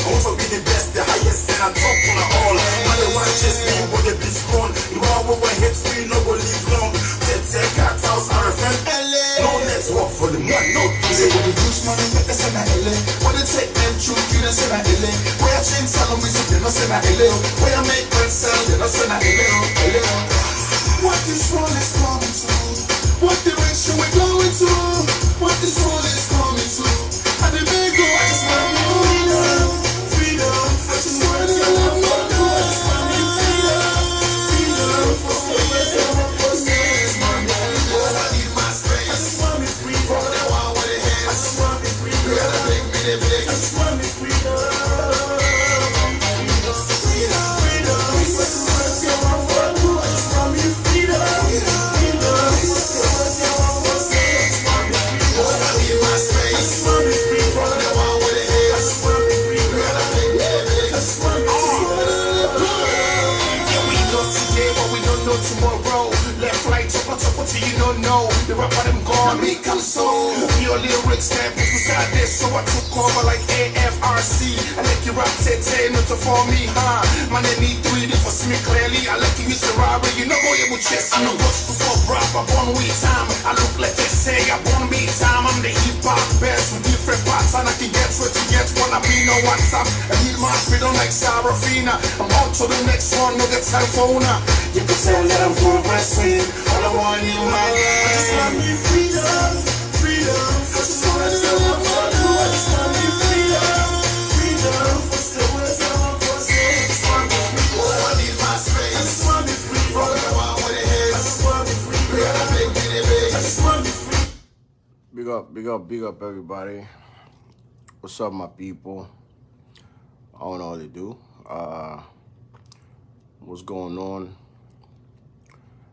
Also be the best, the highest, and I top on it all. Man, they want just me, but they be scorn. You all over hits, we no go live long. Tete, cat house, RFM, LA. No network for the one, no delay. When we use money, make us in LA. When they take them true, you don't say that LA. Where I change salon music, they don't say that LA. Where I make friends sell, they don't say that LA. What this world is coming to, what direction we're going to, what this world is coming to. I did big go, I just want freedom, freedom. I just want to live my life. I just want me freedom, freedom. For space, for space, my life. I need my space. I just want me free from that one with the hands. I just want me free. We gotta make me the big. I just want me freedom, freedom, freedom. I just want me freedom. Tomorrow, left, right, top till you don't know. The rapper them gone, me come so. Your lyrics that put beside this, so I took over like AFRC. I let you rap tete, not to for me, huh? Man, they need 3D for see me clearly. I let you use the robbery, you know go able chest. I know what's to for rap, I born with time. I look like they say, I born me time. I'm the hip hop best with different parts, and I can get what you get when I be no WhatsApp. I need my freedom like Sarafina. I'm on to the next one, no get time for now. You can tell that I'm progressing. All I want in my life. I just want me freedom, freedom. I just want to live my life. I just want me freedom, freedom. For still where's I'm for still. I just want me free. Oh, I need my space. I just want me free. From the one with the head. I just want me free. We gotta make me the big. I just want me free. Big up, big up, big up, everybody. What's up, my people? I don't know what to do. What's going on?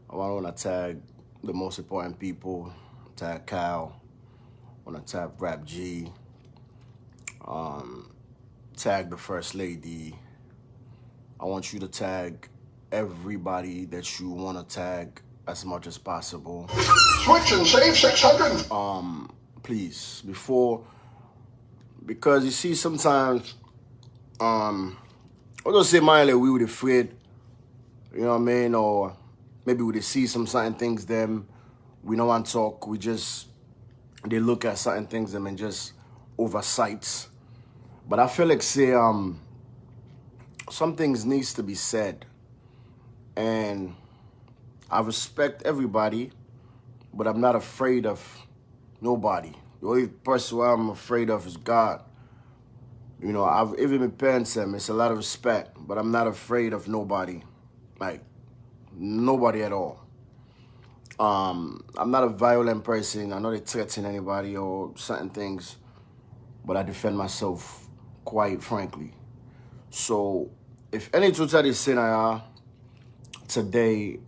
I want to tag the most important people, tag Kao, I want to tag Rap G, tag the First Lady. I want you to tag everybody that you want to tag as much as possible. Switch and save 600. Please, because you see sometimes, I'll just say mine like we would afraid, you know what I mean, or maybe we see some certain things them, we don't want to talk, they look at certain things them and just oversights. But I feel like say, some things needs to be said. And I respect everybody, but I'm not afraid of nobody. The only person who I'm afraid of is God. You know, I've even my parents them, it's a lot of respect, but I'm not afraid of nobody. Like, nobody at all. I'm not a violent person. I know they threaten anybody or certain things, but I defend myself quite frankly. So if any totally sin I are today,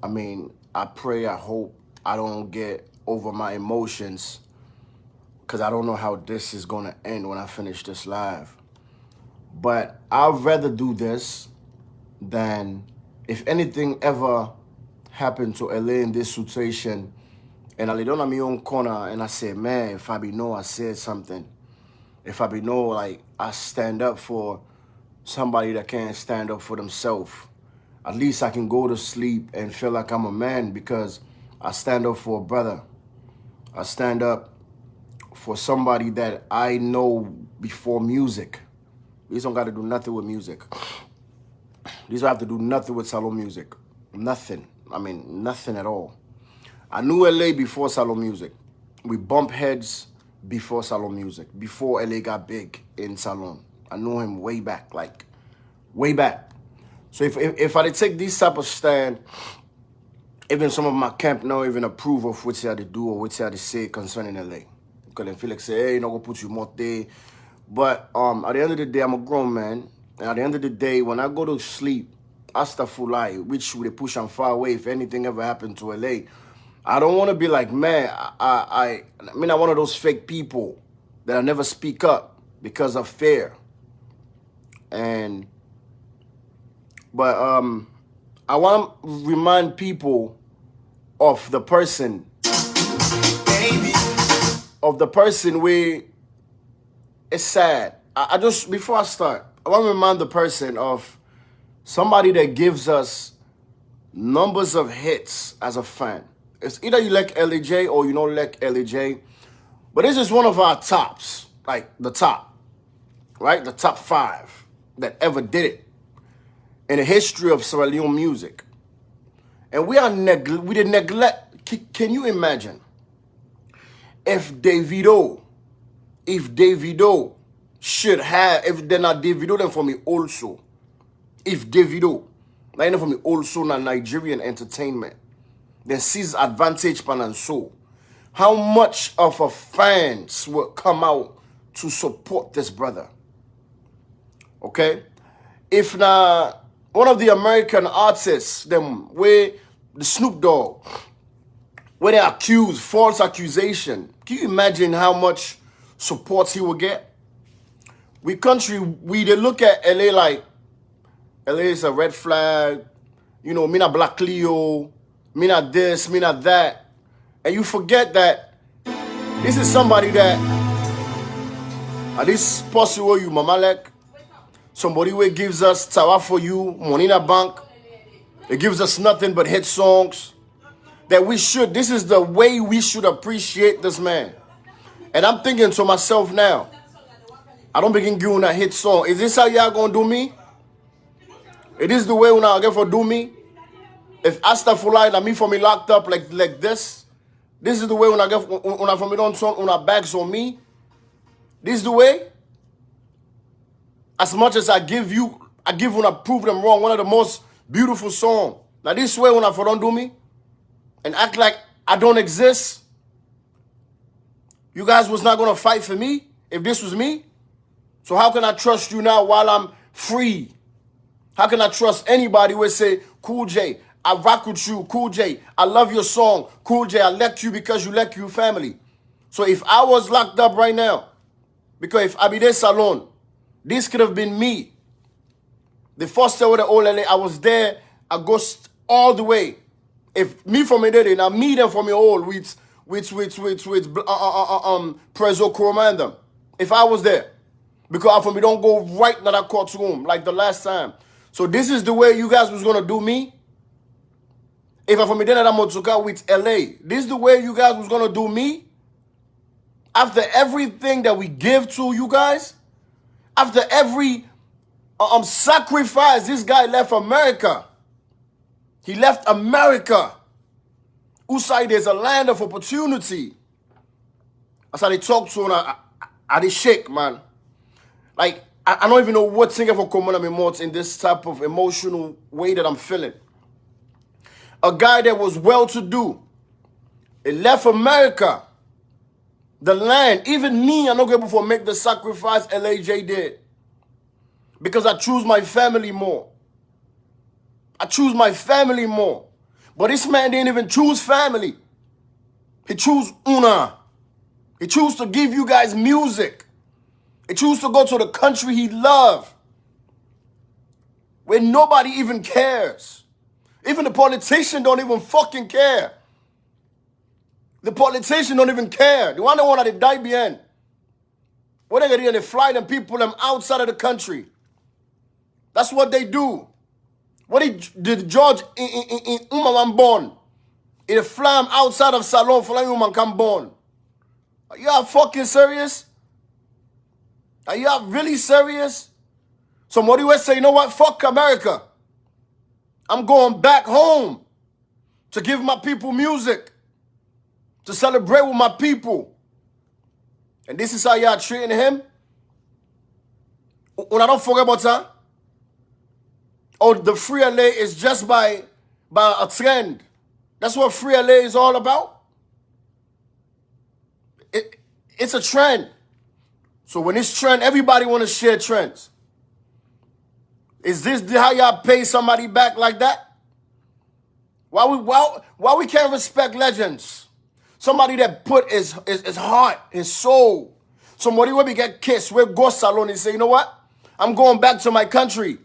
I mean, I pray, I hope I don't get over my emotions, because I don't know how this is going to end when I finish this live. But I'd rather do this than if anything ever happened to LA in this situation and I lay down on my own corner and I say, man, if I be know I said something, if I be know like I stand up for somebody that can't stand up for themselves, at least I can go to sleep and feel like I'm a man because I stand up for a brother. I stand up for somebody that I know before music. These don't got to do nothing with music. These don't have to do nothing with salon music. Nothing. I mean, nothing at all. I knew LA before salon music. We bump heads before salon music. Before LA got big in salon. I knew him way back, like, way back. So if I take this type of stand, even some of my camp now even approve of what they had to do or what they had to say concerning LA. Because they feel like say, hey, you know, go put you more there. But at the end of the day, I'm a grown man. And at the end of the day, when I go to sleep, Astafulai, which would push I'm far away if anything ever happened to LA, I don't want to be like, man, I mean, I'm one of those fake people that I never speak up because of fear. But I want to remind people of the person, where it's sad. I just, before I start, I want to remind the person of somebody that gives us numbers of hits as a fan. It's either you like LAJ or you don't like LAJ, but this is one of our tops, like the top, right? The top 5 that ever did it in the history of Sierra Leone music. And we did neglect. Can you imagine if Davido should have, if they're not Davido, then for me also. If Davido, not for me also na Nigerian entertainment, then sees advantage pan and so. How much of a fans will come out to support this brother? Okay? If na one of the American artists, them where the Snoop Dogg, where they accuse, false accusation, can you imagine how much support he will get? We they look at LA like, LA is a red flag, you know, me not Black Leo, me not this, me not that. And you forget that this is somebody that, this possible you Mamalek, somebody who gives us tawa for you, money in a bank. It gives us nothing but hit songs. That we should, this is the way we should appreciate this man. And I'm thinking to myself now, I don't begin giving a hit song. Is this how y'all gonna do me? It is the way when I get for do me. If Astafulai and me for me locked up like this is the way when I get when I for me don't song when I bags on me. This is the way. As much as I give when I prove them wrong, one of the most beautiful songs. Now this way when I for don't do me and act like I don't exist. You guys was not gonna fight for me if this was me. So how can I trust you now while I'm free? How can I trust anybody who say, Cool J, I rock with you, Cool J, I love your song, Cool J, I like you because you like your family. So if I was locked up right now, because if I be there salon, this could have been me. The first day with the old LA, I was there, I go all the way. If me from there, now me them from your old with Prezo Chroma and them. If I was there. Because for me don't go right in that courtroom like the last time. So this is the way you guys was gonna do me. If I for me then I'm gonna with LA. This is the way you guys was gonna do me. After everything that we give to you guys, after every sacrifice, this guy left America. He left America. Usai, there's a land of opportunity. That's how they talk to him. I they shake, man. Like, I don't even know what singer for common emotes in this type of emotional way that I'm feeling. A guy that was well-to-do. He left America. The land. Even me, I'm not able to make the sacrifice LAJ did. Because I choose my family more. I choose my family more. But this man didn't even choose family. He chose Una. He chose to give you guys music. He chose to go to the country he loved. Where nobody even cares. Even the politician don't even fucking care. The politician don't even care. The one that they die behind. What they do, they fly them people them outside of the country. That's what they do. What did George in Umaman born? He fly him outside of Salon for like Uman come born. Are you fucking serious? Are you really serious? Somebody will say, you know what? Fuck America. I'm going back home to give my people music, to celebrate with my people. And this is how y'all treating him? When I don't forget about that. Oh, the Free LA is just by a trend. That's what Free LA is all about. It's a trend. So when it's trend, everybody want to share trends. Is this how y'all pay somebody back like that? Why we can't respect legends? Somebody that put his heart, his soul. Somebody where we get kissed, we go salon and say, you know what? I'm going back to my country.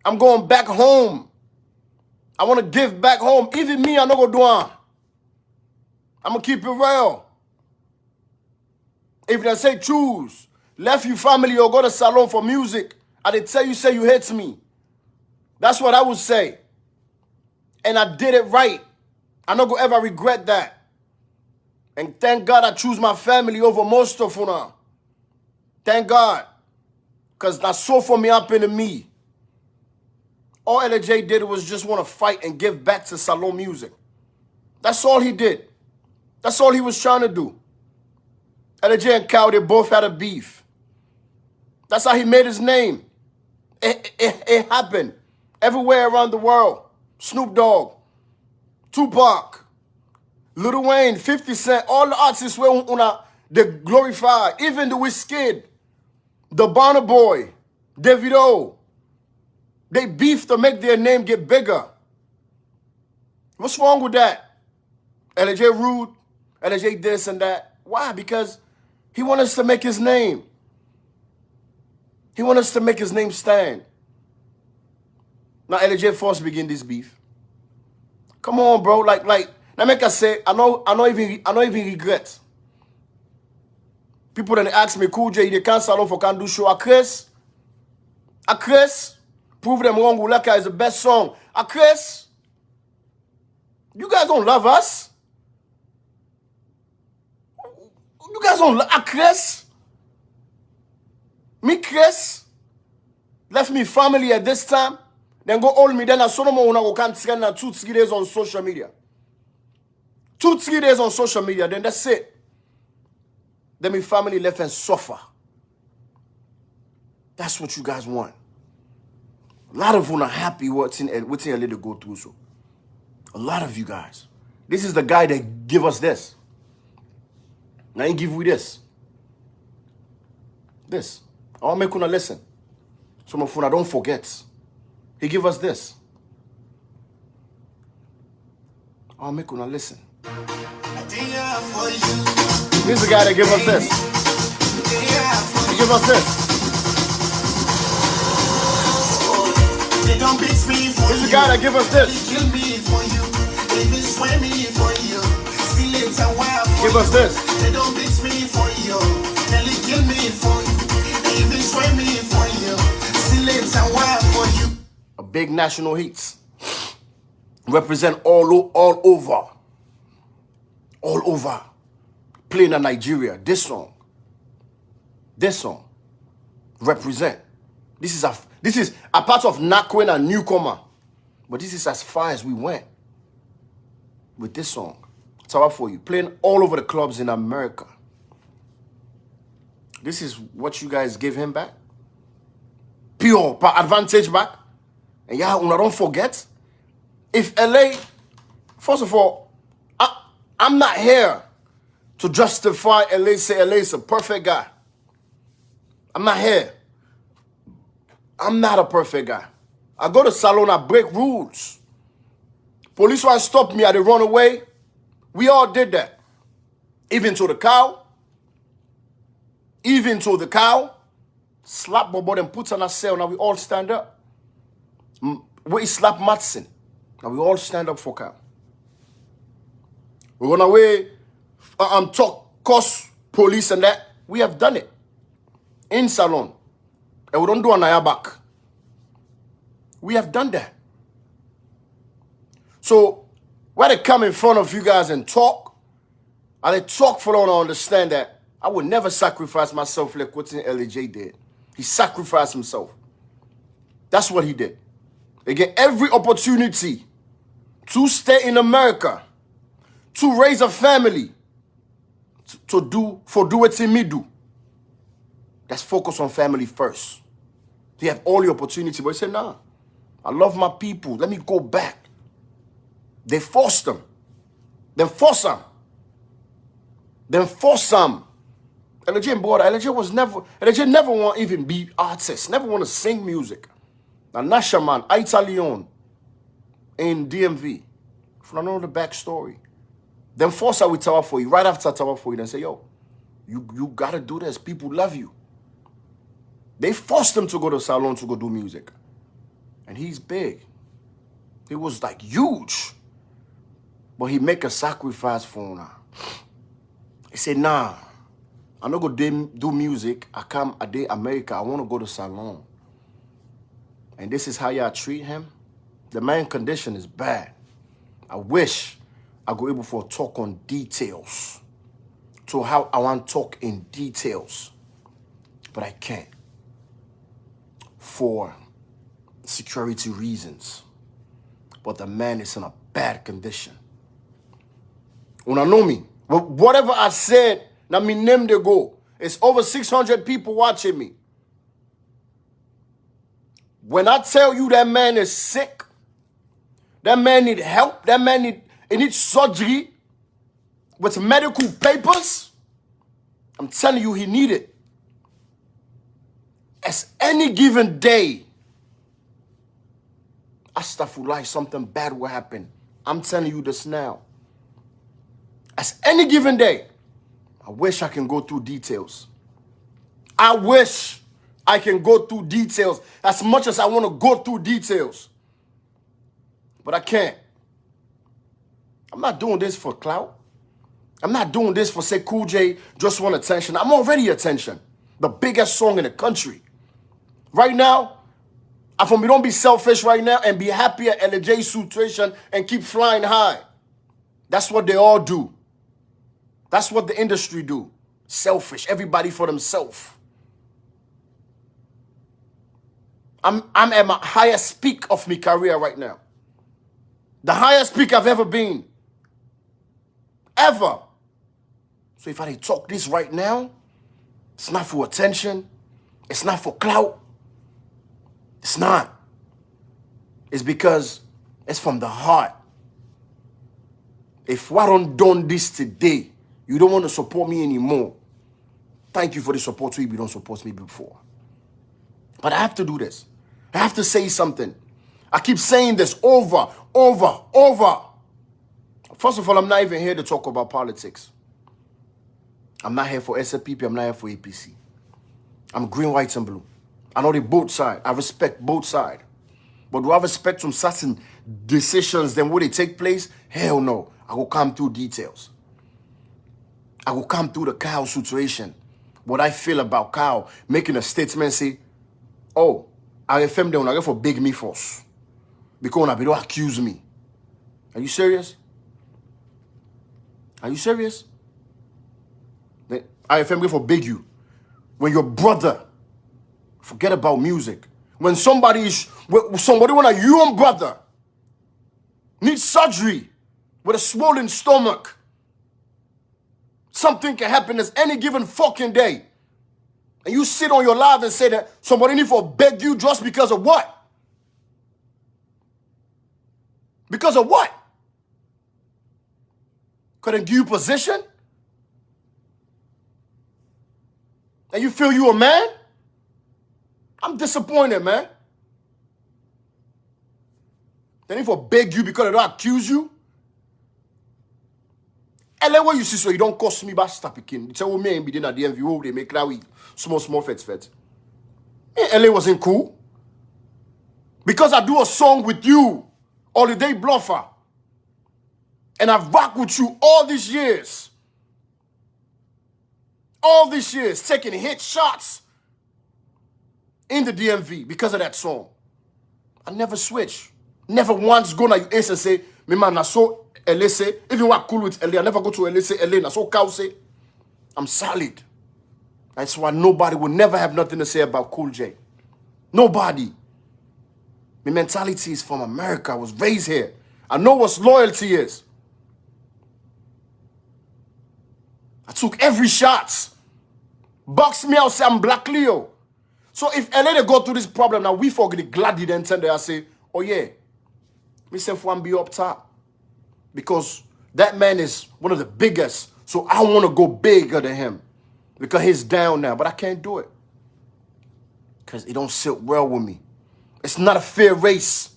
I'm going back home. I want to give back home. Even me, I'm not going to do it. I'm going to keep it real. If they say choose, left you family or go to salon for music, and they tell you, say you hate me. That's what I would say. And I did it right. I'm not going to ever regret that. And thank God I choose my family over most of them now. Thank God. Because that's so for me up into me. All LJ did was just want to fight and give back to salon music. That's all he did. That's all he was trying to do. LJ and Kao, they both had a beef. That's how he made his name. It happened everywhere around the world. Snoop Dogg, Tupac, Lil Wayne, 50 Cent, all the artists were they glorify. Even the Wizkid, the Burna Boy, Davido. They beef to make their name get bigger. What's wrong with that? LJ rude, LJ this and that. Why? Because he wants us to make his name. He wants us to make his name stand. Now LJ force begin this beef. Come on, bro. Like, now make us say, I know even regret. People then ask me, Cool J, they can't salon for can do show. A Chris, prove them wrong. Ulaka is the best song. A Chris, you guys don't love us. You guys don't love Chris. Me, Chris, left me family at this time. Then go hold me. Then I saw no more when I can't trend 2-3 days on social media. 2-3 days on social media. Then that's it. Then my family left and suffer. That's what you guys want. A lot of you are happy what's in LA to go through. So, a lot of you guys. This is the guy that give us this. Now he give we this. This. I'll make una listen. Some of you don't forget. He give us this. I'll make una listen. Here's the guy that give us this. He give us this. Here's the guy that give us this. Give us this. A big national hits. Represent all over. All over. Playing in Nigeria. This song. Represent. This is a part of Nakwen and Newcomer. But this is as far as we went with this song. Tower for you. Playing all over the clubs in America. This is what you guys give him back. Pure advantage back. And yeah, don't forget. If LA, first of all, I'm not here to justify LA, say LA is a perfect guy. I'm not here. I'm not a perfect guy. I go to salon, I break rules. Police want to stop me, I run away. We all did that. Even to the cow. Slap Bobo and put on a cell. Now we all stand up. We slap Matson. Now we all stand up for cow. We run away, talk, cost police and that. We have done it. In salon. And we don't do an back. We have done that. So, when they come in front of you guys and talk, and they talk for long to understand that I would never sacrifice myself like what LJ did. He sacrificed himself. That's what he did. They get every opportunity to stay in America, to raise a family, to do what me do. Let's focus on family first. They have all the opportunity, but he said, nah, I love my people. Let me go back. They forced them. Then force them. LJ never want to even be artist. Never want to sing music. Now Nasha man, Italian in DMV. If you don't know the backstory. Then force her with Tower for you. Right after Tower for you, then say, yo, you gotta do this. People love you. They forced him to go to salon to go do music. And he's big. He was like huge. But he make a sacrifice for her. He said, nah, I no go do music. I come a day America. I want to go to salon. And this is how y'all treat him? The man condition is bad. I wish I go able for talk on details. To how I want to talk in details. But I can't. For security reasons. But the man is in a bad condition. When I know me, whatever I said, now me name they go. It's over 600 people watching me. When I tell you that man is sick, that man need help, that man needs surgery with medical papers, I'm telling you he need it. As any given day, astaghfirullah, something bad will happen. I'm telling you this now. As any given day, I wish I can go through details. I wish I can go through details as much as I want to go through details. But I can't. I'm not doing this for clout. I'm not doing this for say Cool J just want attention. I'm already attention. The biggest song in the country. Right now, I from me don't be selfish right now and be happy at LJ situation and keep flying high. That's what they all do. That's what the industry do. Selfish. Everybody for themselves. I'm at my highest peak of my career right now. The highest peak I've ever been. Ever. So if I talk this right now, it's not for attention. It's not for clout. It's not. It's because it's from the heart. If I don't done this today, you don't want to support me anymore. Thank you for the support too if you don't support me before. But I have to do this. I have to say something. I keep saying this over. First of all, I'm not even here to talk about politics. I'm not here for SFPP. I'm not here for APC. I'm green, white, and blue. I know they both sides. I respect both sides. But do I respect some certain decisions then will they take place? Hell no. I will come through details. I will come through the Kao situation. What I feel about Kao making a statement say, oh, I FM them when I for big me force. Because they don't accuse me. Are you serious? Are you serious? I FM for big you. When your brother, forget about music. When somebody when a young brother needs surgery with a swollen stomach, something can happen as any given fucking day. And you sit on your live and say that somebody need to beg you just because of what? Because of what? Couldn't give you position? And you feel you a man? I'm disappointed, man. They need to beg you because they don't accuse you? And then what you see so you don't cost me back stop again. It's a me and be at the MV they make that we small fets. LA wasn't cool. Because I do a song with you, Holiday Bluffer. And I've rocked with you all these years. All these years, taking hit shots in the DMV because of that song. I never switch. Never once go na you ace and say, me man, I saw LA say, even what cool with LA, I never go to LA say, LA, I saw Kao say. I'm solid. That's why nobody will never have nothing to say about Cool J. Nobody. My mentality is from America. I was raised here. I know what loyalty is. I took every shot. Box me out, say I'm Black Leo. So if LA they go through this problem, now we forget the glad then tell they say, oh yeah, myself want to be up top. Because that man is one of the biggest. So I want to go bigger than him. Because he's down now. But I can't do it. Because it don't sit well with me. It's not a fair race.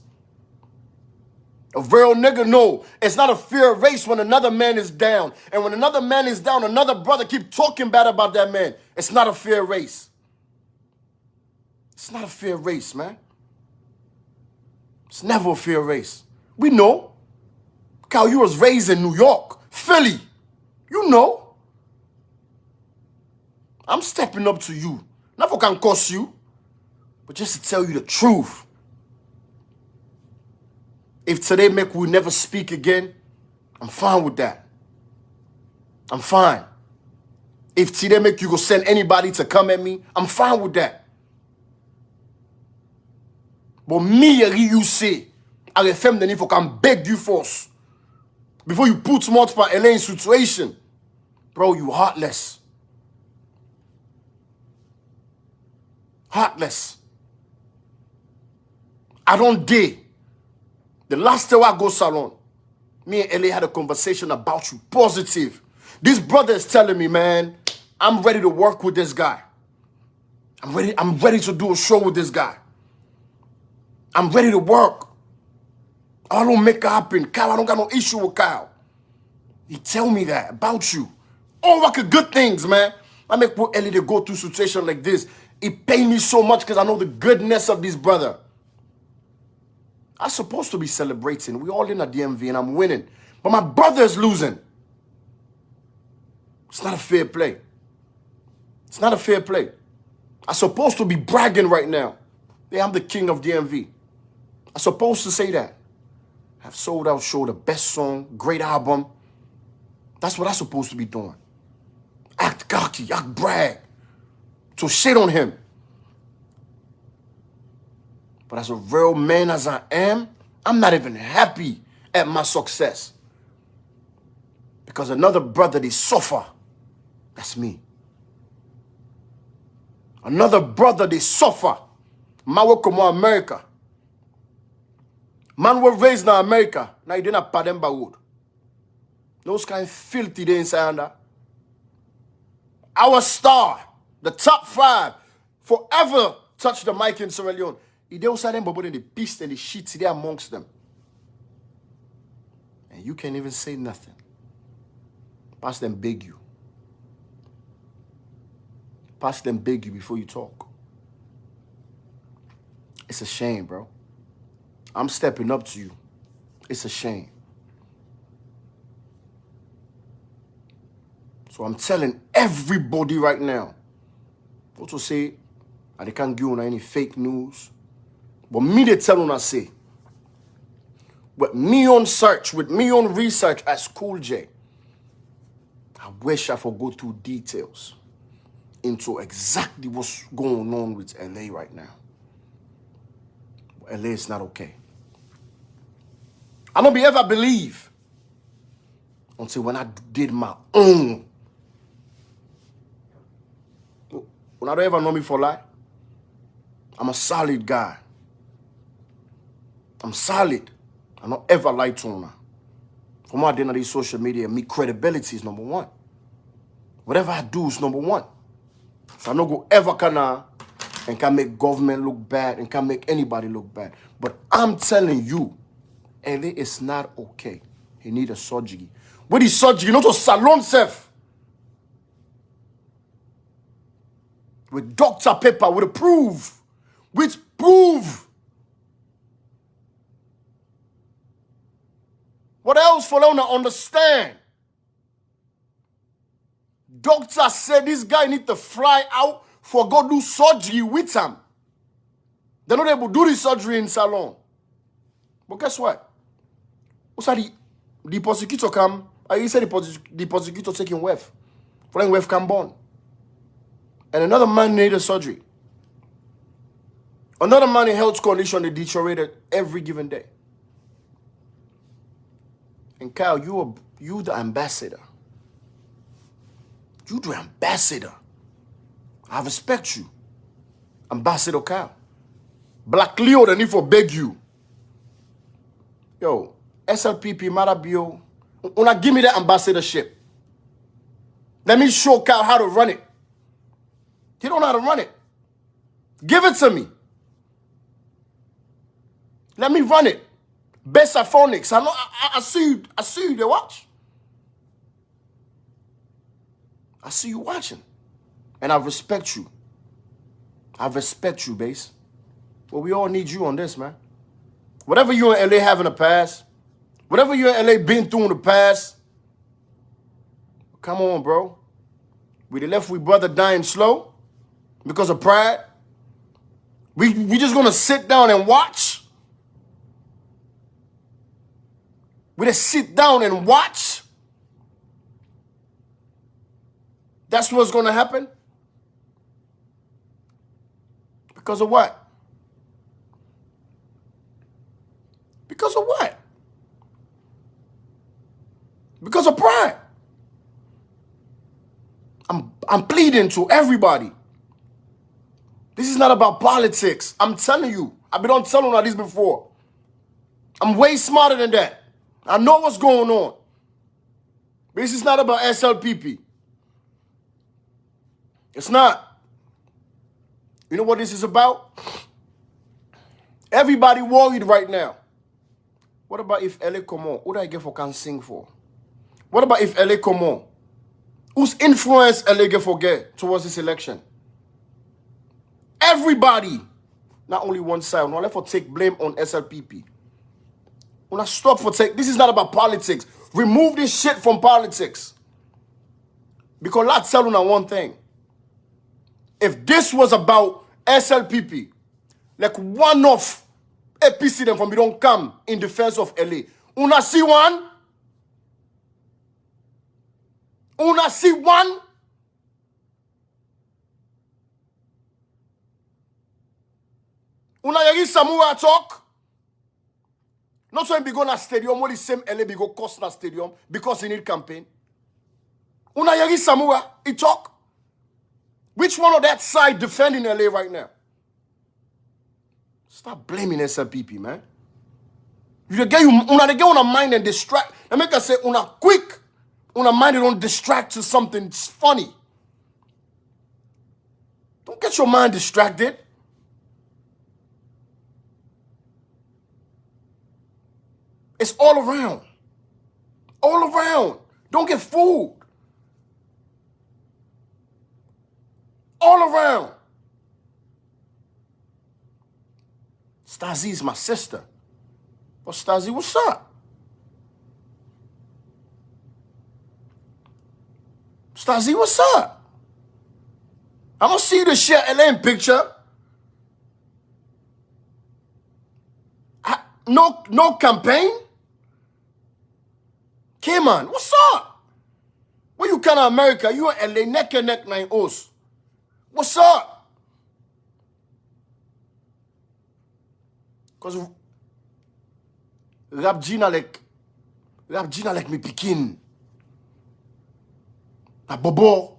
A real nigga know it's not a fair race when another man is down. And when another man is down, another brother keep talking bad about that man. It's not a fair race. It's not a fair race, man. It's never a fair race. We know. Kao, you was raised in New York, Philly. You know. I'm stepping up to you. Not for can curse you, but just to tell you the truth. If today make we never speak again, I'm fine with that. I'm fine. If today make you go send anybody to come at me, I'm fine with that. But me, you say, I refem the need for can beg you first. Before you put multiple LA in situation. Bro, you heartless. Heartless. I don't dare. The last time I go salon, me and LA had a conversation about you. Positive. This brother is telling me, man, I'm ready to work with this guy. I'm ready to do a show with this guy. I'm ready to work. I don't make it happen. Kyle, I don't got no issue with Kyle. He tell me that about you. All like good things, man. I make poor Ellie to go through situation like this. It pay me so much because I know the goodness of this brother. I'm supposed to be celebrating. We all in a DMV and I'm winning. But my brother is losing. It's not a fair play. It's not a fair play. I'm supposed to be bragging right now. Yeah, I'm the king of DMV. I'm supposed to say that. I've sold out show, the best song, great album. That's what I'm supposed to be doing. Act cocky, act brag. So shit on him. But as a real man as I am, I'm not even happy at my success. Because another brother, they suffer. That's me. Another brother, they suffer. Man, we come from America. Man, we raised in America. Now you didn't pay them by wood. Those kind of filthy they inside under. Our star, the top 5, forever touch the mic in Sierra Leone. He don't say them, but in the beast and the shit there amongst them. And you can't even say nothing. Pass them beg you. Pass them beg you before you talk. It's a shame, bro. I'm stepping up to you. It's a shame. So I'm telling everybody right now, what to say, they can't give you any fake news. But me, they tell you I say, with me on search, with me on research as Cool J, I wish I could go through details into exactly what's going on with LA right now. LA is not okay. I don't ever believe until when I did my own. When I don't ever know me for lie, I'm a solid guy. I'm solid. I don't ever lie to him. From my dinner, these social media, me credibility is number 1. Whatever I do is number 1. So I don't go ever can make government look bad and can make anybody look bad. But I'm telling you, LA is not okay. He need a surgery. With the surgery, not a salon self. With doctor paper, with a proof. With proof. What else for them to understand? Doctor said this guy need to fly out for go do surgery with him. They're not able to do the surgery in salon. But guess what? What's that the prosecutor come? I said the prosecutor taking WEF. For then WEF can born. And another man needed surgery. Another man in health condition they deteriorated every given day. And Kyle, you the ambassador. You the ambassador. I respect you. Ambassador Kyle. Black Leo, the need for beg you. Yo, SLPP, Marabio, wanna give me that ambassadorship. Let me show Kyle how to run it. He don't know how to run it. Give it to me. Let me run it. Best phonics. I see you there watch. I see you watching. And I respect you. I respect you, Bass. But we all need you on this, man. Whatever you in LA have in the past, whatever you in LA been through in the past, come on, bro. We left with brother dying slow because of pride. We just gonna sit down and watch. We just sit down and watch. That's what's gonna happen. Because of what? Because of what? Because of pride. I'm pleading to everybody. This is not about politics. I'm telling you. I've been on telling you this before. I'm way smarter than that. I know what's going on. This is not about SLPP. It's not. You know what this is about? Everybody worried right now. What about if LA Common? What do I get for can sing for? What about if LA Common? Whose influence LA get forget towards this election? Everybody. Not only one side. Not let for take blame on SLPP. When I stop for take, this is not about politics. Remove this shit from politics. Because let's tell you one thing. If this was about SLPP, like one of APC them from we don't come in defense of LA. Una see one? Una see one? Una yagi Samoa talk? Not so be go na stadium, what the same LA be go cost na stadium because he need campaign. Una yagi Samoa, he talk? Which one of that side defending LA right now? Stop blaming SLPP, man. You get you una get on mind and distract. I make us say una quick, una mind you don't distract to something funny. Don't get your mind distracted. It's all around. All around. Don't get fooled. All around. Stasi is my sister. Well, Stasi, what's up? Stasi, what's up? I don't see you to share LA picture. No campaign? K-Man, what's up? Where you kind of America? You are LA neck and neck 9 O's. What's up? Because Rap G na like me pikin. A bobo.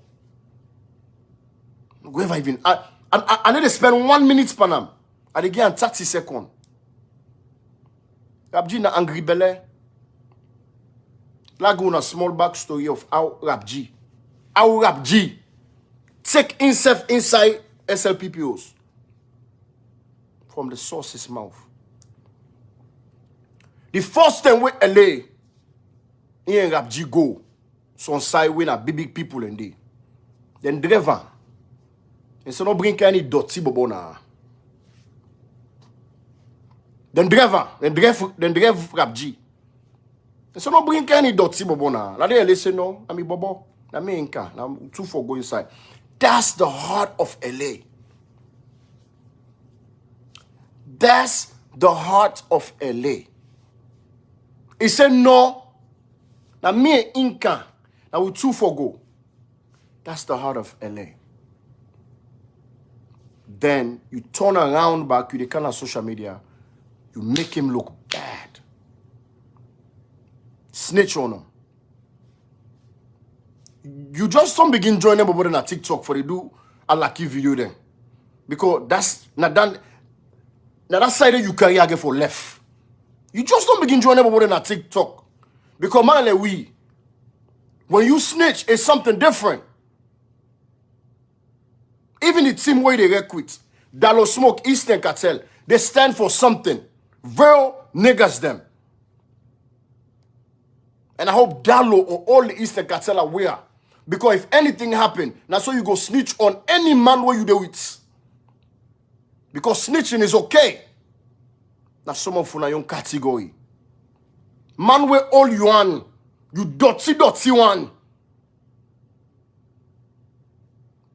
Whoever even I need to spend 1 minute per nam. I dey get 30 seconds. Rap G na angry belly. Like a small backstory of how Rap G take himself inside SLPPOs from the source's mouth. The first time with LA, he and Rap G go, some side when a big people in there. Then driver, and so no bring any dirty bobo na. Then drive Rap G. And so no bring any dirty bobo na. La they listen no, na me bobo, na me inka, na two for go inside. That's the heart of LA. That's the heart of LA. He said no, na me inka, na we two for go. That's the heart of LA. Then you turn around back with the kind of social media, you make him look bad. Snitch on him. You just don't begin joining them on TikTok for they do a lucky video then. Because that's not done. Now that side you carry again for left. You just don't begin joining them on TikTok. Because man, when you snitch, it's something different. Even the team where they recruit, Dallo Smoke, Eastern Cartel, they stand for something. Real niggas them. And I hope Dallo or all the Eastern Cartel are aware. Because if anything happen, now so you go snitch on any man where you do it. Because snitching is okay. Now someone from a young category. Man where all you want, you dirty one.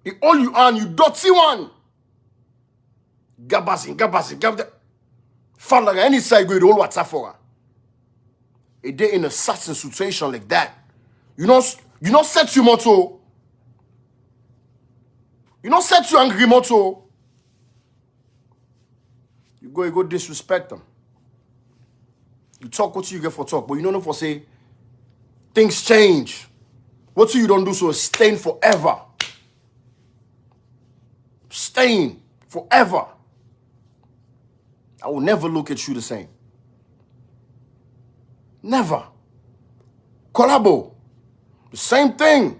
It all you on, you dirty one. Gabazin. Fall like any side go, all what's up for her. A day in a certain situation like that. You know set your motto. You know set your angry motto. You go disrespect them. You talk what you get for talk, but you don't know for say things change. What you don't do so is stain forever. Stain forever. I will never look at you the same. Never. Collabo. The same thing.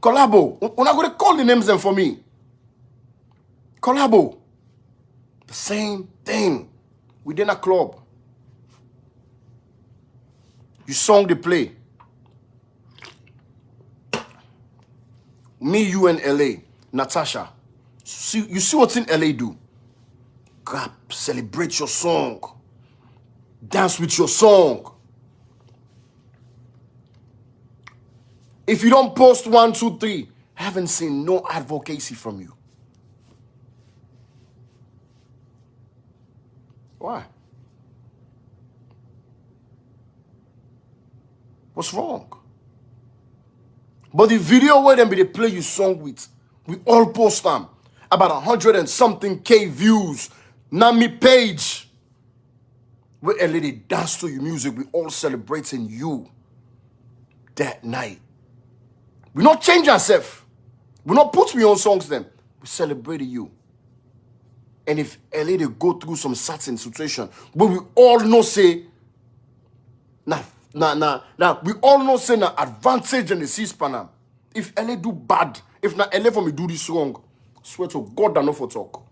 Collabo. We're not going to call the names them for me. Collabo. The same thing. Within a club. You song the play. Me, you, and LA. Natasha. You see what's in LA do? Grab, celebrate your song. Dance with your song. If you don't post 1, 2, 3, I haven't seen no advocacy from you. Why? What's wrong? But the video where them be they play you song with, we all post them. About 100 and something K views. Nami page. Where a lady dance to your music, we all celebrating you that night. We not change ourselves. We not put me on songs then. We celebrated you. And if a lady go through some certain situation, but we all know say, we all know say na advantage in the C-span. If LA do bad, if na LA for me do this wrong, swear to God I know for talk.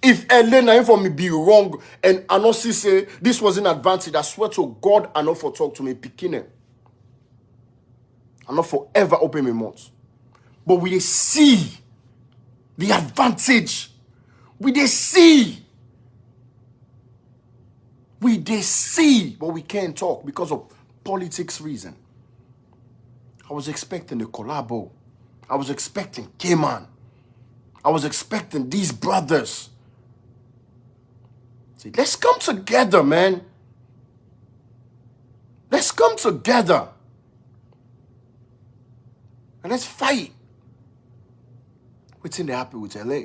If LA na for me be wrong and I not see say this was an advantage, I swear to God I know for talk to me picking. I not forever open my mouth. But we see the advantage. We see, but we can't talk because of politics reason. I was expecting the collabo. I was expecting K-Man. I was expecting these brothers. See, let's come together, man. Let's come together. And let's fight. What's in the happy with LA?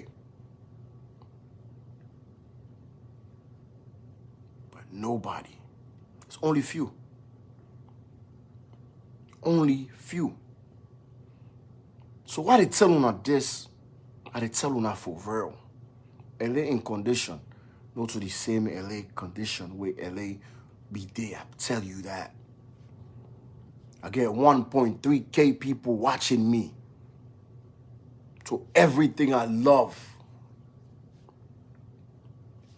But nobody. It's only few. Only few. So why they tell una this? I they tell una for real. LA in condition. Not to the same LA condition where LA be there. I tell you that. I get 1.3K people watching me. To everything I love.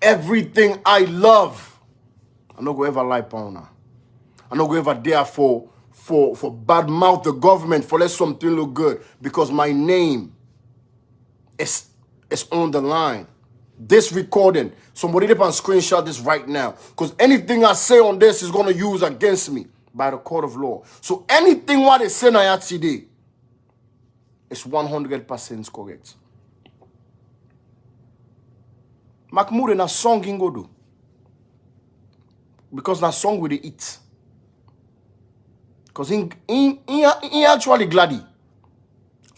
Everything I love. I'm not going to ever lie on her. I'm not going to ever dare for bad mouth the government for let something look good. Because my name is on the line. This recording, somebody can screenshot this right now. Because anything I say on this is going to use against me by the court of law. So anything what they say now today is 100% correct. Mahmoud na song ingo do. Because na song with the eat. Because he actually gladdy.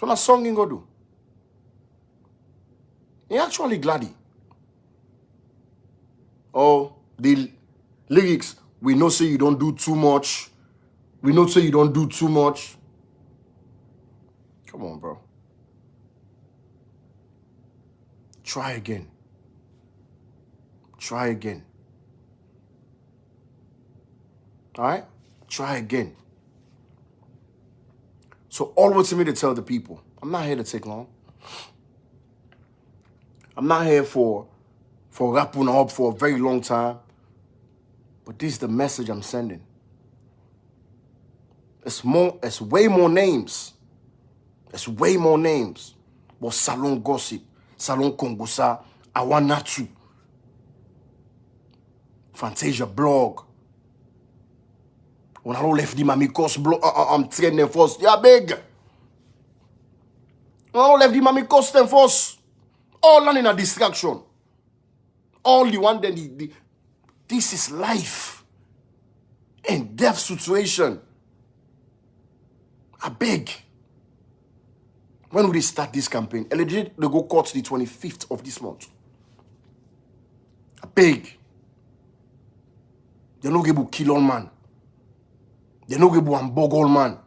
So na song ingo do. He actually gladdy. Oh, the lyrics, we know say you don't do too much. We know say you don't do too much. Come on, bro. Try again. Try again. All right? Try again. So always to me to tell the people, I'm not here to take long. I'm not here for rapping up for a very long time. But this is the message I'm sending. It's way more names. It's way more names. But Salon Gossip, Salon Kongosa, Awanatu, Fantasia Blog. When I don't left the Mamikos blog, I'm training first. Yeah, big. All left the mommy cost them first. All land in a distraction. All the one that this is life and death situation. I beg. When will they start this campaign? They go court the 25th of this month. I beg. They no go kill all man. They no go unbog all man.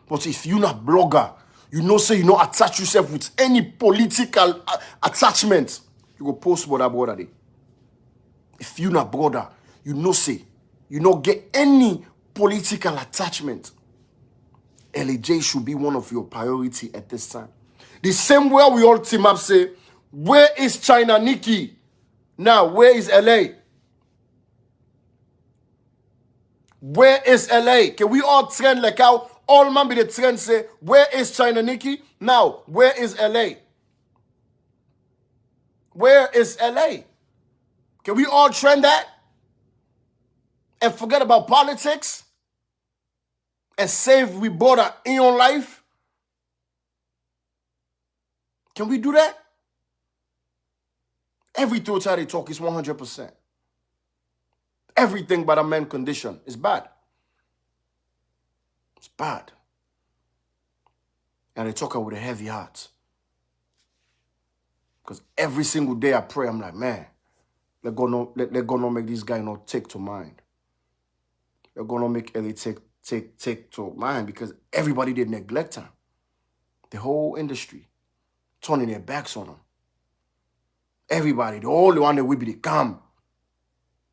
But if you not blogger, you know say you not attach yourself with any political attachment, you go post border day. If you not brother, you know say you not get any political attachment. LAJ should be one of your priority at this time. The same way we all team up say, where is China Nikki? Now, where is LA? Where is LA? Can we all trend like how all man be the trend say, where is China Nikki? Now, where is LA? Where is LA? Can we all trend that? And forget about politics? And save we border in your life? Can we do that? Every total they talk is 100%. Everything but a man condition is bad. It's bad. And they talk with a heavy heart. Because every single day I pray, I'm like, man, let God not make this guy not take to mind. They're gonna make Ellie take to mind because everybody did neglect him. The whole industry turning their backs on him. Everybody, the only one that we be the calm.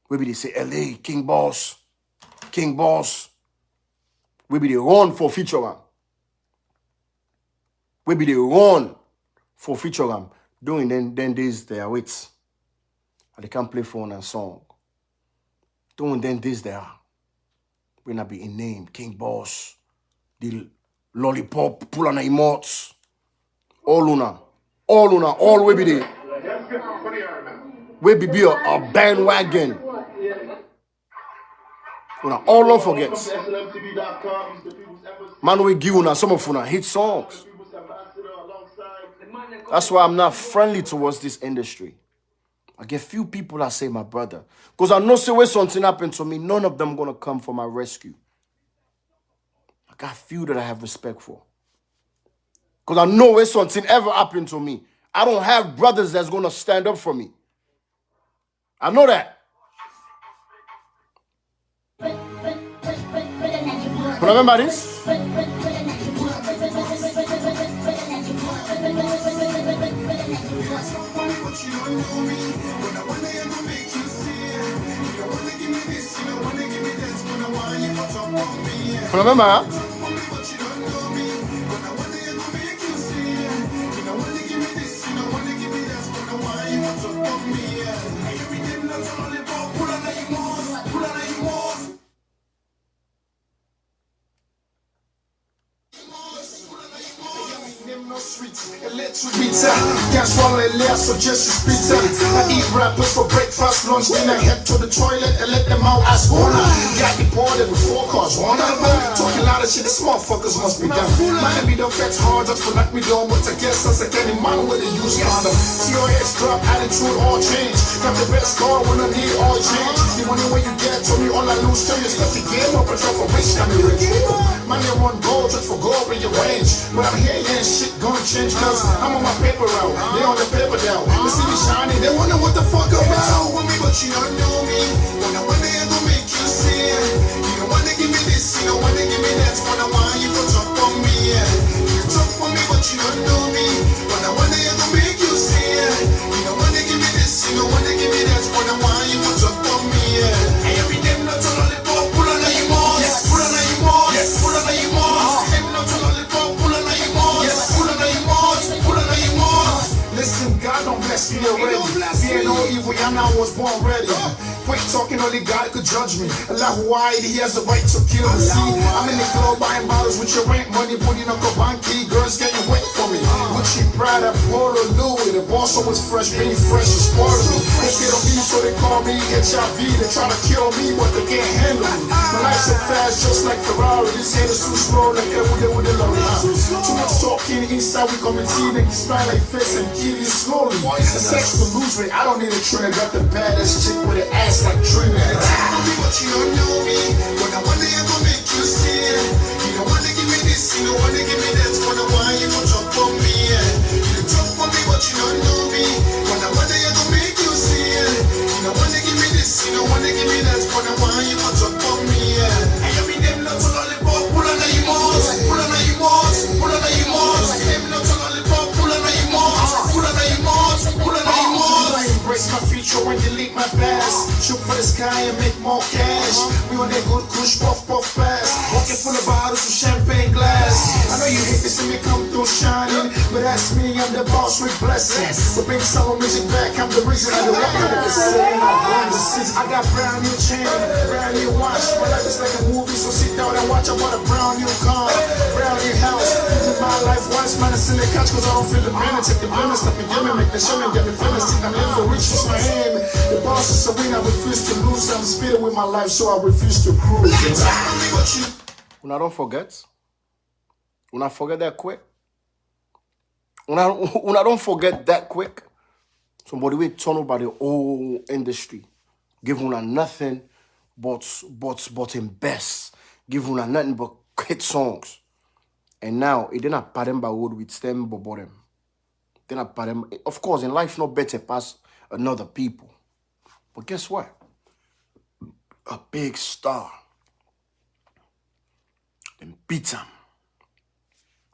We be the say LA, King Boss. We be the run for feature him. We be the run for feature him. Doing then days they are wait. And they can't play phone and song. Doing then days they are. We not be in name, King Boss, the lollipop, pull on the emotes, all we be there. We be a bandwagon. Una all don't forget. Man, we give una some of una hit songs. That's why I'm not friendly towards this industry. I get few people that say my brother. Because I know say when something happened to me, none of them gonna come for my rescue. I got few that I have respect for. Because I know when something ever happened to me, I don't have brothers that's gonna stand up for me. I know that. Remember this? Remember? Pizza, can't swallow it less, so just pizza. I eat rappers for breakfast, lunch, dinner, head to the toilet and let them out as owner. Got deported with 4 cars, one talking a lot of shit, these motherfuckers must be done. Man, be the feds hard just for knock me down, but I guess that's like any man with a use condom. TOS drop, attitude all change. Got the best car when I need all change. The money when you get to me, all I lose to you is stuff the game up and try for rich, got me rich. Man, they want gold just for gold in your range. But I'm here, yeah, shit gonna change, cause I'm on my paper route. They on the paper down. They see me shining, they wonder what the fuck about with me, but you don't know me. When I wonder I gonna make you see it. You don't wanna give me this, you don't wanna give me that. When I want you to talk on me, yeah. You talk for me, but you don't know me. When I wonder I gonna make you see it. You don't wanna give me this, you don't wanna give me that. When I want you to talk on me, yeah. And every day not to lollipop, pull on your moss, pull on your moss, pull on your moss. And not to lollipop, pull on your moss, pull on your moss, pull on your moss. Listen, God don't bless me already. Fear no evil, yeah, I was born ready. Quit talking, only God could judge me. Allah wide, he has the right to kill me. See, I'm in the club buying bottles with your rent money, putting up a banky. Girls getting wet for me. Gucci, Prada, Polo, Louis, the The boss always fresh, being fresh is part of me. They scared of me, so they call me HIV. They try to kill me, but they can't handle me. My life's so fast, just like Ferrari. This head is too slow, like every day with the lorry. Too much talking, inside we come and see. They smile like fish and kill you slowly. The sex to lose weight, I don't need a trainer. Got the baddest chick with an ass like Trina. Tell me what you don't know me, but I wonder I'm gonna make you see it. You don't wanna give me this, you don't wanna give me that. Wonder why you don't talk for me. You don't talk for me, but you don't know me. But I wonder I'm gonna make you see it. You don't wanna give me this, you don't wanna give me that. Wonder why you don't talk for me. And you mean them not to lollipop, pull on your moss, pull on your moss, pull on your moss. Them not to lollipop, pull on your moss, pull on your moss, pull on your moss. I embrace my future and delete my past. Shoot for the sky and make more cash. We on that good kush, puff, puff, fast. Walking full of bottles with champagne glass. I know you hate to see me come through shining, but that's me, I'm the boss with blessings. So bring summer music back, I'm the reason I do what I say. I got brand new chain, brand new watch. My life is like a movie, so sit down and watch. I want a brand new car, brand new house. Living my life once, man, it's in the couch, cause I don't feel the minute. Take the limit, stop and give me, make the show and get me feeling. Think I'm living for rich, it's my aim. The boss is a win, I refuse to lose. I'm speeding with my life, so I refuse to cruise. Una don't forget. Una forget that quick. Una don't forget that quick. Somebody will turn over the whole industry. Give una nothing but in best. Give una nothing but hit songs. And now it didn't pattern by wood with stem but bottom. Then I pattern. Of course, in life, no better pass another people. But guess what? A big star. Then beat him.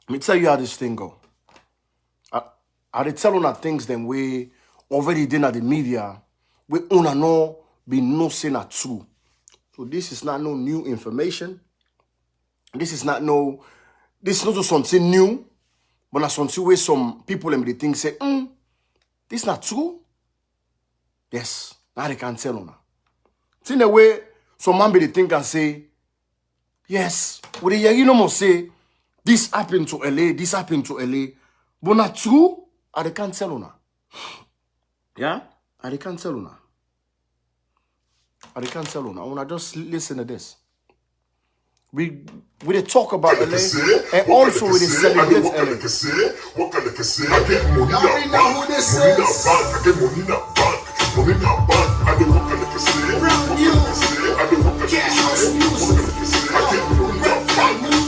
Let me tell you how this thing go. I dey tell una things them we already did at the media. We una know be no say na true. So this is not no new information. This is not just something new. But na something where some people them they think say, this not true. Yes, now they can tell una. It's in a way some man be they think and say, yes, what the you know must say, this happened to LA, this happened to LA. But not true, I they can't tell una. Yeah? I they can't tell una. I they can't tell una. I wanna just listen to this. We they talk about LA and also we they celebrate LA. What can I say? I get money now. Money now, I get money now. Money now, I don't want to say. Brand new. I don't want to say. I get money now.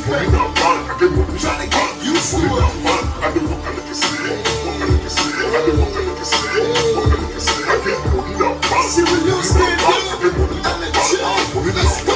Money now, I get money now. Trying to get used to it. I don't want to say. What can I say? I don't want to say. What can I say? I get money now. See what you say. I get money now. Let's go.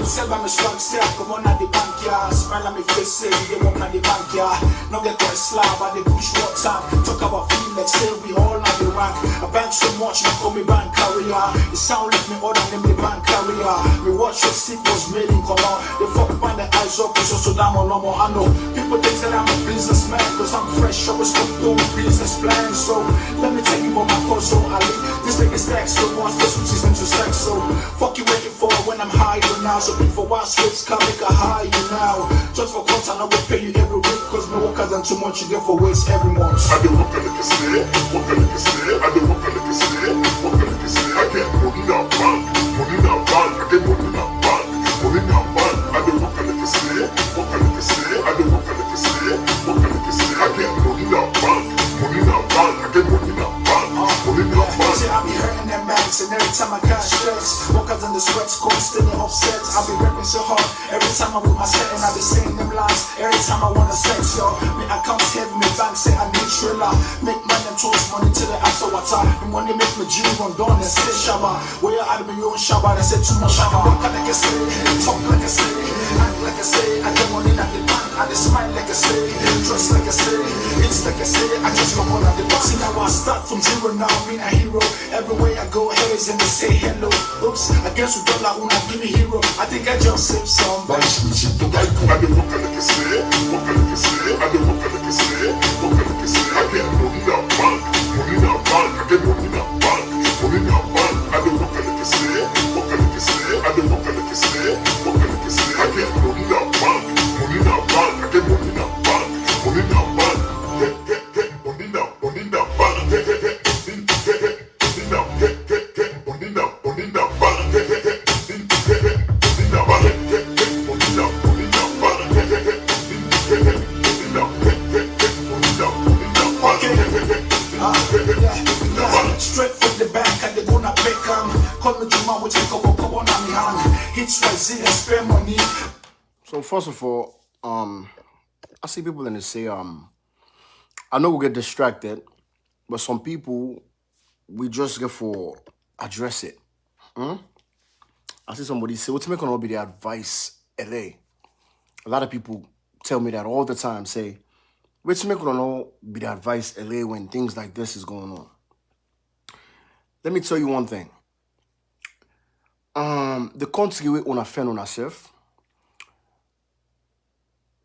Sell by me strong step, come on at the bank, yeah. Smile at me face, say, they walk at the bank, yeah. No get quite slab, but they push what time. Talk about feelings, say we all at the rank. I bank so much, now call me bank carrier. It sound like me other than the bank carrier. Me watch your seat was made in color. They fuck by the eyes up, it's also damn on no more. I know people think that I'm a businessman, cause I'm fresh, I was doing business plans. So let me tell you about my cousin Ali. This nigga stacks so much, this which is into sex. So fuck you waiting for when I'm higher now. So for what switch can make a high you now. Just for content I will pay you every week. Cause no worker than too much you get for waste every month. I don't work like I say, what can I say? I don't work like I say, what can I say? I get money now bank, money now bank, I get money now bank, money now bank. I don't work like I say, what can I say? I don't work like I say, what can I say? I get money now bank, money now bank, I get money now bank, money now bank. I be hurting them banks and every time I got stress. Workers in the sweats, constantly offsets. I be rapping so hard every time I with my set and I be saying them lines every time I wanna sex, yo. Me accounts heavy, me bank say I need thriller. Make money and toast money to the after water. The money make me G run down and say shabba. Where you out of your own shabba, they say too much shabba. Walk like I say, talk like I say, act like I say. I get money at the bank, I just smile like I say, dress like I say, it's like I say. I just come on at the boss. Now I start from zero, now I'm a hero. Everywhere I go, haters and they say hello. Oops, I guess we don't like when I give me hero. I think I just saved somebody. I don't walk like I say, walk like I say. I don't walk like I say, walk like I say. I get money now bank, money now bank. I get money now bank, money now bank. I don't walk like I say, walk like I say. I don't walk like I say, walk like I say. I get money now bank, money now bank. I get money now bank, money now bank. Get money now bank. Yeah. Straight from the back, and they gonna pick 'em. Call me to my, we take a walk on my hand. Hits YZ and spare money. So first of all, I see people in the say, I know we get distracted, but some people, we just get for address it. I see somebody say, what's making all be the advice, LA? A lot of people tell me that all the time, say, what's making all be the advice, LA, when things like this is going on? Let me tell you one thing. The country we on a fend on ourselves,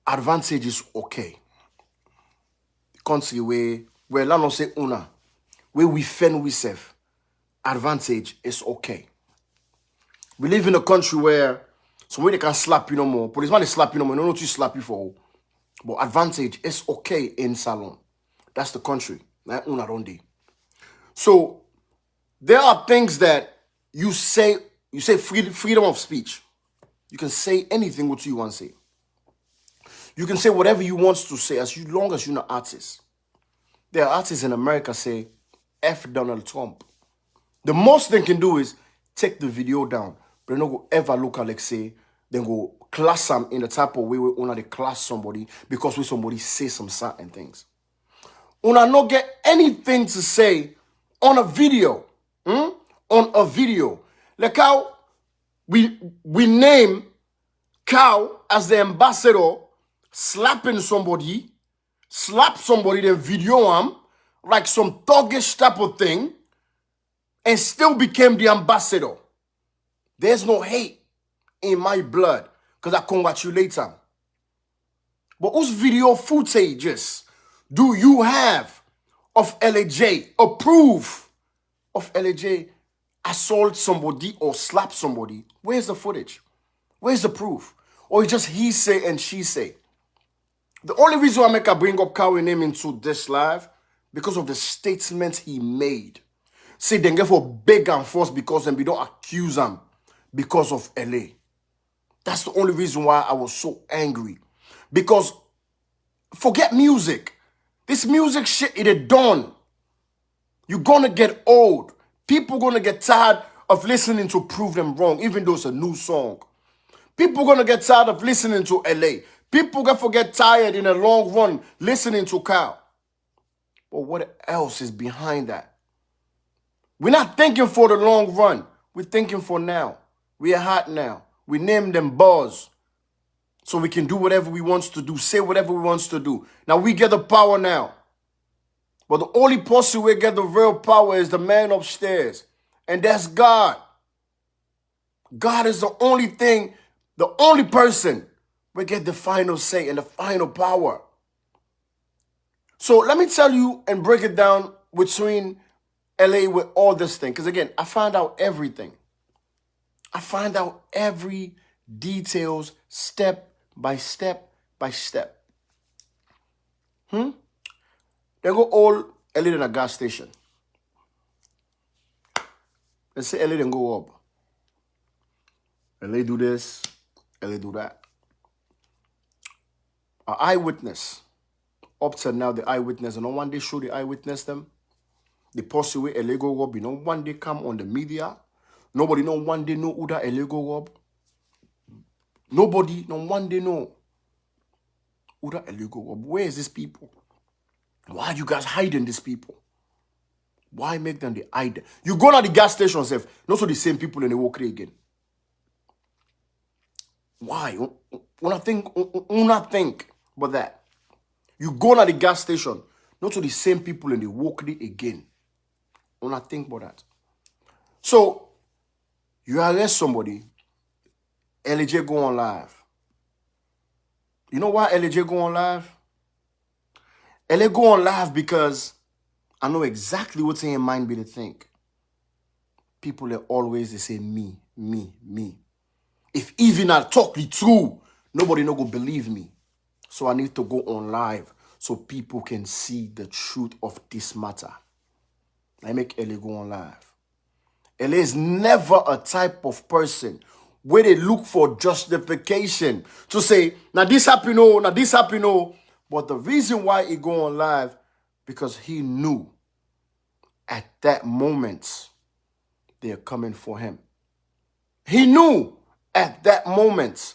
advantage is okay. The country where let us say una, where we fend we self, advantage is okay. We live in a country where somebody they can slap you no more. Policeman they slap you no more. No, not to slap you for. But advantage is okay in salon. That's the country. Like una don't they. So there are things that you say freedom of speech. You can say anything what you want to say. You can say whatever you want to say as long as you're not artist. There are artists in America say F Donald Trump. The most they can do is take the video down. But they don't go ever look at like say, then go class them in the type of way we wanna class somebody because we somebody say some certain things. Una not get anything to say on a video. On a video. Like how we name Kao as the ambassador, slapping somebody, slap somebody, then video him, like some thuggish type of thing, and still became the ambassador. There's no hate in my blood, because I congratulate him. But whose video footages do you have of LAJ, a proof of LAJ assault somebody or slap somebody? Where's the footage? Where's the proof? Or it's just he say and she say? The only reason I make I bring up Kao name into this live, because of the statement he made. Say they get for beg and force because we don't accuse him because of LA. That's the only reason why I was so angry. Because forget music. This music shit, it is done. You're gonna get old. People gonna get tired of listening to Prove Them Wrong, even though it's a new song. People gonna get tired of listening to LA. People gonna get tired in the long run listening to Kao. But what else is behind that? We're not thinking for the long run. We're thinking for now. We are hot now. We name them buzz. So we can do whatever we want to do. Say whatever we want to do. Now we get the power now. But the only person who get the real power is the man upstairs. And that's God. God is the only thing, the only person will get the final say and the final power. So let me tell you and break it down between LA with all this thing. Because again, I find out everything. I find out every details step by step by step. They go all LA in a gas station. They say LA then go up. LA do this, LA do that. An eyewitness. Up to now, the eyewitness, and no one day show the eyewitness them. The person where LA go up, you know, one day come on the media. Nobody know one day know who that LA go up. Nobody no one day know who that LA go up. Where is these people? Why are you guys hiding these people? Why make them the hide? You go to the gas station self, not so the same people in the walk again. Why? Una think but that. You go to the gas station, not to the same people in the walk again. Una think about that. So you arrest somebody, LJ go on live. You know why LJ go on live? LA go on live because I know exactly what's in your mind be to think. People are always they say me. If even I talk the truth, nobody no go believe me. So I need to go on live so people can see the truth of this matter. I make LA go on live. LA is never a type of person where they look for justification to say, now this happen, oh, now this happen, oh. But the reason why he go on live, because he knew at that moment they are coming for him. He knew at that moment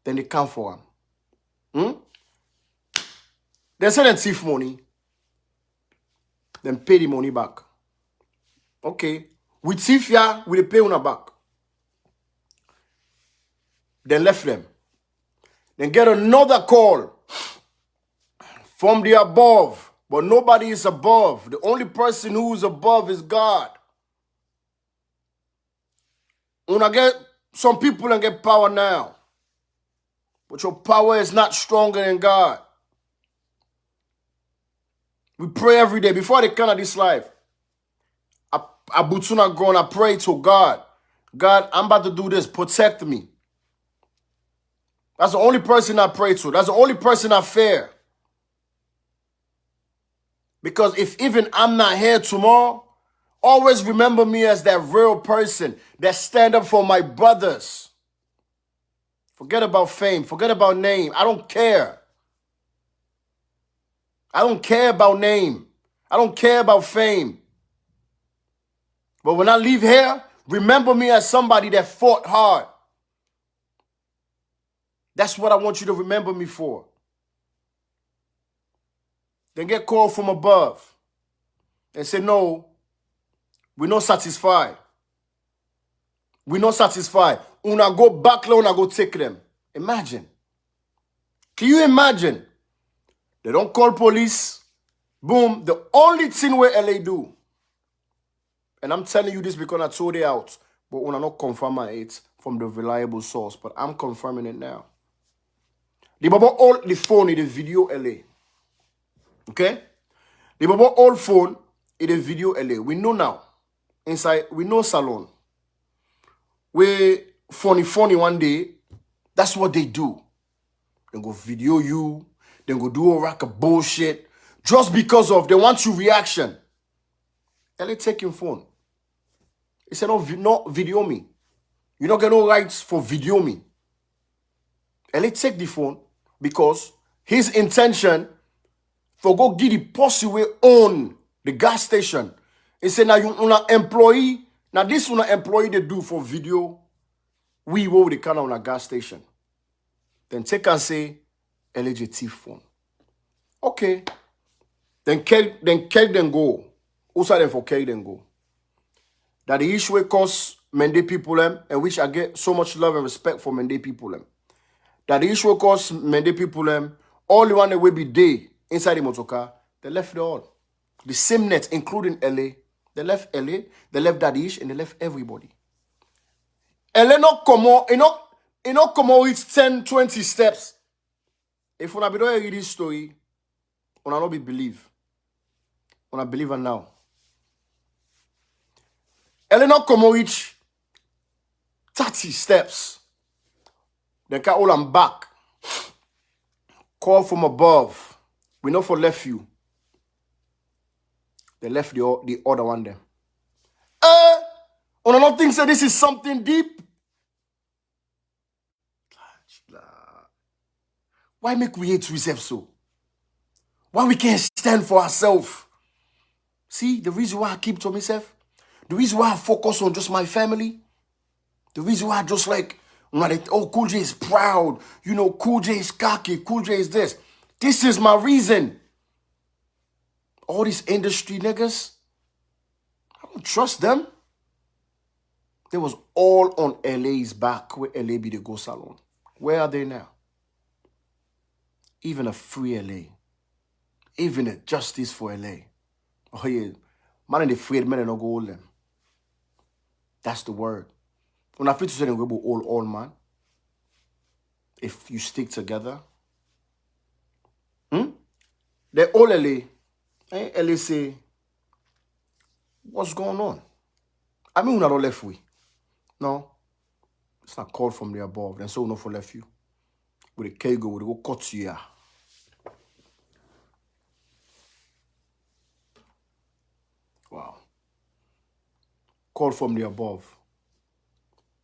then they come for him. They send them thief money, then pay the money back. Okay, we thief ya, we pay on back. Then left them. Then get another call from the above. But nobody is above. The only person who is above is God. When I get some people and get power now, but your power is not stronger than God. We pray every day before they come to this life. I butuna go and I pray to God. God, I'm about to do this. Protect me. That's the only person I pray to. That's the only person I fear. Because if even I'm not here tomorrow, always remember me as that real person that stand up for my brothers. Forget about fame. Forget about name. I don't care. I don't care about name. I don't care about fame. But when I leave here, remember me as somebody that fought hard. That's what I want you to remember me for. Then get called from above and say, no, we're not satisfied. We're not satisfied. Una go back there, una go take them. Imagine. Can you imagine? They don't call police. Boom. The only thing where LA do, and I'm telling you this because I told it out, but una not confirm it from the reliable source, but I'm confirming it now. The baba all the phone in the video LA. Okay? The baba all phone in the video LA. We know now. Inside, we know salon. We funny one day. That's what they do. They go video you. They go do a rack of bullshit. Just because of they want your reaction. LA take your phone. He said, no video me. You don't get no rights for video me. LA take the phone because his intention for go get the posse way on the gas station. He said, now you una employee. Now this una employee they do for video. We will the kind of a gas station. Then take and say, LGT phone. Okay. Then carry them go. Also them for carry them go. That the issue cause Mende people them, and which I get so much love and respect for Mende people them. That the issue cause Mende people them, all the one that will be there inside the motorcar, they left it all. The same net, including LA. They left LA, they left Dadish, and they left everybody. LA not come on, it not come on with 10, 20 steps. If you be doing this story, you not be believe. You not believe it now. LA not come on with 30 steps. They can hold them back. Call from above. We know for left you. They left the other one there. On another thing, say this is something deep. Why make we hate ourselves so? Why we can't stand for ourselves? See, the reason why I keep to myself, the reason why I focus on just my family, the reason why I just like, oh, Cool J is proud, you know, Cool J is cocky, Cool J is this. This is my reason. All these industry niggas, I don't trust them. They was all on LA's back where LA be the go salon. Where are they now? Even a free LA. Even a justice for LA. Oh yeah, man and the afraid men don't go hold them. That's the word. When I feel to say them go all man. If you stick together. They all LA. LA say, what's going on? I mean, we're not left we. No. It's not called from the above. Then so we not for left you. With a kego, we go cut you here. Wow. Call from the above.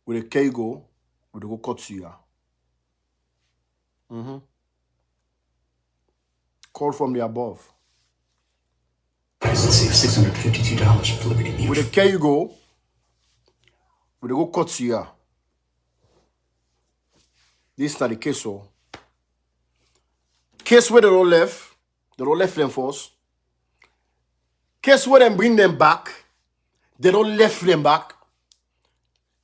With a kego, we go cut you here. Call from the above. Let's see, $652 for Liberty Mutual. With the care you go, with the go cut to you. This is not the case, so. Case where they don't left them first. Case where them bring them back, they don't left them back.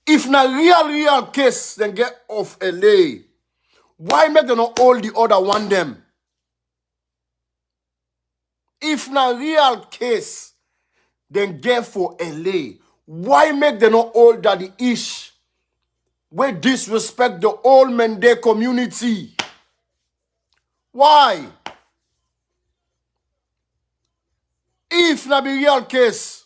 If not real case, then get off LA. Why make them not all the other one them? If not real case, then get for LA. Why make them not all that the ish? We disrespect the old Mende community. Why? If not be real case.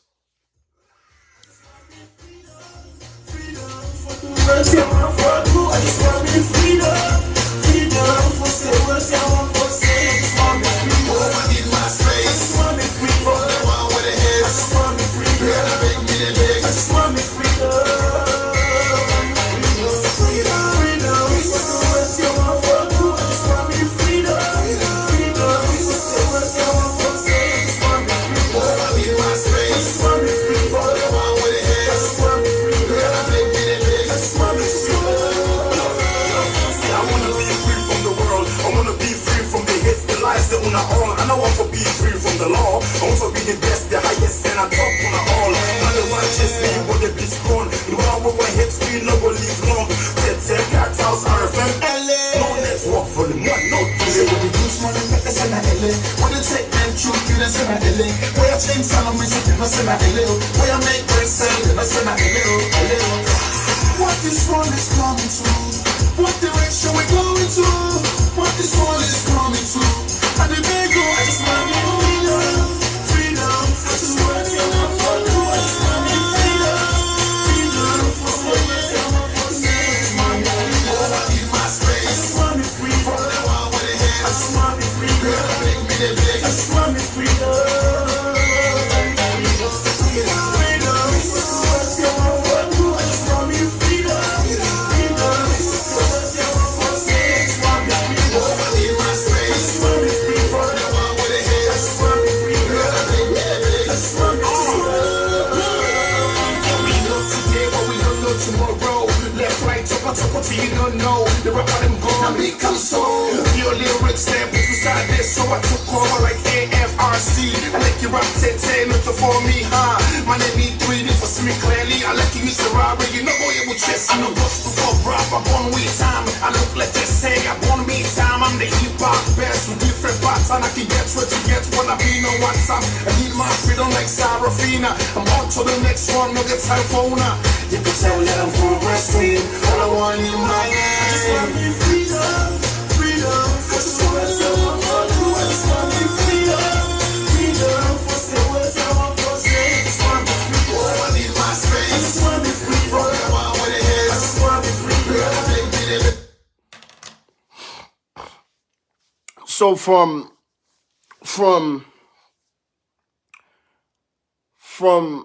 I know I'm for being free from the law. I'm for being the best, the highest, and I talk on all. Not the righteous, you want to be strong. You want to work hit screen, no one leave long. Tell Cat House, RFM, LA. No network for the one, no delay. When we use money, make us in LA. When they take them true, you that's in LA. Where I change Solomon, you that's in LA. Where I make bread sell, you that's in LA. What this one is coming to? What direction we going to? What this one is coming to? I did big go, I just want me freedom. I just want to love for you. I just want me freedom. For I need my space. I just want me free from the one with the head. I just want me free. Girl, make me the big. I just want me freedom. You don't know the rapper them gone. Me come so your lyrics there put beside this, so I took over like AFRC. I like you rap tete, not for me, huh? My name need 3D for me clearly. I like you Mr. Robbery, you know boy you chest. I know what's before rap, I born with time. I look like they say I born me time. I'm the hip hop best with different parts, and I can get what you get when I be no WhatsApp. I need my freedom like Sarafina. I'm on to the next one, no get time for una. You can tell that I'm progressing. All I want in my life. I just want me freedom, freedom. I just want to tell my father. I just want me freedom, freedom. For still words I want to say. I just want me free. Oh, I need my space. I just want me free from the one with the head. I just want me free. Girl, I make me live. So from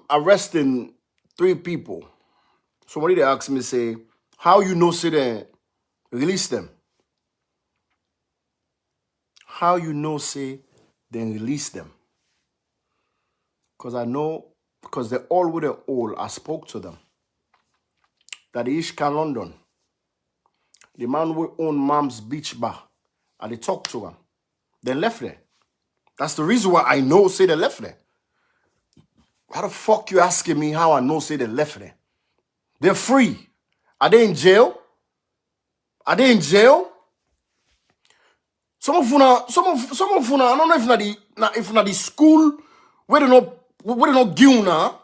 arresting 3 people, somebody they asked me, say, how you know say they release them? How you know say they release them? Because I know, because they all with the all, I spoke to them. That the Ishka London, the man who own Mom's Beach Bar, and they talked to him. They left there. That's the reason why I know say they left there. How the fuck you asking me how I know say they left there? They're free. Are they in jail? Are they in jail? Some of you, I don't know if not the school where they not give now.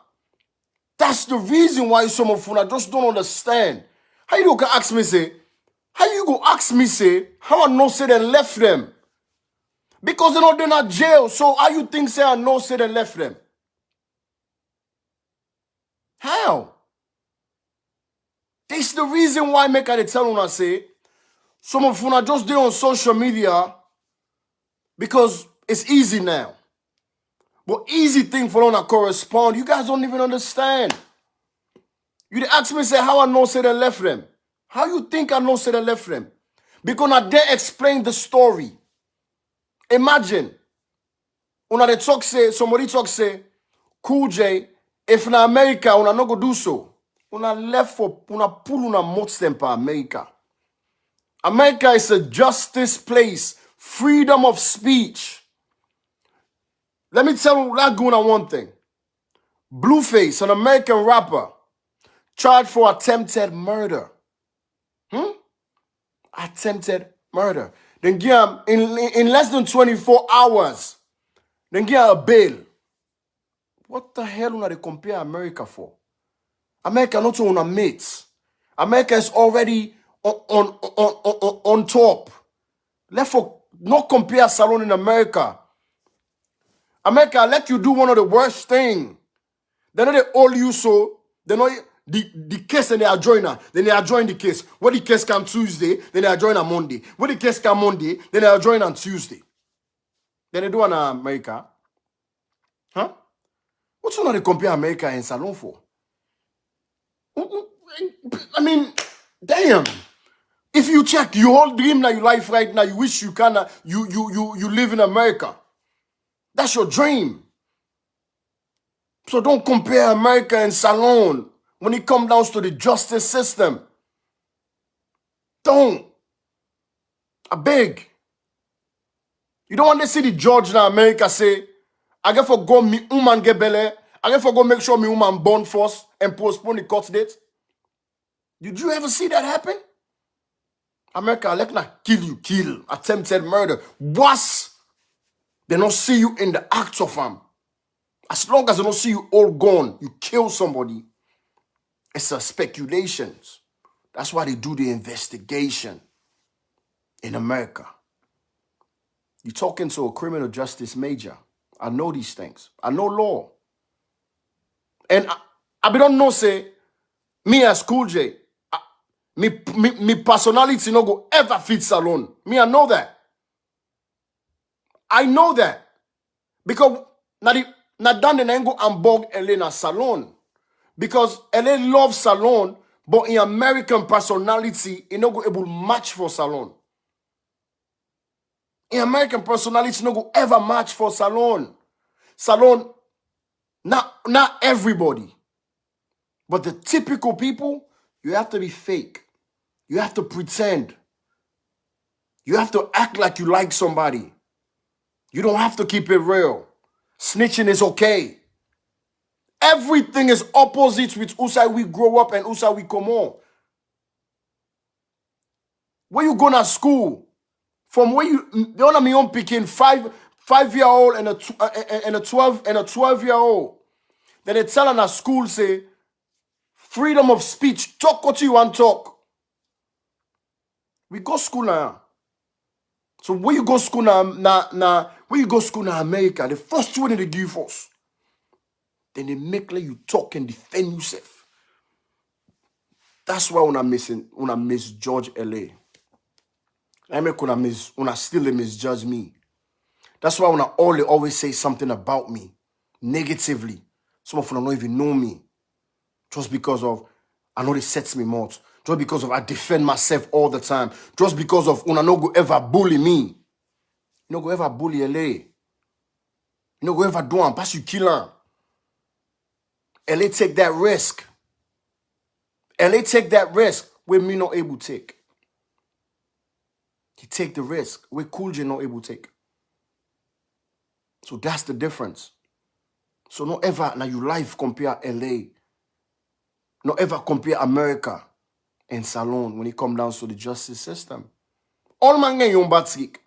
That's the reason why some of you just don't understand. How you go ask me say? How you go ask me say? How I know say they left them? Because they're not jail. So how you think say I know say they left them? How? This is the reason why make I tell you I say some of you just there on social media because it's easy now. But easy thing for them to correspond, you guys don't even understand. You ask me say how I know say they left them. How you think I know say they left them? Because I dare explain the story. Imagine Una de talk say, somebody talk say, Cool J, if na America, una no go do so. Una left for, una pull una mouth stem pa America. America is a justice place, freedom of speech. Let me tell Laguna one thing. Blueface, an American rapper, charged for attempted murder. Attempted murder. Then give him, in less than 24 hours, then give him a bail. What the hell una they compare America for? America not on a mates. America is already on top. Therefore, not compare Salon in America. America let you do one of the worst thing. They know they all you so. They know the case and they are joiner. Then they are join the case. When the case come Tuesday, then they are join on Monday. When the case come Monday, then they are join on Tuesday. Then they do on America. Huh? What's one they compare America and Salon for? I mean, damn. If you check your whole dream now, your life right now, you wish you can, you live in America. That's your dream. So don't compare America and Salon when it comes down to the justice system. Don't. I beg. You don't want to see the judge in America say, I get for go me woman get belly. I get for go make sure me woman born first and postpone the court date. Did you ever see that happen? America, let not kill, attempted murder. Worse, they don't see you in the act of them. As long as they don't see you all gone, you kill somebody. It's a speculations. That's why they do the investigation in America. You're talking to a criminal justice major. I know these things. I know law. And I don't know, say, me as Cool J, me personality no go ever fit Salon. Me, I know that. I know that. Because na dan the go and bog LA na Salon. Because LA loves Salon, but in American personality, it no go able match for Salon. In American personality, no go ever match for Salon. Salon, not everybody. But the typical people, you have to be fake. You have to pretend. You have to act like you like somebody. You don't have to keep it real. Snitching is okay. Everything is opposite with who side we grow up and who side we come on. When you go to school, from where you the one of me on picking 5-year-old and a 12-year-old. Then they tell on a school say freedom of speech. Talk what you want talk. We go school now. So when you go school now, when you go school now America, the first one they give us. Then they make like you talk and defend yourself. That's why when I misjudge LA. I make when I still misjudge me. That's why when I always say something about me negatively. Some of them don't even know me. Just because of I know they sets me mouth. Just because of I defend myself all the time. Just because of una no go ever bully me. You no go ever bully LA. You no go ever do and pass you kill her. LA take that risk. LA take that risk where me not able to take. He take the risk where Cool J not able to take. So that's the difference. So not ever now you life compare LA. Not ever compare America and Salon when it comes down to the justice system. All man get yon bad sick.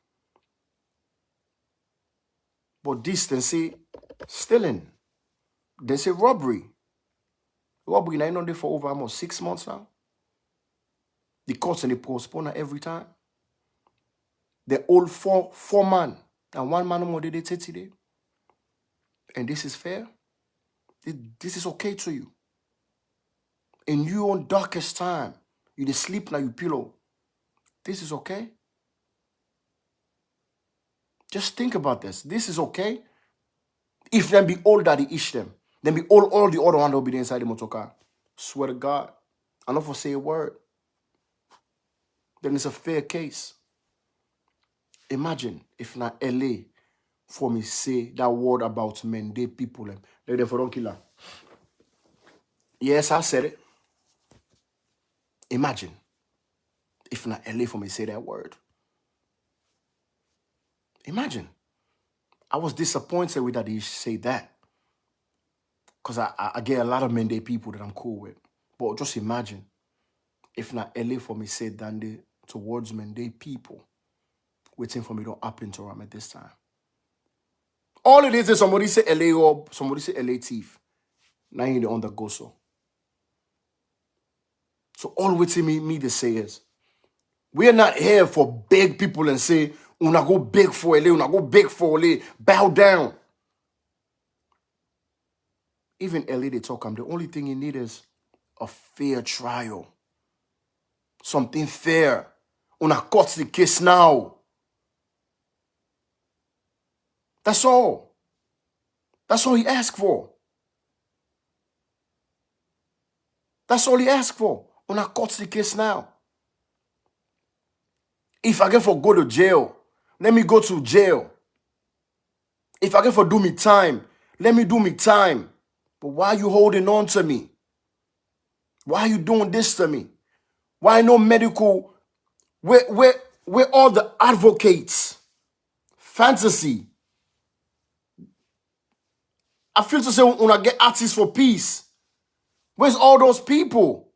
But this they say stealing. They say robbery. Robbery now there for over almost 6 months now. The courts and they postpone every time. They all four man and one man more they take today. And this is fair. This is okay to you. In your own darkest time, you dey sleep now you pillow. This is okay. Just think about this. This is okay. If them be all that they ish them, then be all the other one that will be inside the motor car. Swear to God. I not for say a word. Then it's a fair case. Imagine if not LA for me say that word about men, they people them. They for don't kill her. Yes, I said it. Imagine if not LA for me say that word. Imagine. I was disappointed with that he say that. Because I get a lot of men, they people that I'm cool with. But just imagine if not LA for me say that they towards men, they people waiting for me to happen to them at this time. All it is somebody say LA or somebody say LA thief. Now you on the go so. So all waiting me they say is, we are not here for big people and say, una go big for LA, una go big for LA, bow down. Even LA they talk, the only thing you need is a fair trial. Something fair. Una cut the case now. That's all. That's all he asked for. That's all he asked for. Una cut the case now. If I get for go to jail, let me go to jail. If I get for do me time, let me do me time. But why are you holding on to me? Why are you doing this to me? Why no medical? Where all the advocates? Fantasy. I feel to say when I get artists for peace. Where's all those people?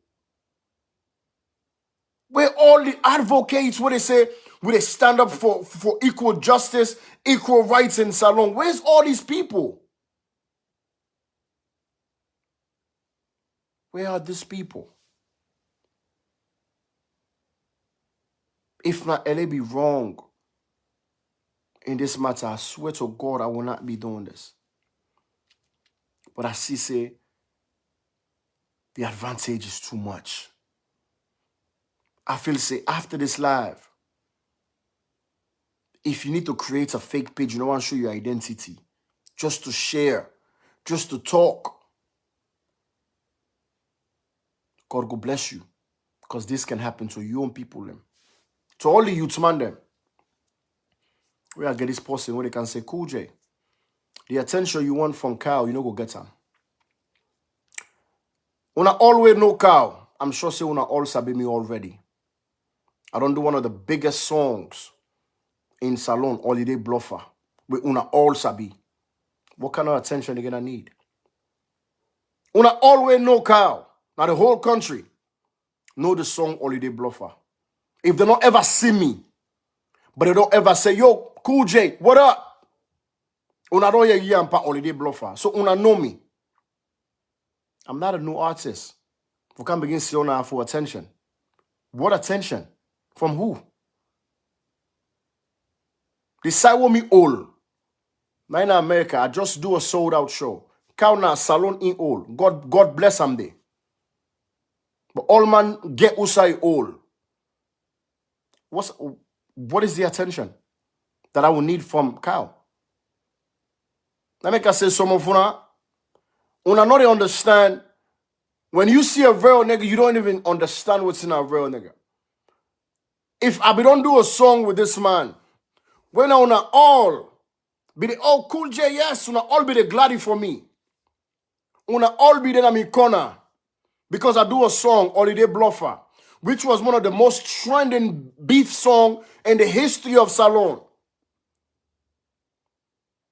Where all the advocates, where they say, where they stand up for equal justice, equal rights in Salon? Where's all these people? Where are these people? If not, LA be wrong in this matter, I swear to God, I will not be doing this. But I see, say, the advantage is too much. I feel, say, after this live, if you need to create a fake page, you don't want to show your identity, just to share, just to talk, God go bless you. Because this can happen to your own people. Them. To all the youths, man, them. Where I get this person where they can say, Cool J, the attention you want from Kao, you know go get them. Una always know Kao. I'm sure say una all sabi me already. I don't do one of the biggest songs in Salon, Holiday Bluffer. With una all sabi. What kind of attention you gonna need? Una always know Kao. Now the whole country know the song Holiday Bluffer. If they don't ever see me, but they don't ever say, yo, Cool J, what up? Una don't hear Yampa Holiday Bluffer. So una know me. I'm not a new artist. We can't begin to see una for attention. What attention? From who? Decide what me all. Now in America, I just do a sold out show. Kao na Salon in all. God bless them there. But all man get usai all. What is the attention that I will need from Kao? Let me say some of una not understand. When you see a real nigga, you don't even understand what's in a real nigga. If I don't do a song with this man, when I wanna all be the oh Cool J, yes, una all be the gladdy for me. Una all be there in my corner. Because I do a song, Holiday Bluffer, which was one of the most trending beef song in the history of Salon.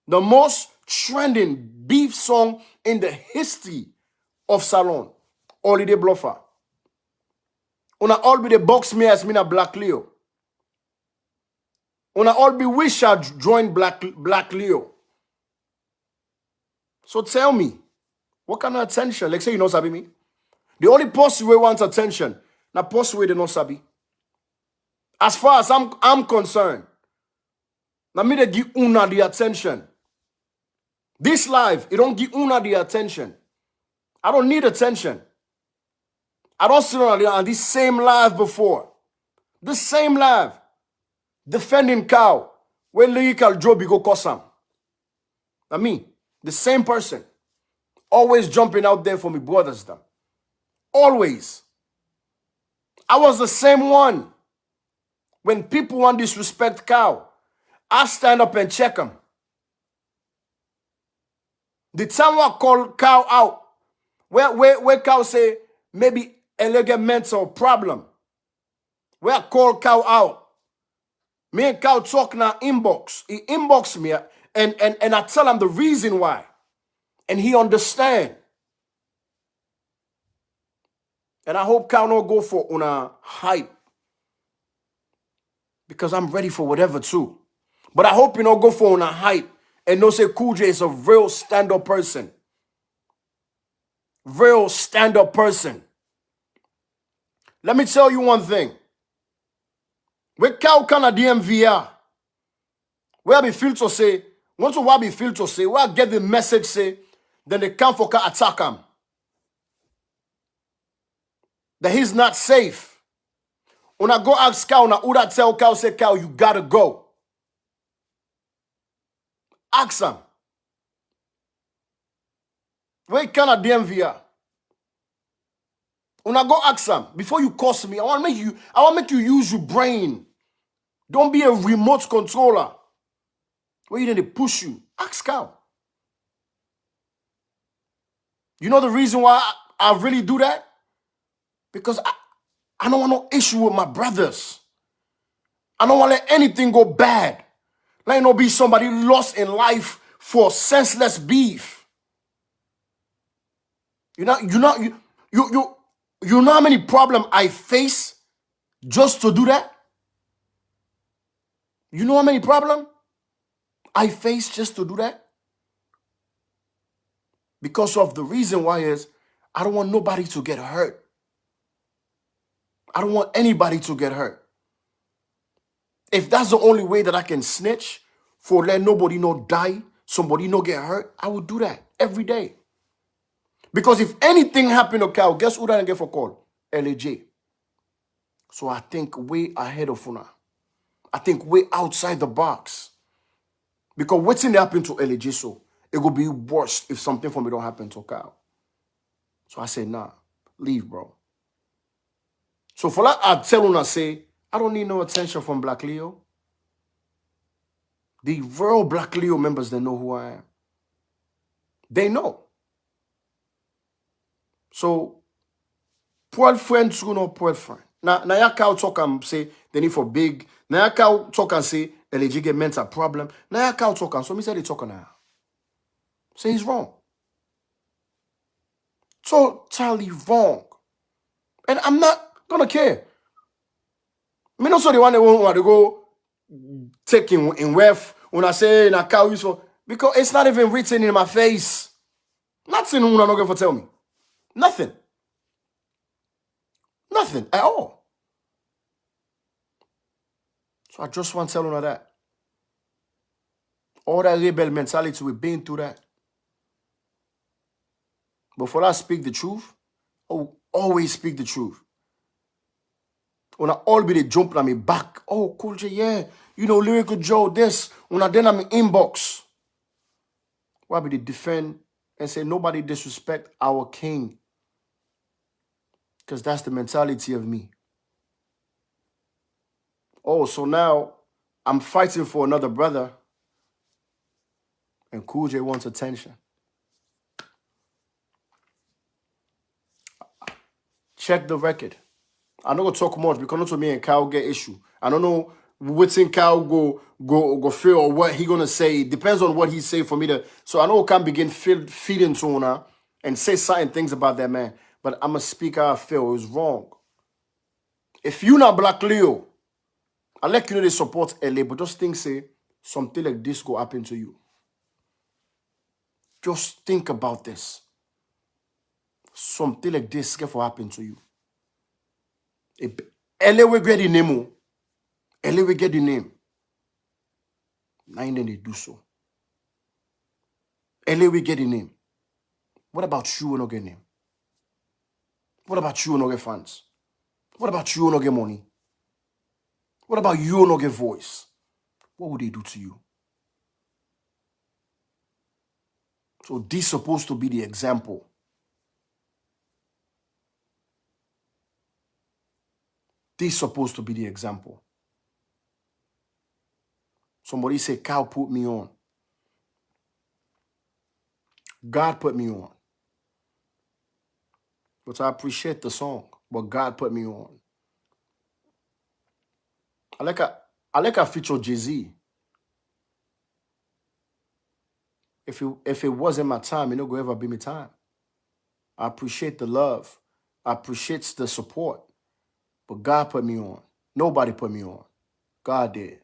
The most trending beef song in the history of Salon. Holiday Bluffer. Una all be the box me as me na Black Leo. Una all be wish I join Black Leo. So tell me, what kind of attention? Like say you know sabi me? The only person who wants attention, na person who they not sabi. As far as I'm concerned, na me they give una the attention. This life, it don't give una the attention. I don't need attention. I don't sit on this same live before. This same live. Defending Kao. When lyrical Joby go Kosam. I mean, the same person. Always jumping out there for me brothers them. Always. I was the same one. When people want disrespect Kao, I stand up and check them. The time I call Kao out, where Kao say maybe a mental problem. Where I call Kao out. Me and Kao talk now inbox. He inbox me and I tell him the reason why. And he understand. And I hope Kao not go for una hype. Because I'm ready for whatever too. But I hope you not go for una hype. And no say Cool J is a real stand-up person. Real stand-up person. Let me tell you one thing. With Kao kana DMVR. Where be feel to say, once you be feel to say, where I get the message say, then they come for Ka attack him. That he's not safe. When I go ask Kao, na Uda tell Kao, say, Kao, you gotta go. Ask him. Where can I DMVR? When I go ask him, before you curse me, I want to make you use your brain. Don't be a remote controller. Where you need to push you. Ask Kao. You know the reason why I really do that? Because I don't want no issue with my brothers. I don't want to let anything go bad. Let no be somebody lost in life for senseless beef. You know how many problems I face just to do that? You know how many problems I face just to do that? Because of the reason why is I don't want nobody to get hurt. I don't want anybody to get hurt. If that's the only way that I can snitch for let nobody no die, somebody no get hurt, I would do that every day. Because if anything happened to Kao, guess who didn't get for call? LAJ. So I think way ahead of Funa. I think way outside the box. Because what's in happen to LAJ so it will be worse if something for me don't happen to Kao. So I said, nah, leave, bro. So for that, I tell Una say, I don't need no attention from Black Leo. The real Black Leo members, they know who I am. They know. So, poor friend, you know, poor friend. Now ya Kao talk and say, they need for big. Now ya Kao talk and say, LG get mental problem. Now ya Kao talk and so me say they talk now. Say he's wrong. Totally wrong. And I'm not gonna care. Me not so the one that want to go take in ref when I say na Kao use for because it's not even written in my face. Nothing who not going to tell me. Nothing. Nothing at all. So I just want to tell you that. All that rebel mentality, we've been through that. But for I speak the truth, I will always speak the truth. When I all be the jumping on me back, oh, Cool J, yeah, you know, Lyrical Joe, this, when I then I'm in inbox. Why be they defend and say nobody disrespect our king? Because that's the mentality of me. Oh, so now I'm fighting for another brother and Cool J wants attention. Check the record. I'm not gonna talk much because not to me and Kyle get issue. I don't know what's in Kyle go feel or what he gonna say. It depends on what he say for me to. So I know I can begin feeding to her and say certain things about that man. But I'm gonna speak how I feel. It was wrong. If you not Black Leo, I let you know they support LA, but just think say something like this go happen to you. Just think about this. Something like this can happen to you. LA will get the name. LA will get the name. Now then they do so. LA will get the name. What about you and not get name? What about you and not get fans? What about you and not get money? What about you and not get voice? What would they do to you? So this is supposed to be the example. This is supposed to be the example. Somebody say, Kao put me on. God put me on. But I appreciate the song. But God put me on. I like a feature Jay-Z. If it wasn't my time, it not gonna ever be my time. I appreciate the love. I appreciate the support. But God put me on. Nobody put me on. God did.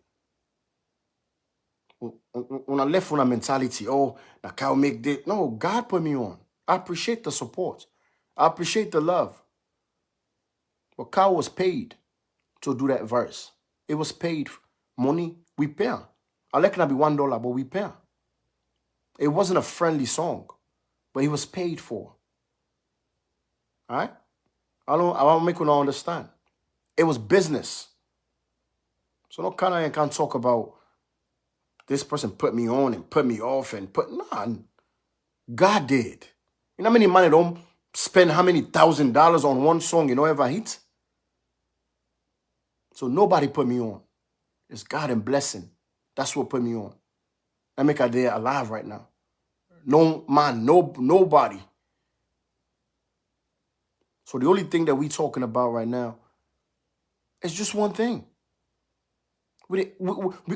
When I left with a mentality, oh, now Kao make this. No, God put me on. I appreciate the support. I appreciate the love. But Kao was paid to do that verse. It was paid. Money, we pay. I reckon it be $1, but we pay. It wasn't a friendly song, but it was paid for. All right? I don't make you not understand. It was business. So no kind of can't talk about this person put me on and put me off and nah. God did. You know how many money don't spend how many $1,000 on one song you know ever hit? So nobody put me on. It's God and blessing. That's what put me on. I make a day alive right now. No man, nobody. So the only thing that we talking about right now is just one thing. We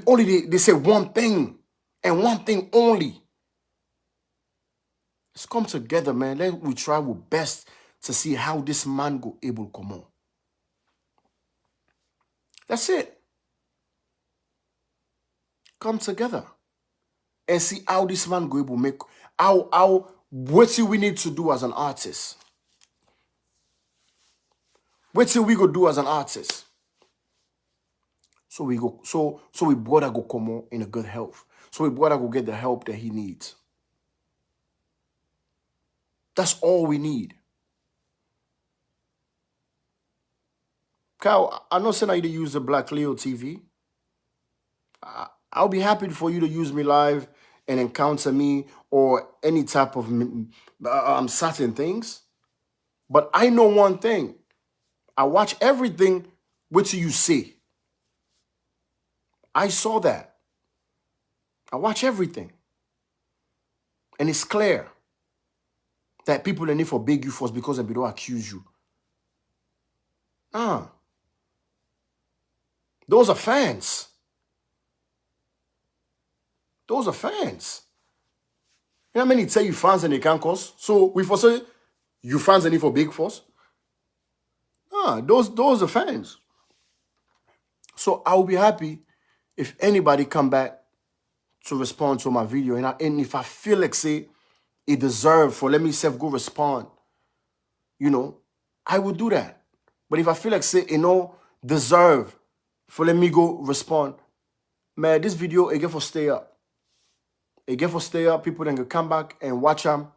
only they say one thing and one thing only. Let's come together, man. Let we try our best to see how this man go able to come on. That's it. Come together and see how this man go able to make what we need to do as an artist. What we go do as an artist. So we brother go come on in a good health. So we brother go get the help that he needs. That's all we need. Kyle, I know saying you to use the Black Leo TV. I'll be happy for you to use me live and encounter me or any type of certain things. But I know one thing. I watch everything which you say. I saw that. I watch everything. And it's clear that people don't need for beg you first because they don't accuse you. Those are fans. Those are fans. You know how many tell you fans and they can't cause? So we for say you fans and need for big force? Those are fans. So I will be happy if anybody come back to respond to my video. And if I feel like say it deserve for let me self go respond, I will do that. But if I feel like say deserve for let me go respond, man, this video it get for stay up. It get for stay up. People then can come back and watch them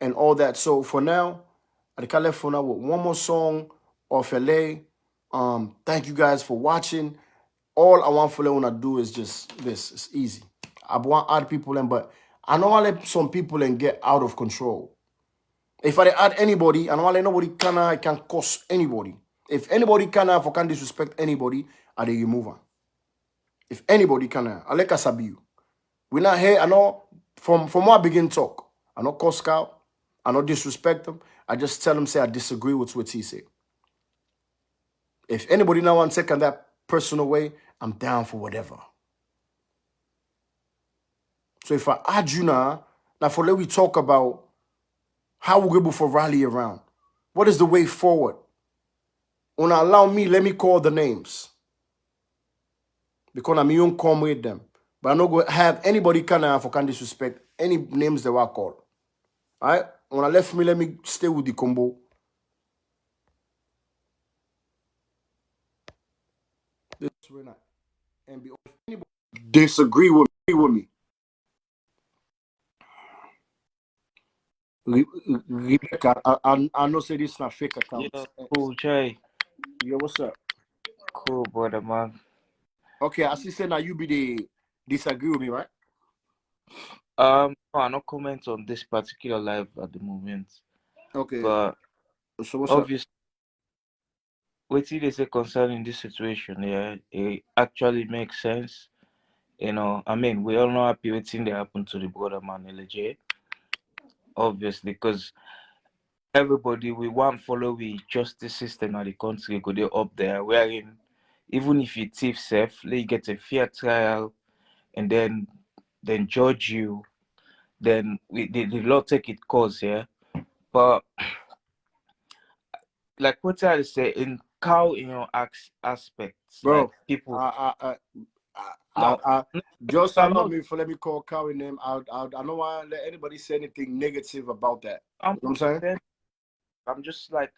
and all that. So for now, I can left for now with one more song of LA. Thank you guys for watching. All I want for to do is just this. It's easy. I want to add people in, but I know I let some people and get out of control. If I add anybody, I know I let nobody can cost anybody. If anybody can disrespect anybody, I dey remove her. If anybody I like Asabi you. We're not here. I know from what I begin talk. I know cause Kao. I don't disrespect them. I just tell them say I disagree with what he say. If anybody now wants to take on that personal way, I'm down for whatever. So if I add you now for let we talk about how we're able for rally around. What is the way forward? When allow me, let me call the names. Because I'm young come with them. But I'm not going to have anybody can disrespect any names that I call. Alright? When I left me, let me stay with the combo. This right now. And if anybody disagree with me. Rebecca, I know say this is not fake account. Yeah, cool, Jay. Yeah, what's up? Cool, brother, man. Okay, I see say now you be the disagree with me, right? No, I not comment on this particular live at the moment. Okay. But So what's obviously, what they say concerning this situation, yeah, it actually makes sense. I mean, we all know happy what thing that happened to the brother man LJ. obviously, because everybody we want follow the justice system of the country go they up there wherein even if you thief safe, they get a fair trial and then judge you, then the law take it course, yeah. But like what I say in cow in your aspects, like Bro, people I, now I, just I'm allow not me for let me call Cowie name. I don't want to let anybody say anything negative about that. I'm You know what I'm saying? I'm just like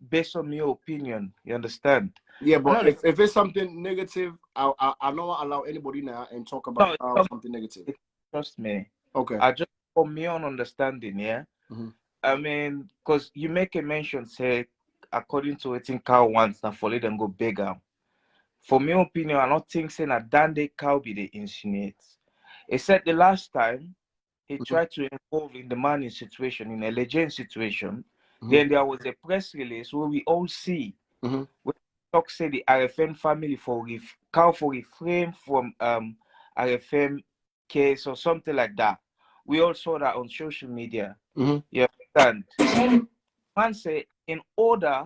based on your opinion, you understand? Yeah, I'm but not like if it's something negative, I don't want to allow anybody now and talk about no, something negative. trust me. Okay. I just from my own understanding, yeah. Mm-hmm. I mean, because you make a mention, say, according to what cow wants, that for let them go bigger. For my opinion, I don't think saying that Dan they cow be the insinuate. He said the last time he tried to involve in the money situation, in a legend situation, Mm-hmm. then there was a press release where we all see Mm-hmm. when talk say the RFM family for cow for refrain from RFM case or something like that. We all saw that on social media. Mm-hmm. You understand? Man say in order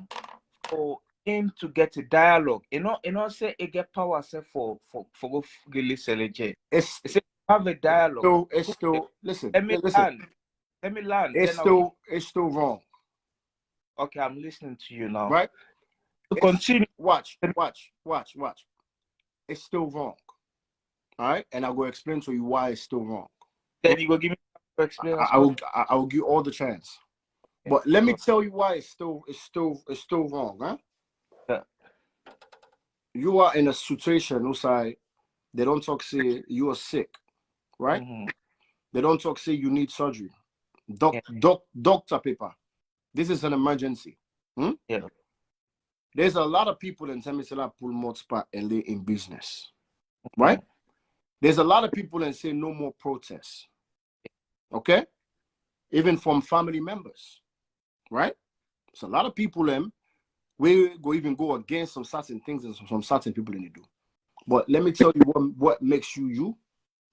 for him to get a dialogue, say he get power say for go release LJ. It's He say have a dialogue. it's still listen, Let me listen. land. Let me land. Then It's still wrong, okay, I'm listening to you now. right? To It's continue, watch. It's still wrong. All right, and I'll go explain to you why it's still wrong. then you go give me to explain as well. I will give all the chance. Yeah, But let me go. tell you why it's still wrong, huh? Yeah. You are in a situation where they don't talk say you are sick, right? Mm-hmm. They don't talk say you need surgery. Yeah. Doctor paper. This is an emergency. Hmm? Yeah. There's a lot of people in Temisela pull more spot and lay in business, right? Mm-hmm. There's a lot of people and say no more protests. Okay? Even from family members, right? It's a lot of people we go even go against some certain things and some certain people in the do. But let me tell you what makes you.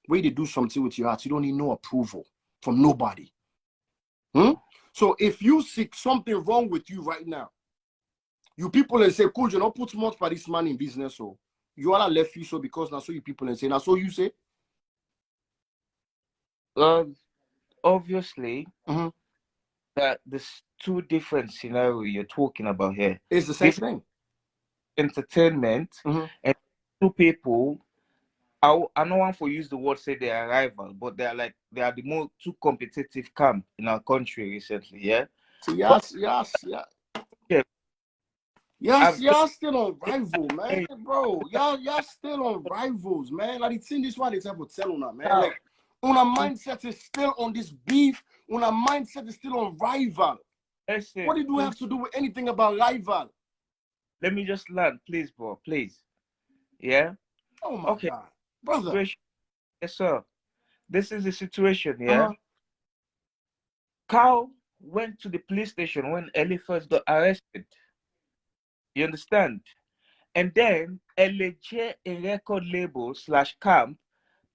When they do something with your heart, you don't need no approval from nobody. Hmm? So if you see something wrong with you right now, you people and say, cool, you not put much by this man in business, so you are left you so because now so you people and say, now so you say. Obviously, Mm-hmm. that there's two different scenarios you're talking about here. It's the same This thing. entertainment Mm-hmm. and two people. I don't want to use the word say they are rival, but they are the more two competitive camp in our country recently. Yeah, So but yeah, I've y'all still on rival, man, bro. Y'all still on rivals, man. Like the thing this one is able to tell on man. Like on a mindset is still on this beef. On a mindset is still on rival. What listen, did you have to do with anything about rival? let me just land, please, bro, please. Yeah. Oh my Okay. God, brother. Situation. Yes, sir. This is the situation. Yeah. Uh-huh. Carl went to the police station when Ellie first got arrested. You understand? And then LJ, a record label slash camp,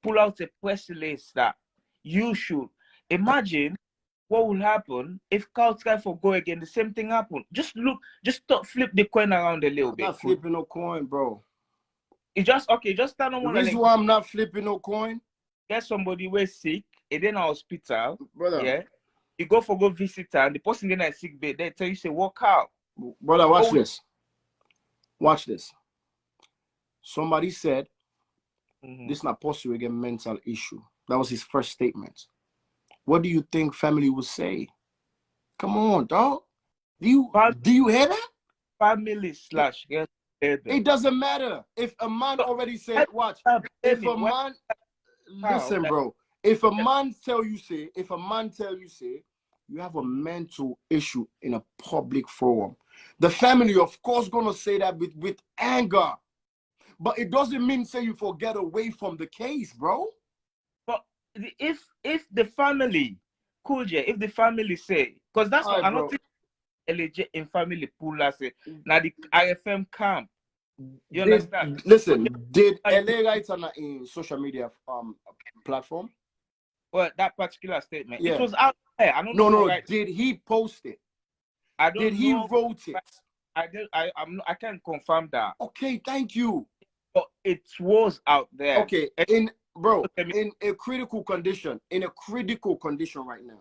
pull out a press release that you should imagine what will happen if Carl try for go again. The same thing happen. Just look, just flip the coin around a little I'm bit. not flipping no coin, bro. It just okay. Just stand on The one and reason like why I'm not flipping no coin, get somebody who is sick, and then hospital. brother. Yeah, you go visit her, and the person then is sick bed. They tell you say walk out. Brother, watch Oh, this. Watch this. Somebody said mm-hmm. this not possible again mental issue. That was his first statement. What do you think family would say? Come on, dog. Do you hear that? Family slash yes, baby. It doesn't matter. If a man So, already I said, watch, stop if a blaming what man how listen, that bro. If a man tell you say, you have a mental issue in a public forum. The family, of course, gonna say that with anger. But it doesn't mean say you forget away from the case, bro. but if the family could yeah, if the family say because that's All what right, I don't bro. think LJ in family pool as say now the IFM camp. You Did understand? So listen, did just LA write on in social media platform? Well, that particular statement. Yeah. It was out there. I don't No, know. no. Right. Did he post it? I don't Did he know. wrote it? I did. I can't confirm that. Okay, thank you. But it was out there. Okay, in a critical condition, right now,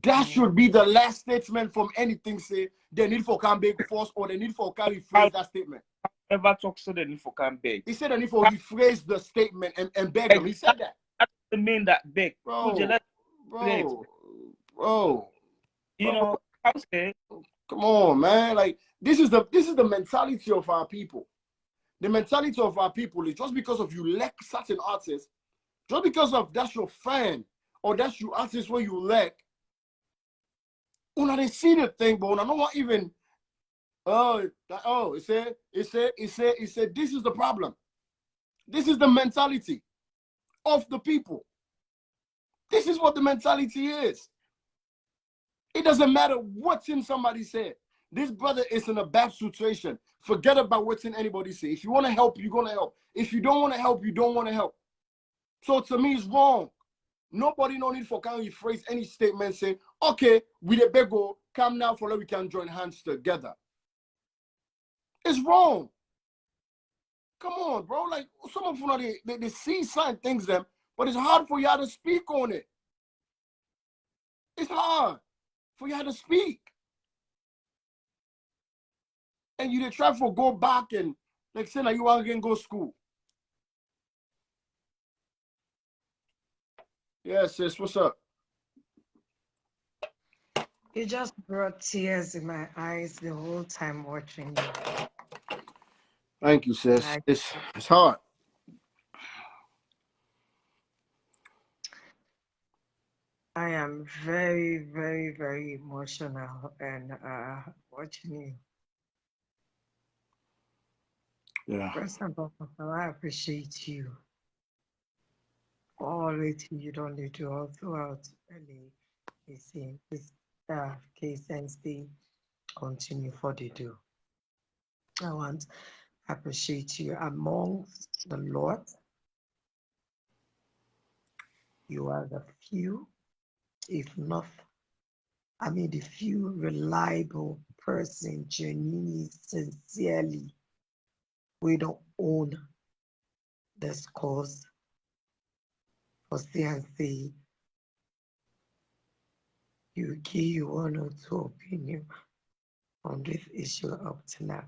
that should be the last statement from anything. Say the need for can big force or the need for can rephrase that statement. Never talk so the need for can beg. He said the need for rephrase the statement and beg them. He said that. That doesn't mean that big. Bro, You know, I would say, come on, man. Like this is the mentality of our people. The mentality of our people is just because of you like certain artists, just because of that's your fan or that's your artist where you like. When they see the thing, but when I don't want even it said this is the problem. This is the mentality of the people. This is what the mentality is. It doesn't matter what's in somebody said. This brother is in a bad situation. Forget about what's in anybody say. If you want to help, you're gonna help. If you don't want to help, you don't want to help. So to me, it's wrong. Nobody no need for can rephrase any statement say, okay, we the bego, come now for that we can join hands together. It's wrong. Come on, bro. Like some of you they see certain things them, but it's hard for y'all to speak on it. It's hard for y'all to speak. And you try to go back and like say that you want to go school. Yeah, sis, what's up? You just brought tears in my eyes the whole time watching you. Thank you, sis. It's hard. I am very, very, very emotional and watching you. Yeah. First and foremost, I appreciate you. All the thing you don't need to all throughout this case and stay continue for the do. I want to appreciate you amongst the Lord. You are the few, if not, the few reliable person, genuinely, sincerely, we don't own this cause for CNC. You give one or two opinion on this issue up to now.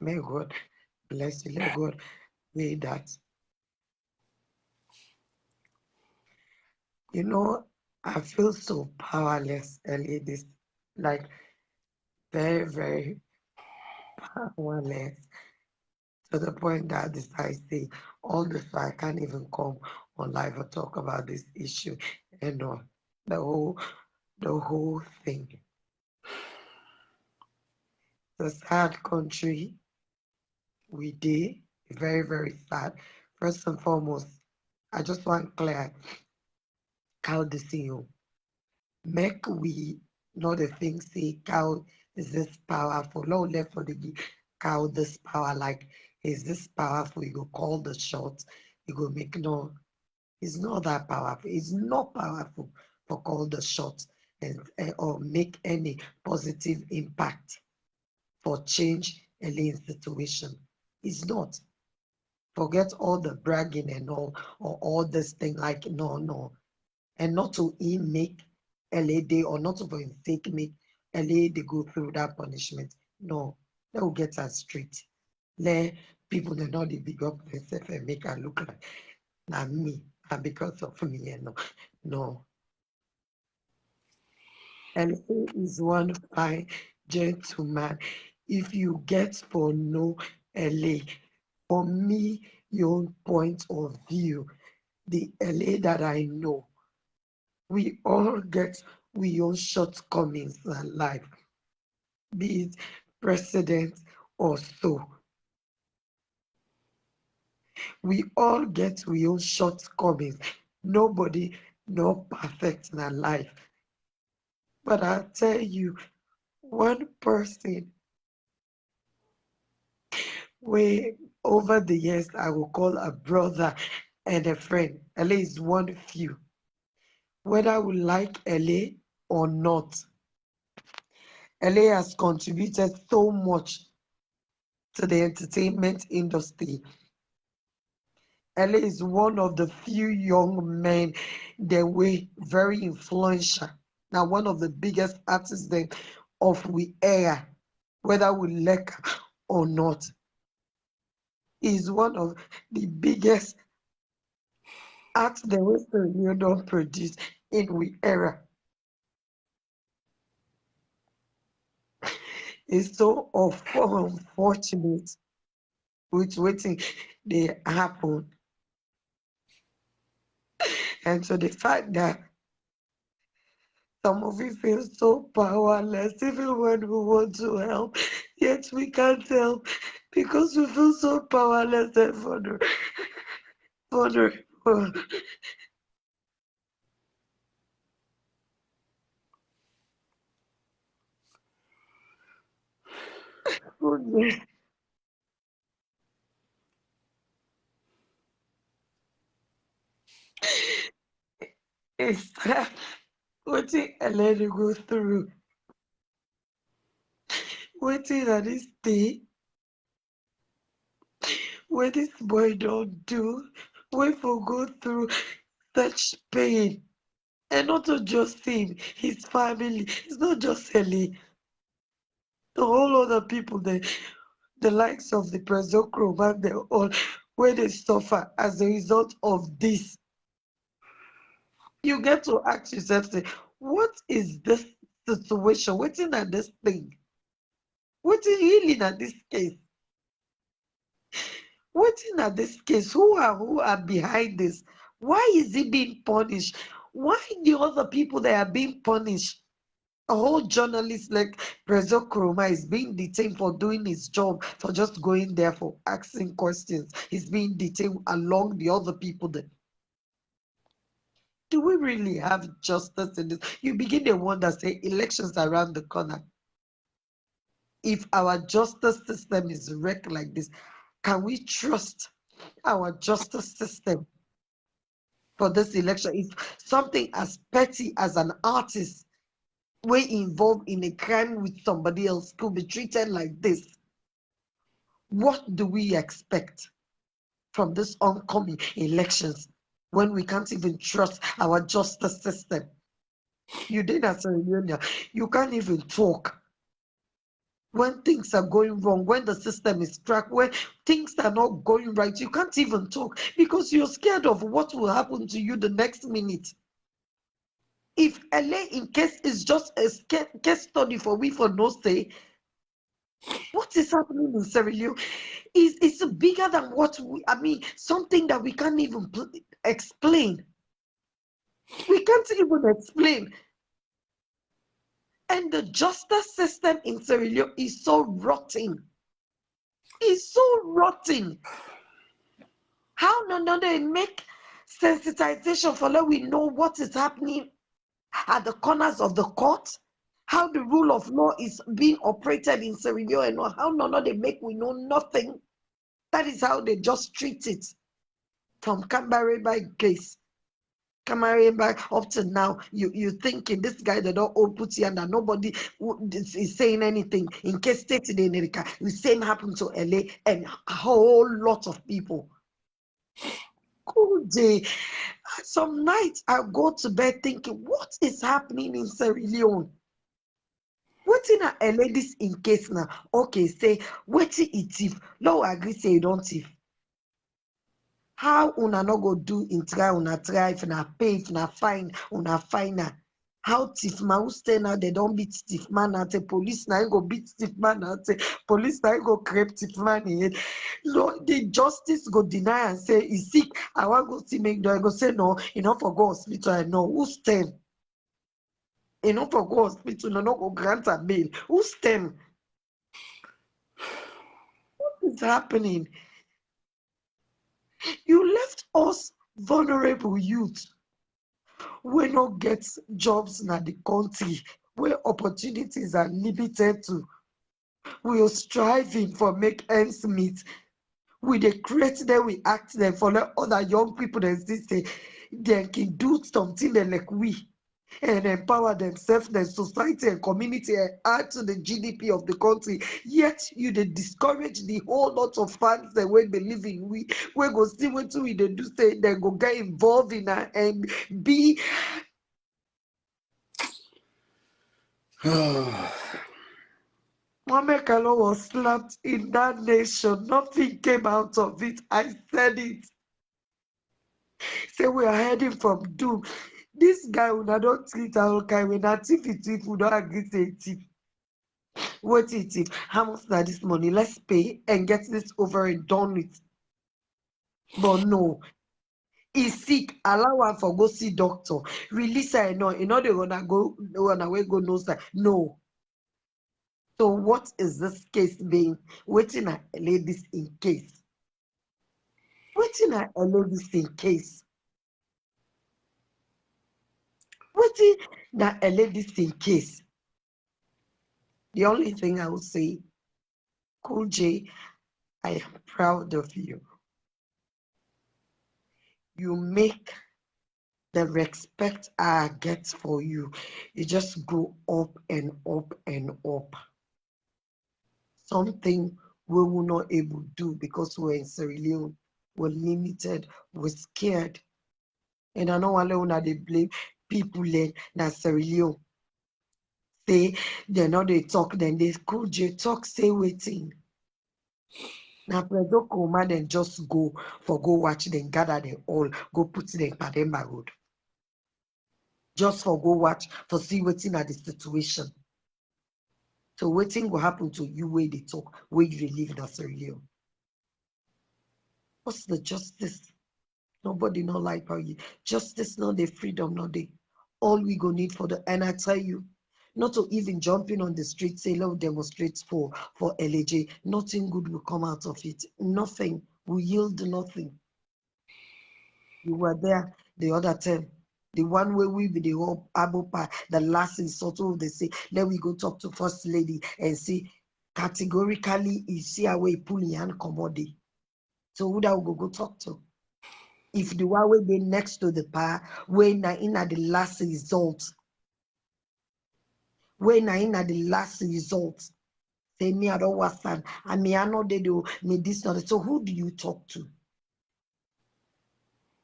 May God bless you. Let God may that. You know, I feel so powerless early this, like very, very powerless to the point that I decide say all this I can't even come on live or talk about this issue and the whole thing. The sad country we did, very, very sad. First and foremost, I just want clear Kao the CEO. Make we know the thing say Kao is this powerful. No left for the Kao this power, like is this powerful? You go call the shots, you go make no. It's not that powerful. It's not powerful for call the shots and or make any positive impact for change any situation. It's not. Forget all the bragging and all this thing like no. And not to make LA day or not to for his sake make LA they go through that punishment. No, they will get us straight. Let people they know they big up themselves and make her look like not me and because of me and no. LA is one fine gentleman. If you get for no LA, for me, your point of view, the LA that I know, we all get we own shortcomings in life, be it president or so. We all get we own shortcomings. Nobody no perfect in our life. But I tell you, one person we over the years I will call a brother and a friend, at least one few. whether we like LA or not, LA has contributed so much to the entertainment industry. LA is one of the few young men that were very influential. Now, one of the biggest artists then of we era, whether we like or not, is one of the biggest acts the Western Union produced in we era. It's so unfortunate with waiting they happen. And so the fact that some of you feel so powerless, even when we want to help, yet we can't help because we feel so powerless and vulnerable. It's that waiting and let it go through. Waiting at this day, where this boy don't do, wait for go through such pain. And not to just him, his family. It's not just Ellie. The whole other people, the likes of the Presochrome and they all, where they suffer as a result of this. You get to ask yourself, say, what is this situation? What's in at this thing? What is healing at this case? What's in at this case? Who are behind this? Why is he being punished? Why the other people that are being punished? A whole journalist like Prezo Kuruma is being detained for doing his job, for just going there for asking questions. He's being detained along the other people there. Do we really have justice in this? You begin to wonder, say, elections around the corner. If our justice system is wrecked like this, can we trust our justice system for this election? If something as petty as an artist were involved in a crime with somebody else could be treated like this, what do we expect from this oncoming elections when we can't even trust our justice system? You did as a reunion, you can't even talk. When things are going wrong, when the system is cracked, when things are not going right, you can't even talk because you're scared of what will happen to you the next minute. If LA in case is just a case study for we for no say, what is happening in Sierra Leone is bigger than what something that we can't even explain. We can't even explain. And the justice system in Sierra Leone is so rotten. It's so rotten. How no they make sensitization for let we know what is happening at the corners of the court, how the rule of law is being operated in Sierra Leone, and how no they make we know nothing. That is how they just treat it. From Cambareba case, Cambareba up to now, you thinking this guy that don't all put here and that nobody is saying anything. In case state in America, the same happened to LA and a whole lot of people. Good day. Some nights I go to bed thinking, what is happening in Sierra Leone? What in a ladies in case now? Okay, say what it thief. No, agree say you don't thief. How una no go do in try una try if na pay if na fine una fine na? How thief man who stay now they don't beat thief man now say police now go beat thief man now say police now go crepe thief man in head. No, the justice go deny and say he's sick. I want go see make do I go say no, you know for go hospital I know who's them. You know for go hospital no go grant a bail. Who's them? What is happening? You left us vulnerable youth wey no get jobs in the country, where opportunities are limited to. We are striving for make ends meet. We dey create them, we act them for let other young people that still say, they can do something like we and empower themselves, the society and community, and add to the GDP of the country. Yet you they discourage the whole lot of fans that we believe in. We go see what we they do say they go get involved in and be. Mohammed Kalo was slapped in that nation. Nothing came out of it. I said it. Say we are heading from doom. This guy will not treat our kind when a thief will not agree to a thief. What is it? How much that this money? Let's pay and get this over and done with. But no, he's sick. Allow her for go see doctor. Release her. No, you know they wanna go no sir. No. So what is this case being? Waiting at ladies in case. Waiting at ladies in case. Waiting at ladies in case. The only thing I will say, Cool J, I am proud of you. You make the respect I get for you. You just go up and up and up. Something we will not able to do because we're in Sierra Leone. We're limited. We're scared. And I know one they blame people in Sierra Leone. Say they know they talk, then they Cool J talk, say waiting. Now, Predo Koma then just go watch them, gather them all, go put them in Pademba Road. Just for go watch, for see waiting at the situation. So waiting will happen to you where they talk, where you live in Sierra Leone. What's the justice? Nobody not like about you. Justice, not the freedom, not the. All we go need for the, and I tell you, not to even jumping on the street, say, let's demonstrate for LAJ. Nothing good will come out of it. Nothing. We yield nothing. You were there the other time. The one where we be the whole Abopa, the last insult, they say, then we go talk to First Lady and see categorically, you see how we pull your hand commodity. So who that we go talk to? If the one will be next to the power, when in at the last result, when in at the last result, say me I don't want stand, and me I know they do me this not. So who do you talk to?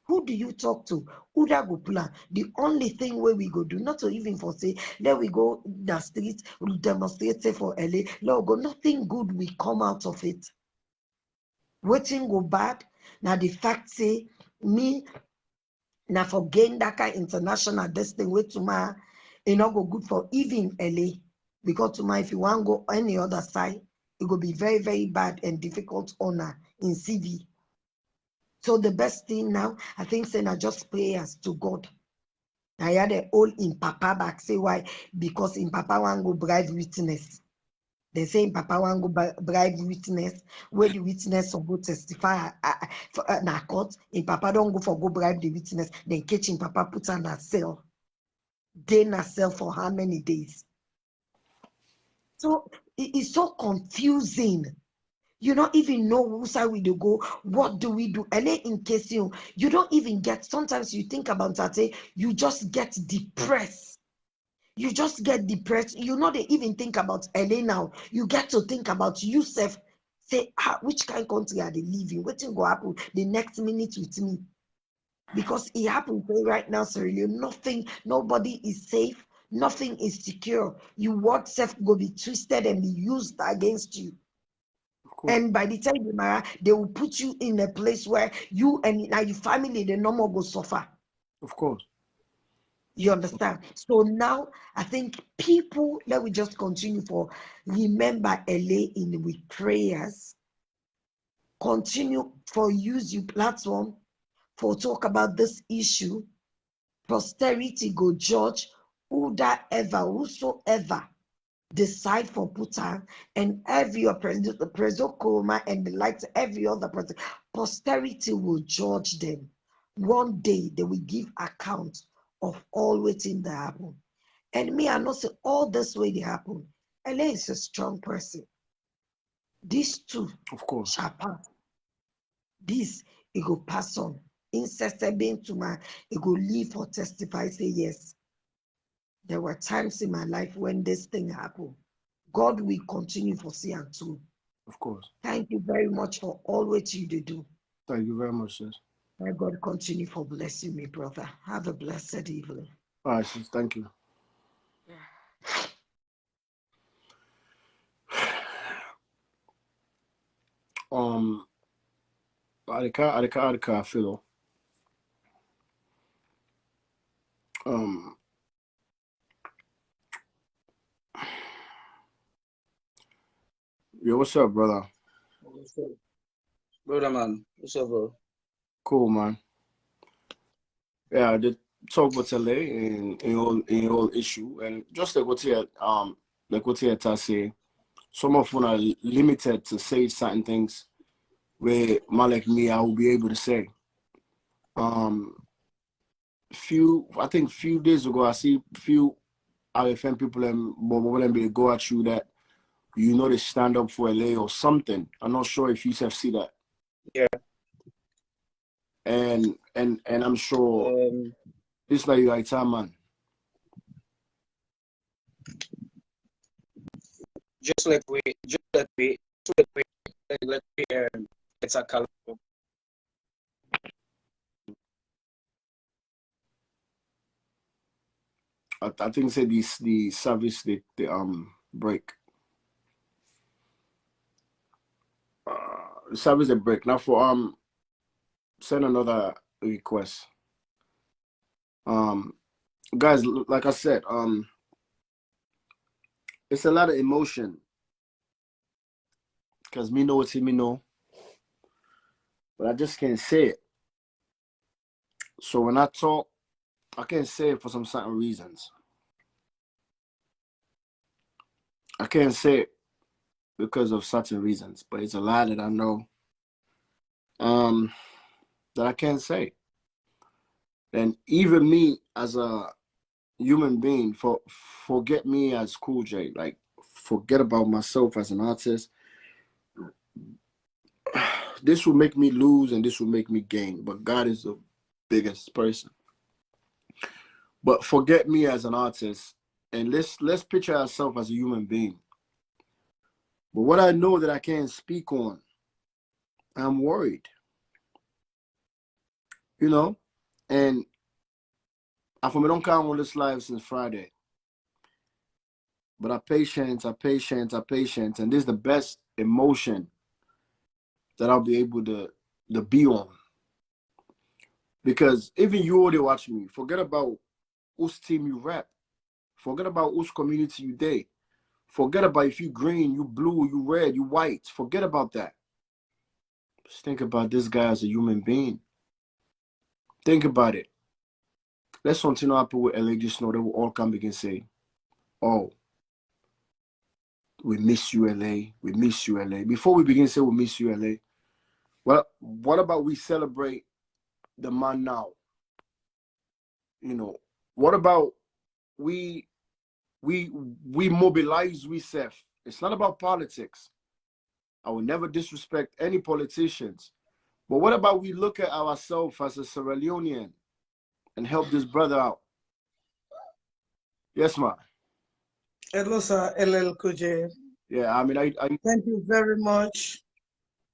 Who do you talk to? Who that go plan? The only thing where we go do, not to even for say, let we go the street, we demonstrate say for LA, let we go, nothing good will come out of it. Waiting go bad. Now the fact say me now for gain that kind international this thing with tomorrow, it not go good for even LA. Because tomorrow if you want to go any other side, it will be very, very bad and difficult honor in CV. So the best thing now, I think, saying I just prayers to God. I had a all in Papa back. Say why? Because in Papa want go bribe witness. They say in Papa want go bribe witness. Where the witness will go testify for na court. In Papa don't go for go bribe the witness. Then catch in Papa put on a cell. Then a cell for how many days? So it's so confusing. You don't even know who side we do go. What do we do? And then in case you don't even get. Sometimes you think about that. You just get depressed. You just get depressed. You know they even think about LA now. You get to think about yourself. Say, which kind of country are they living? What will happen the next minute with me? Because it happens right now, Cyril. Nothing, nobody is safe. Nothing is secure. Your word self will be twisted and be used against you. And by the time you marry, they will put you in a place where you and your family, they no more go suffer. Of course. You understand? So now I think people, let me just continue for remember LA in with prayers. Continue for use your platform for talk about this issue. Posterity go judge whosoever decide for Putin and every the President Koma and the likes every other person. Posterity will judge them. One day they will give account of all waiting that happen. And me, I know say all this way they happen. LA is a strong person. These two Of course. shall pass. This it will pass on. incessant to my, it go leave or testify, say yes. There were times in my life when this thing happened. God will continue for see and through. Of course. Thank you very much for all what you do. Thank you very much, sis. May God continue for blessing me, brother. Have a blessed evening. All right, sis. Thank you. I feel. Yo, what's up, brother? What's up? Brother man, what's up, bro? Cool, man. Yeah, I did talk about LA in your issue, and just like what you say, some of them are limited to say certain things where man like me, I will be able to say. I think few days ago, I see few RFM people and be go at you that you know they stand up for LA or something. I'm not sure if you have see that. Yeah. And I'm sure it's like you right, man. Just like we, it's a color. I think say the service the break. Service a break. Now for send another request. Guys, like I said, it's a lot of emotion. Because me know what's me know. But I just can't say it. So when I talk, I can't say it for some certain reasons. I can't say it because of certain reasons, but it's a lot that I know that I can't say. And even me as a human being, forget me as Cool J, like forget about myself as an artist. This will make me lose and this will make me gain, but God is the biggest person. But forget me as an artist and let's picture ourselves as a human being. But what I know that I can't speak on, I'm worried. You know? And I've been on count on this live since Friday. But I patient, and this is the best emotion that I'll be able to be on. Because even you already watch me, forget about whose team you rap. Forget about whose community you date. Forget about if you green, you blue, you red, you white. Forget about that. Just think about this guy as a human being. Think about it. Let's continue happen with LA. Just know they will all come again and say, oh, we miss you, LA. We miss you, LA. Before we begin to say we miss you, LA, well, what about we celebrate the man now? You know, what about we mobilize ourselves? It's not about politics. I will never disrespect any politicians. But what about we look at ourselves as a Sierra Leonean and help this brother out? Yes, ma'am. Hello, sir. LL Kuje. Yeah, I mean, I Thank you very much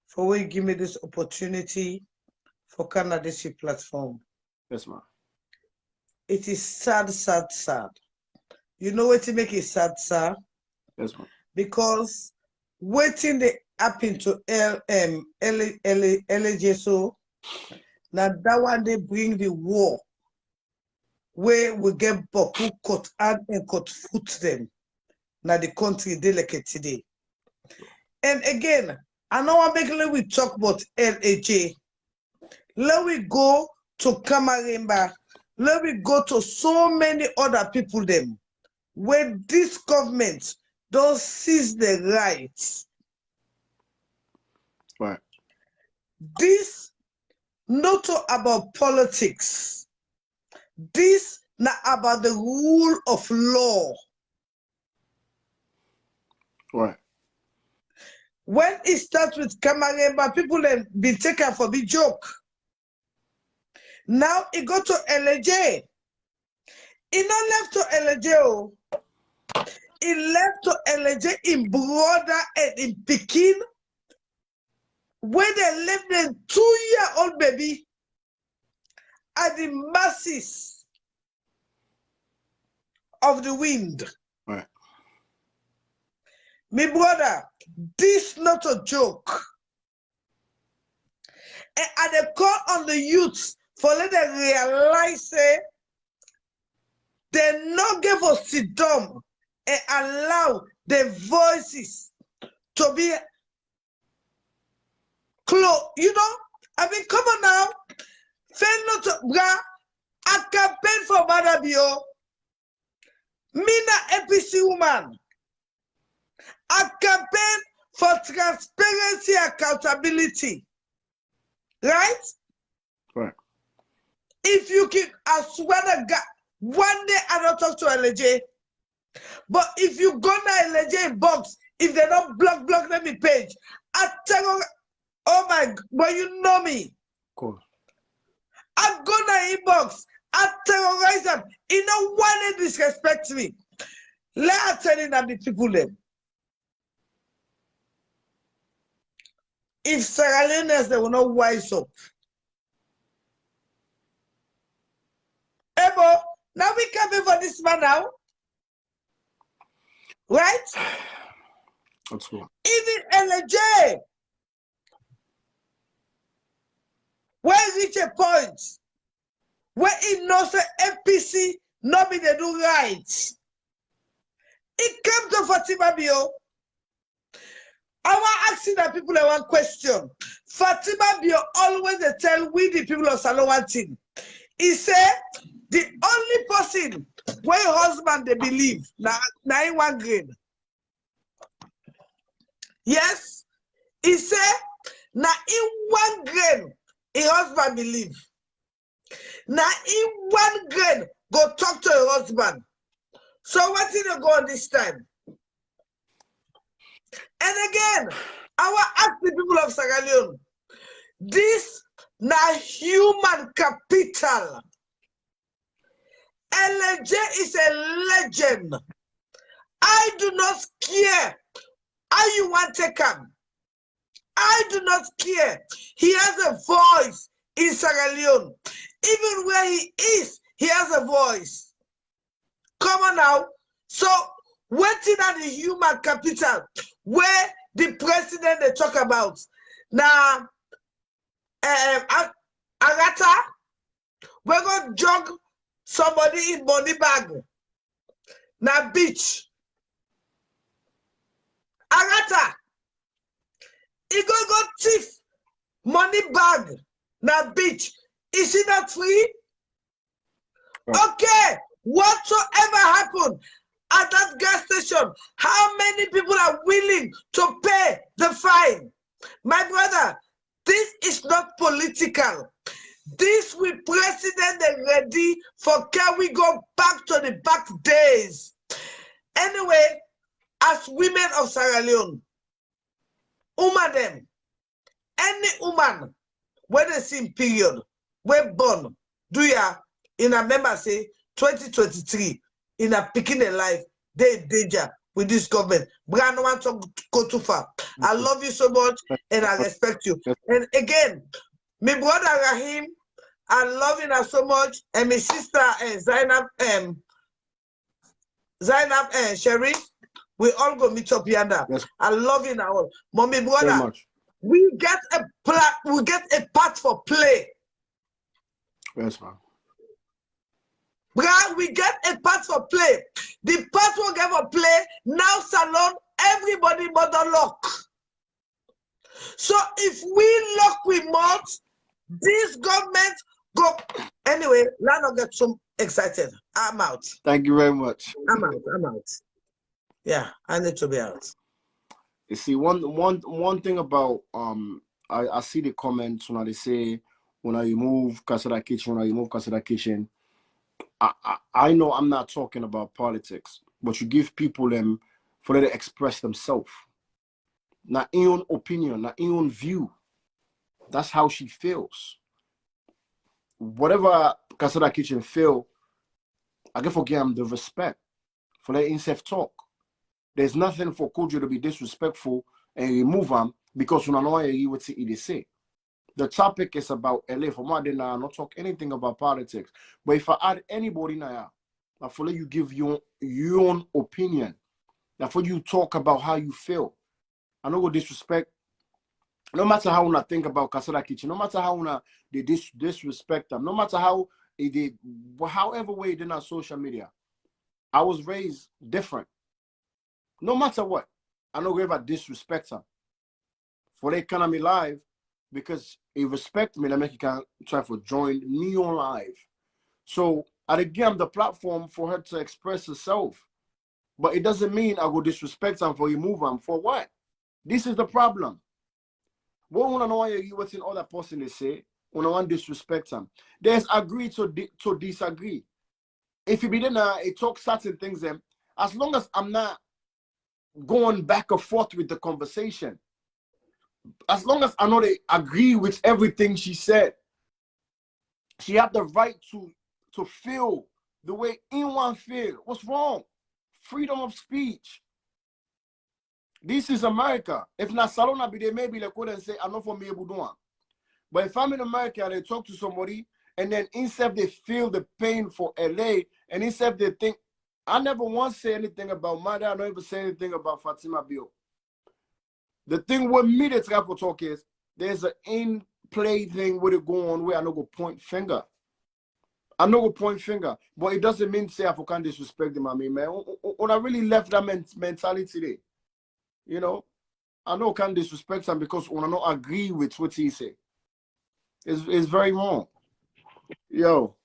for giving me this opportunity for Canada's platform. yes, ma'am. It is sad, sad, sad. You know what to make it sad, sir? Yes, ma'am. Because waiting the happen to LJSO, now that one they bring the war where we get Boku cut hand and cut foot them. Now the country they like it today. And again, I know I'm making we talk about LAJ. Let we go to Kamarimba. Let we go to so many other people them where this government don't seize the rights. Right. This not about politics. This not about the rule of law. Right. When it starts with Kamaremba, people have been taken for the joke. Now he go to LJ. He not left to LJ. He left to LJ in brother and in Pekin. When they left the 2-year-old baby at the masses of the wind. Right. My brother, this not a joke. And they call on the youths for let them realize they not give us sit down and allow their voices to be close. You know, I mean, come on now. Fail not to, I campaign for Madabio. Mina APC woman. I campaign for transparency and accountability. Right? Right. If you can, I swear to God, one day I don't talk to LJ. But if you go to LJ box, if they don't block them in page, I tell you, oh my, but you know me. Cool. I go to inbox, I terrorize them. You know why they disrespect me? Let us tell you that the people them. If Sierra Leoneans, they will not wise up. Ebo, now we coming for this man now. Right? That's cool. Even LJ, when reach a point where he knows the APC not be they do right. It came to Fatima Bio. I want asking the people one question. Fatima Bio always they tell we the people of Salon one thing. He said the only person where husband they believe na in one grade. Yes, he said na in one grade a husband believe. Na in one grade go talk to a husband. So what did you go on this time? And again, I want to ask the people of Sierra Leone, this na human capital. LJ is a legend. I do not care how you want to come. I do not care. He has a voice in Sierra Leone. Even where he is, he has a voice. Come on now. So, waiting at the human capital, where the president they talk about. Now, Agata, we're going to jog somebody in money bag. Now, beach. Agata, he go thief money bag. Now, beach. Is he not free? Right. Okay, whatsoever happened at that gas station, how many people are willing to pay the fine? My brother, this is not political. This we president is ready for, can we go back to the back days? Anyway, as women of Sierra Leone, them, any woman, when they see period, when born, do ya, in a member say, 2023, in a picking a life, they danger with this government. But I don't want to go too far. I love you so much and I respect you. And again, my brother Rahim, I love you so much. And my sister Zainab and Sherry, we all go meet up yonder. Yes. I love you now. Mommy brother, we get a part for play. Yes, ma'am. We get a part for play. The part will get for play. Now Salon, everybody but the lock. So if we lock with mouth, this government go anyway. Let not get so excited. I'm out. Thank you very much. I'm out. Yeah, I need to be out. You see, one thing about I see the comments when they say when you move Kasada Kitchen, I know I'm not talking about politics, but you give people them for them to express themselves. Not in own opinion, not in own view. That's how she feels. whatever Kasada Kitchen feel, I can forgive him the respect for letting himself talk. There's nothing for Kojo to be disrespectful and remove him because we know what he say. The topic is about LA. For more than not talk anything about politics. But if I add anybody now, I feel you give your own opinion. Therefore, you talk about how you feel. I don't go disrespect. No matter how I think about Kasada Kitchen, no matter how they disrespect them, no matter how they did, however way they on social media, I was raised different. No matter what, I don't ever disrespect them. For they can me live because he respect me, that make he can try to join me on live. So I give him the platform for her to express herself. But it doesn't mean I go disrespect him for remove him. For what? This is the problem. What when I know what's in other person they say, when I want disrespect him. There's agree to disagree. If you be then it talk certain things, then as long as I'm not going back and forth with the conversation, as long as I know they agree with everything she said, she had the right to feel the way anyone feel. What's wrong? Freedom of speech. This is America. If not Salona be there, maybe they could and say, I'm not for me able to do it. But if I'm in America and they talk to somebody and then instead they feel the pain for LA and instead they think, I never once say anything about Mada, I don't even say anything about Fatima Bio. The thing with me that try to talk is there's an in-play thing where it go on where I no go point finger. I no go point finger, but it doesn't mean say I can't disrespect them. I mean, man, when I really left that mentality today, you know, I know I can't disrespect him because when I don't agree with what he say, it's very wrong. Yo,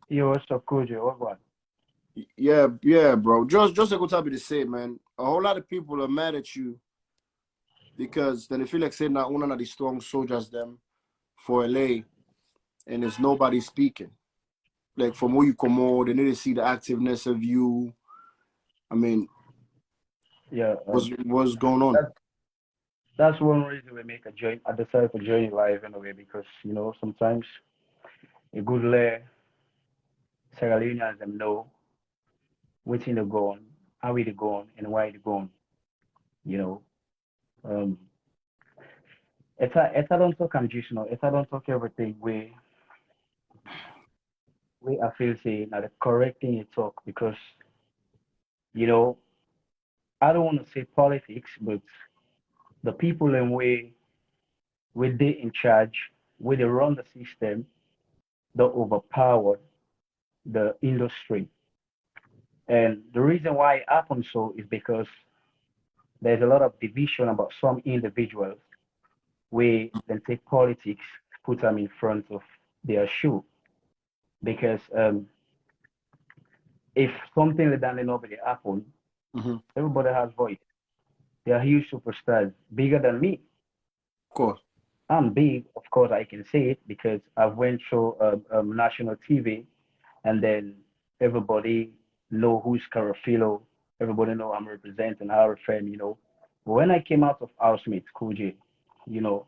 What's up, Kojo? What? yeah, bro. Just a good time to say, man. A whole lot of people are mad at you because then they feel like saying that one of the strong soldiers them for LA, and there's nobody speaking. Like from where you come on, they need to see the activeness of you. I mean, Yeah, what's going on? that's one reason we make I decided to join live anyway because sometimes a good lay Sierra Leoneans them know what's in the gone, how it gone, and why it gone. You know, um, it's I don't talk conditional. It's I don't talk everything we I feel say now the correct thing you talk because you know I don't want to say politics, but the people in way where they in charge, where they run the system, they overpowered the industry. And the reason why it happens so is because there's a lot of division about some individuals where they take politics, put them in front of their shoe. Because if something like that nobody happen, Mm-hmm. everybody has voice. They are huge superstars, bigger than me. Of course. I'm big, of course I can say it because I've went through national TV, and then everybody know who's Carafilo. Everybody know I'm representing our friend. But when I came out of housemate, Koji, you know,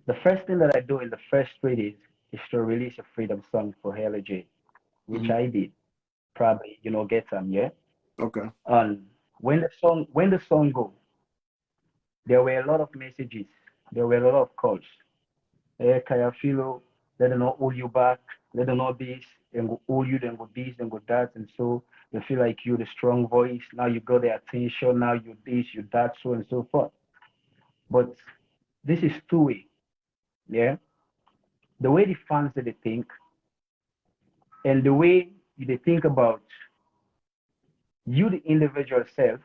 the first thing that I do in the first 3 days is to release a freedom song for LJ, which Mm-hmm. I did. Probably, get some, yeah. Okay. And when the song go, there were a lot of messages, there were a lot of calls. Hey, Kayafilo, let them not hold you back, let them not this, and go hold you, then go this, then go that, and so they feel like you're the strong voice. Now you got their attention, now you this, you that, so and so forth. But this is two-way, yeah. The way the fans that they think and the way they think about you, the individual self,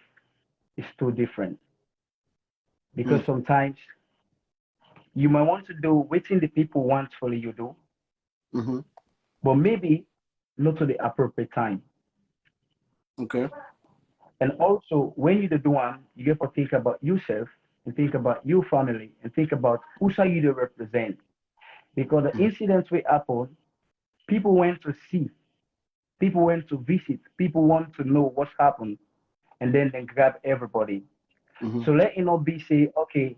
is too different. Because sometimes you might want to do waiting the people want for you do, Mm-hmm. but maybe not to the appropriate time. Okay. And also, when you do one, you have to think about yourself and think about your family and think about who are you to represent. Because the incidents will happen, people went to see, people went to visit, people want to know what's happened, and then they grab everybody. Mm-hmm. So let it not be say, okay,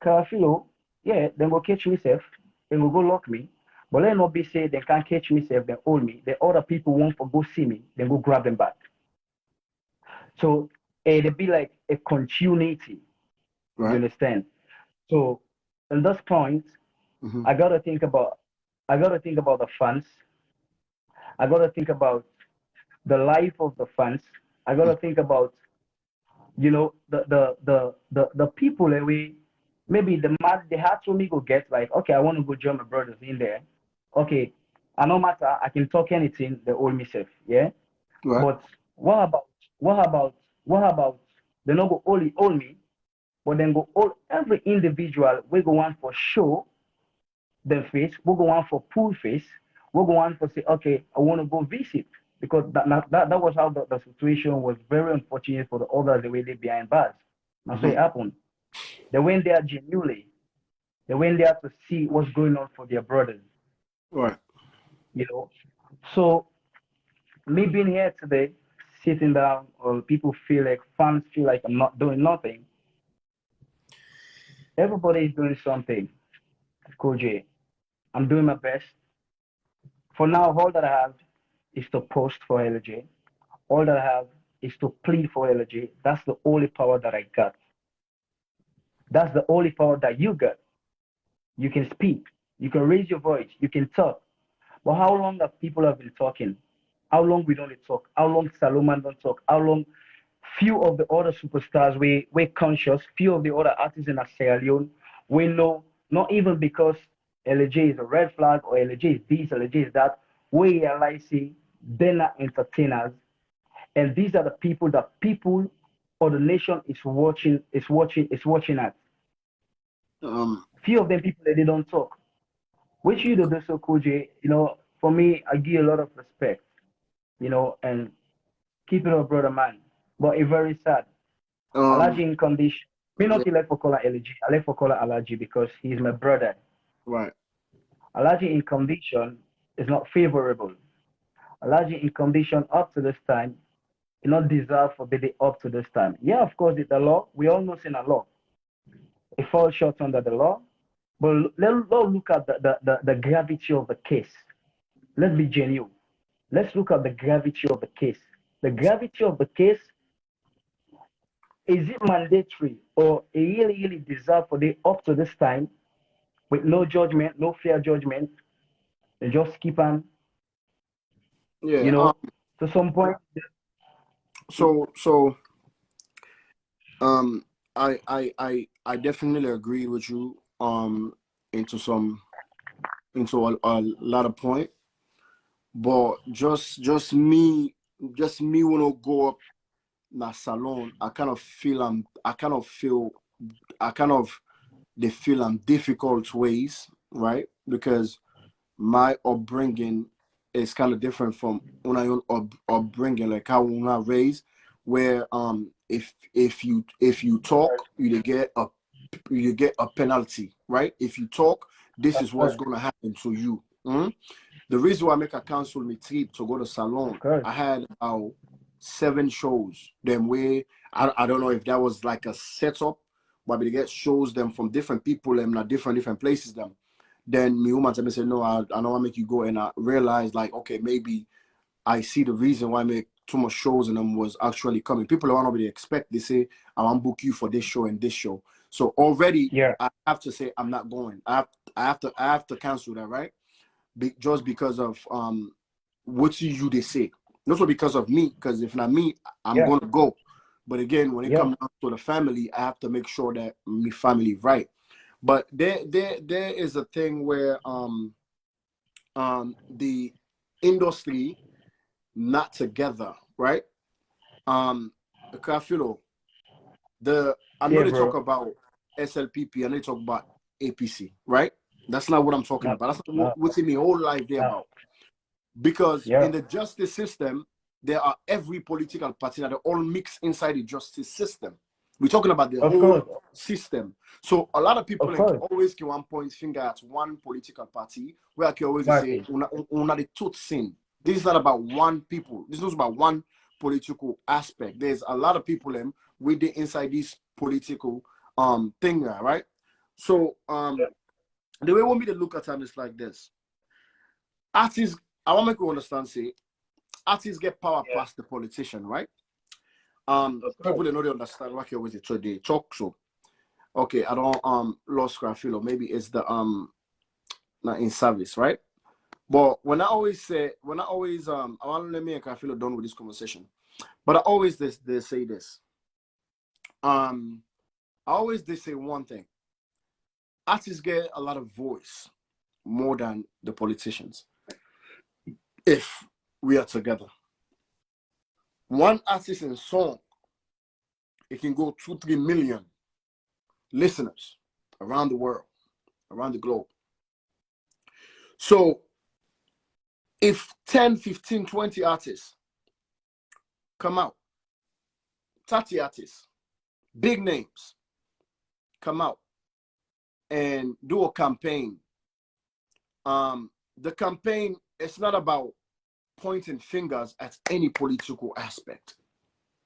Carafilo, yeah, then go catch myself. they will go lock me. But let not be say they can't catch me, say if they hold me. The other people won't for go see me, then go grab them back. So it'll be like a continuity. You Right. understand? So in this point, Mm-hmm. I gotta think about the fans. I gotta think about the life of the fans. I gotta think about the people that we maybe the heart for me go get like, okay, I want to go join my brothers in there. Okay, I no matter, I can talk anything, they hold me safe, yeah. Right. But what about what about what about they not go only hold me, but then go hold every individual we go on for show them face, we go on for pool face, we go on for say, okay, I want to go visit. Because that was how the situation was very unfortunate for the others the way they behind bars. And so it happened. They went there genuinely. They went there to see what's going on for their brothers, Right. you know. So me being here today, sitting down, or people feel like fans feel like I'm not doing nothing. Everybody is doing something. Cool J. I'm doing my best. For now, all that I have is to post for LJ. All that I have is to plead for LJ. That's the only power that I got. That's the only power that you got. You can speak, you can raise your voice, you can talk. But how long have people have been talking? How long we don't talk? How long Salomon don't talk? How long few of the other superstars we conscious, few of the other artists in Sierra Leone, we know, not even because LJ is a red flag or LJ is this, LJ is that, we realize they're not entertainers. And these are the people that people or the nation is watching at. Few of them people that they don't talk. Which you do so cool, J. For me, I give a lot of respect, and keep it up, brother man. But it's very sad. Alaji in condition. Me Yeah. not like for color LG. I like for color Alaji because he's my brother. Right. Alaji in condition is not favorable. Alaji in condition up to this time, you not deserve for be up to this time. Yeah, of course, it's the law. We all know in a law. It falls short under the law. But let's look at the gravity of the case. Let's be genuine. Let's look at the gravity of the case. The gravity of the case, is it mandatory or it really deserve for the up to this time with no judgment, no fair judgment, and just keep on, Yeah. you know, to some point. So I definitely agree with you into some into a lot of point, but just me wanna go up na salon. I kind of they feel difficult ways, right? Because my upbringing is kind of different from my own upbringing, like how when I raised, where if you talk, you get a penalty, right? If you talk, this is what's gonna happen to you. The reason why I make a cancel me trip to go to salon, I had about 7 shows. Them way I don't know if that was like a setup, but they get shows them from different people and not different places them. Then me woman tell me say no, I don't want to make you go, and I realized like okay, maybe I see the reason why I make too much shows and them was actually coming. People don't want to expect. They say I want to book you for this show and this show. So already Yeah. I have to say I'm not going. I have to cancel that, right? Just because of what you they say. Not so because of me, because if not me, I'm Yeah. gonna go. But again, when it Yeah. comes down to the family, I have to make sure that my family right. But there is a thing where the industry not together, right? Okay, I feel I know Yeah, they talk bro. about SLPP and they talk about APC, right? That's not what I'm talking No, about. That's not no, what's in my whole life there no. about. Because Yeah. in the justice system, there are every political party that are all mixed inside the justice system. We're talking about the Of whole course. system. So a lot of people Of like, course. always can one point finger at one political party, where I can always say, Party. una the truth sin. This is not about one people. This is not about one political aspect. There's a lot of people with the inside this political thing, right? So The way we want me to look at them is like this. Artists, I want to make you understand, say, artists get power past the politician, right? People they know they understand what with it, so they talk so. Okay, I don't lost feel, or maybe it's the not in service, right? But I want to let me and feel done with this conversation. But I always they say this. I always they say one thing. Artists get a lot of voice more than the politicians. If we are together. One artist in song, it can go 2-3 million listeners around the world, around the globe. So if 10, 15, 20 artists come out, 30 artists, big names, come out and do a campaign, the campaign, it's not about pointing fingers at any political aspect.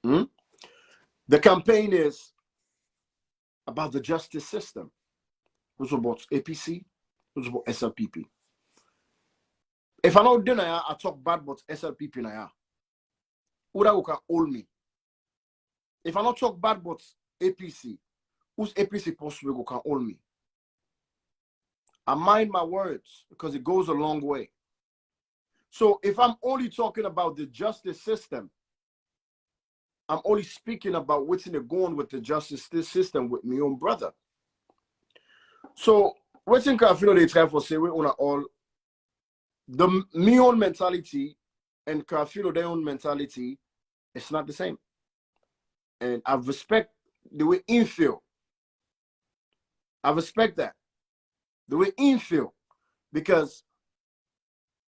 The campaign is about the justice system. It's about APC, it's about SLPP. If I know dinner, I talk bad about SLPP now. Who can hold me? If I not talk bad about APC, who's APC possible can hold me? I mind my words because it goes a long way. So if I'm only talking about the justice system, I'm only speaking about what's in the going with the justice system with my own brother. So what's in Carfilo they try for say we on all the me own mentality and Carfilo their own mentality, it's not the same. And I respect the way he feel. I respect that. The way he feel. Because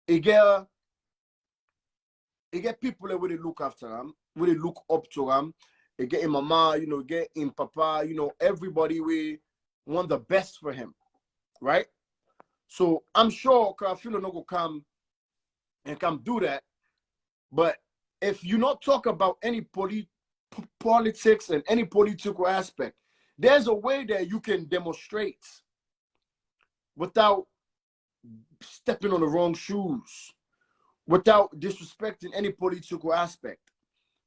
it get people that really look after him, really look up to him. It get him mama, get him papa, everybody we want the best for him. Right? So I'm sure Carfilo no go come and come do that. But if you not talk about any politics and any political aspect, there's a way that you can demonstrate without stepping on the wrong shoes, without disrespecting any political aspect,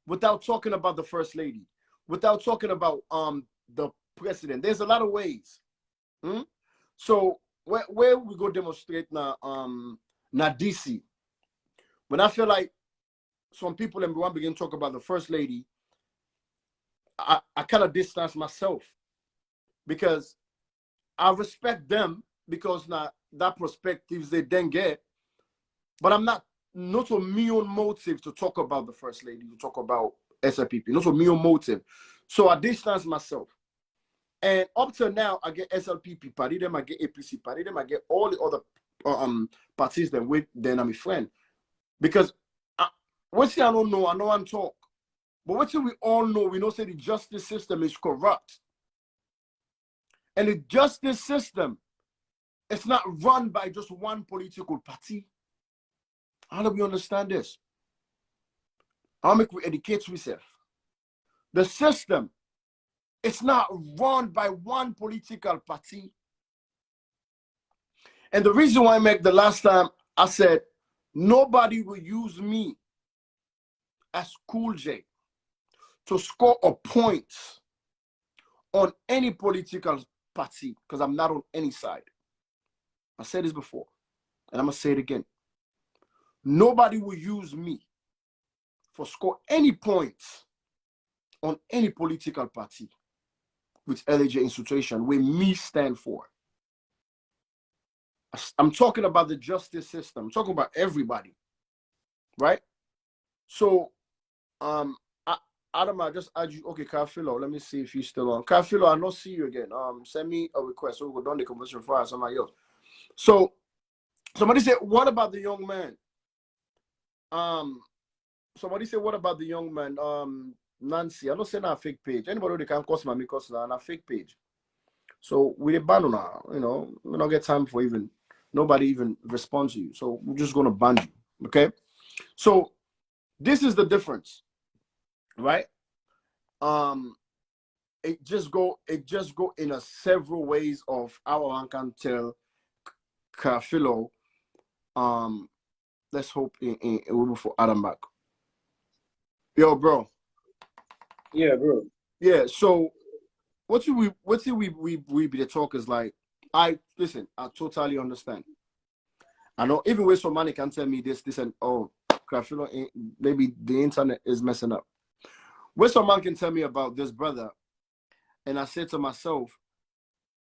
without talking about the first lady, without talking about the president. There's a lot of ways. So where we go demonstrate now DC, when I feel like some people and everyone begin to talk about the first lady, I kind of distance myself because I respect them because now that perspectives they then get, but I'm not a me own motive to talk about the first lady, to talk about SLPP, not a me own motive. So I distance myself. And up to now, I get SLPP party them, I get APC party them, I get all the other parties that with then I'm a friend. Because what's I don't know, I know I'm talk. But what we all know, we know say the justice system is corrupt. And the justice system, it's not run by just one political party. How do we understand this? How make we educate ourselves? The system, it's not run by one political party. And the reason why I make the last time I said nobody will use me as Cool J to score a point on any political party because I'm not on any side. I said this before, and I'm going to say it again. Nobody will use me for score any points on any political party with LAJ institution where me stand for. I'm talking about the justice system. I'm talking about everybody, right? So, Adam, I just add you. Okay, Carfilo, let me see if you're still on. Carfilo, I not see you again. Send me a request so we'll go down the conversation for somebody else. So, somebody said, what about the young man? Somebody said, what about the young man? Nancy, I don't say not a fake page. Anybody that can cost my because now a fake page. So we ban now, we don't get time for nobody even responds to you. So we're just gonna ban you. Okay. So this is the difference, right? It just go in a several ways of how one can tell Carafilo. Let's hope in we for Adam back. Yo, bro. Yeah, bro. Yeah. So what do we be the talkers like? I listen. I totally understand. I know even when somebody can tell me this, and oh, Carafilo, maybe the internet is messing up. When someone can tell me about this brother, and I said to myself,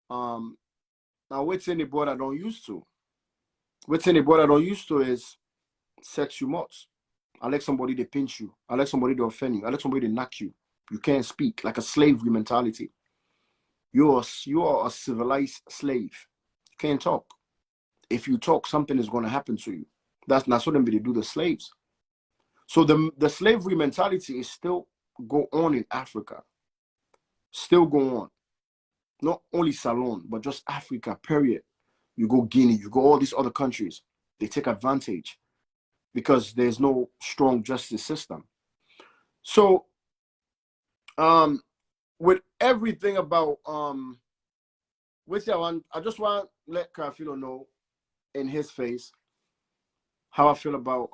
now what's any boy I don't used to? What's any boy I don't used to is sex you much. I like somebody to pinch you. I like somebody to offend you. I like somebody to knock you. You can't speak like a slavery mentality. You are a civilized slave. You can't talk. If you talk, something is going to happen to you. That's not something they do the slaves. So the slavery mentality is still go on in Africa. Still go on. Not only Salon, but just Africa, period. You go Guinea, you go all these other countries. They take advantage because there's no strong justice system. So with everything about which I just want to let Carafilo know in his face how I feel about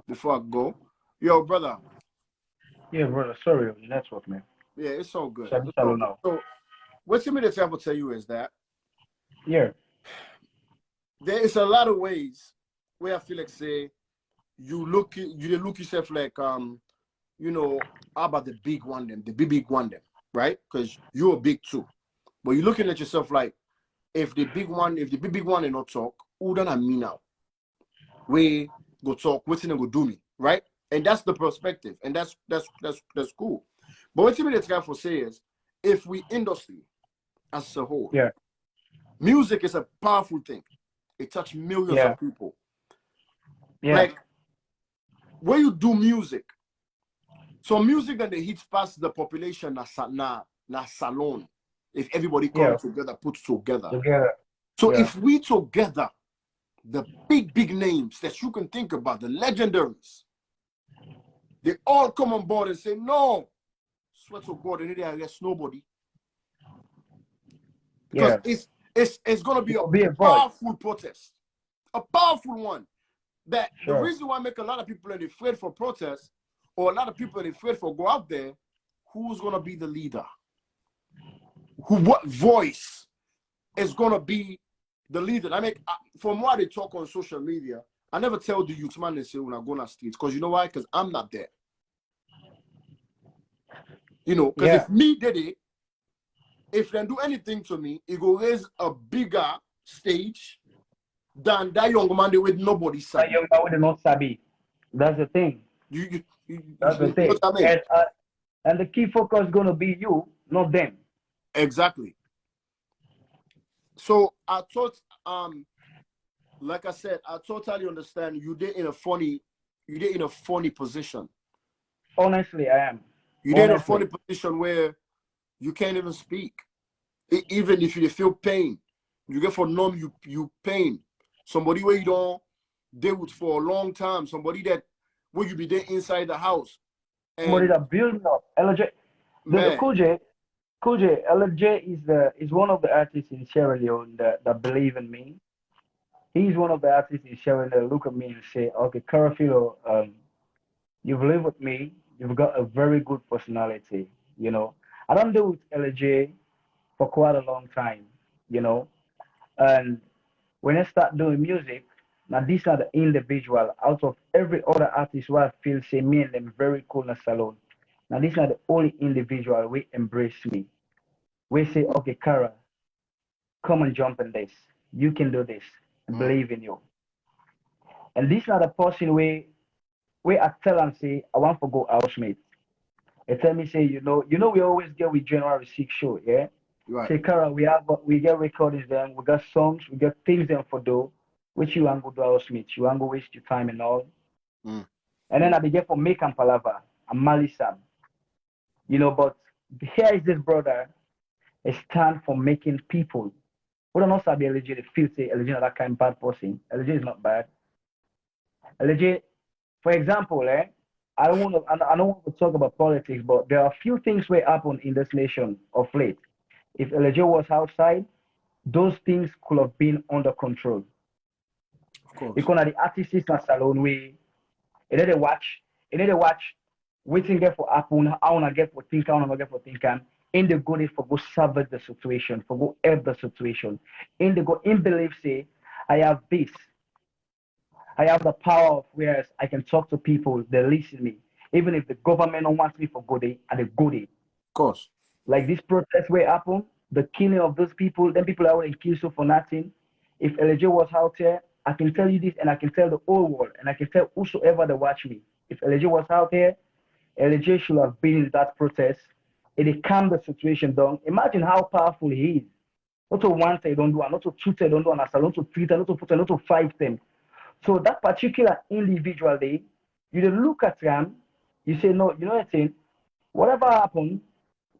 before I go. Yo, brother. Yeah, brother. Sorry, the network, man. Yeah, it's all good. Sorry, It's all good. now. So what's immediately I will tell you is that Yeah. there is a lot of ways where I feel like say you look yourself like you know, how about the big one them, the big one them, right? Because you're big too. But you're looking at yourself like if the big one and not talk, who don't I mean now? We go talk, what's in go do me, right? And that's the perspective, and that's cool. But what you try for say is if we industry as a whole, Yeah. music is a powerful thing. It touches millions of people. Yeah. Like when you do music, so music that they hit past the population na salon. If everybody come together, put together. So if we together, the big names that you can think about, the legendaries, they all come on board and say, no, swear to God, they need to arrest nobody. Because it's gonna be a powerful protest. A powerful one. That the reason why I make a lot of people are afraid for protest, or a lot of people are afraid for go out there, who's gonna be the leader? What voice is gonna be the leader? I mean, from what they talk on social media, I never tell the youth man they say when I go on the streets, because you know why? Because I'm not there. You know, because if me did it, if they do anything to me, it will raise a bigger stage than that young man with nobody sabi. That young man with not sabi. That's the thing. That's the thing. I mean? And the key focus is going to be you, not them. Exactly. So I thought, like I said, I totally understand you did in a funny position. Honestly, I am. You did in a funny position where you can't even speak. Even if you feel pain, you get for numb you pain. Somebody where you don't deal with for a long time, somebody that will you be there inside the house. And somebody that building up. LJ, the Cool J, LJ is one of the artists in Sierra Leone that believe in me. He's one of the artists in Sierra Leone that look at me and say, okay, Carafilo, you've lived with me. You've got a very good personality. You know, I don't deal with LJ for quite a long time. You know, and when I start doing music, now these are the individual out of every other artist who I feel say me and them very cool in the salon. Now these are the only individual we embrace me. We say, okay, Kara, come and jump in this. You can do this. I believe in you. And this are the person where I tell and say, I want to go housemate. They tell me say, we always get with January 6 show, yeah? Right. Say, Kara, we get recordings then, we got songs, we got things then for do, which you want to do housemate. You want to waste your time and all. And then I begin for make and palava and Malisam. But here is this brother, a stand for making people. We don't also be LJ, feel say LJ is that kind of bad person. LJ is not bad. LJ, for example, I don't want to talk about politics, but there are a few things where happen in this nation of late. If LJ was outside, those things could have been under control. Of course. Because the artists in salon way, and then they watch, waiting there for happen, how wanna get for think, how wanna get for think, and in the go there for go salvage the situation, for go help the situation. In the go in belief say, I have this, I have the power of whereas I can talk to people, they listen me. Even if the government don't want me for go there, and they go there. Of course. Like this protest where happen, the killing of those people, then people are going to kill so for nothing. If LJ was out there, I can tell you this and I can tell the whole world and I can tell whosoever that watch me. If LJ was out there, LJ should have been in that protest. It calmed the situation down. Imagine how powerful he is. Not to one side don't do, not to two side don't do, not to three side, not to four, not to five them. So that particular individual day, you just look at him, you say, no, you know what I'm saying? Whatever happened,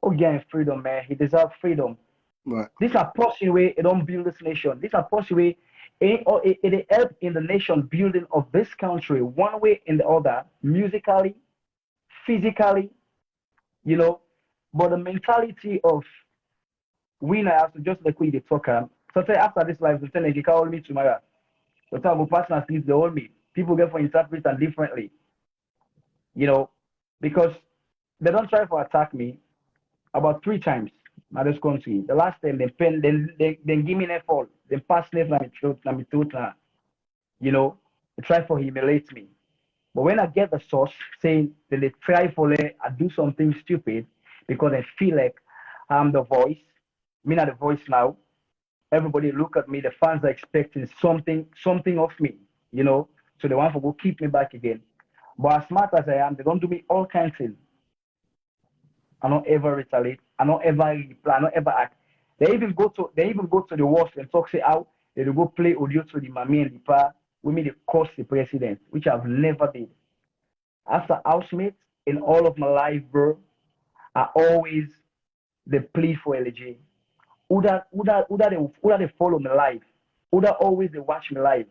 oh yeah, freedom, man. He deserves freedom. Right. These are possible way it don't build this nation. These are possible way it help in the nation building of this country one way and the other, musically, physically, you know. But the mentality of winner has to just like we the talker. So say after this life, the telling you can hold me tomorrow. The time of personal things they hold me. People get for interpret and differently. You know, because they don't try to attack me about 3 times in this country. The last time they pen then give me an fall. Then pass left na me throat now. You know, they try for humiliate me. But when I get the source saying that they try for I do something stupid because I feel like I'm the voice, me not the voice now. Everybody look at me, the fans are expecting something of me, you know. So they want to go keep me back again. But as smart as I am, they don't do me all kinds of things. I don't ever retaliate. I don't ever reply. I don't ever act. They even go to the worst and talk say out. They go play audio to the mommy and the pa. We made the curse the president, which I've never did. After housemates in all of my life, bro, I always the plea for LG. Who that they follow me live. Who that always they watch me live.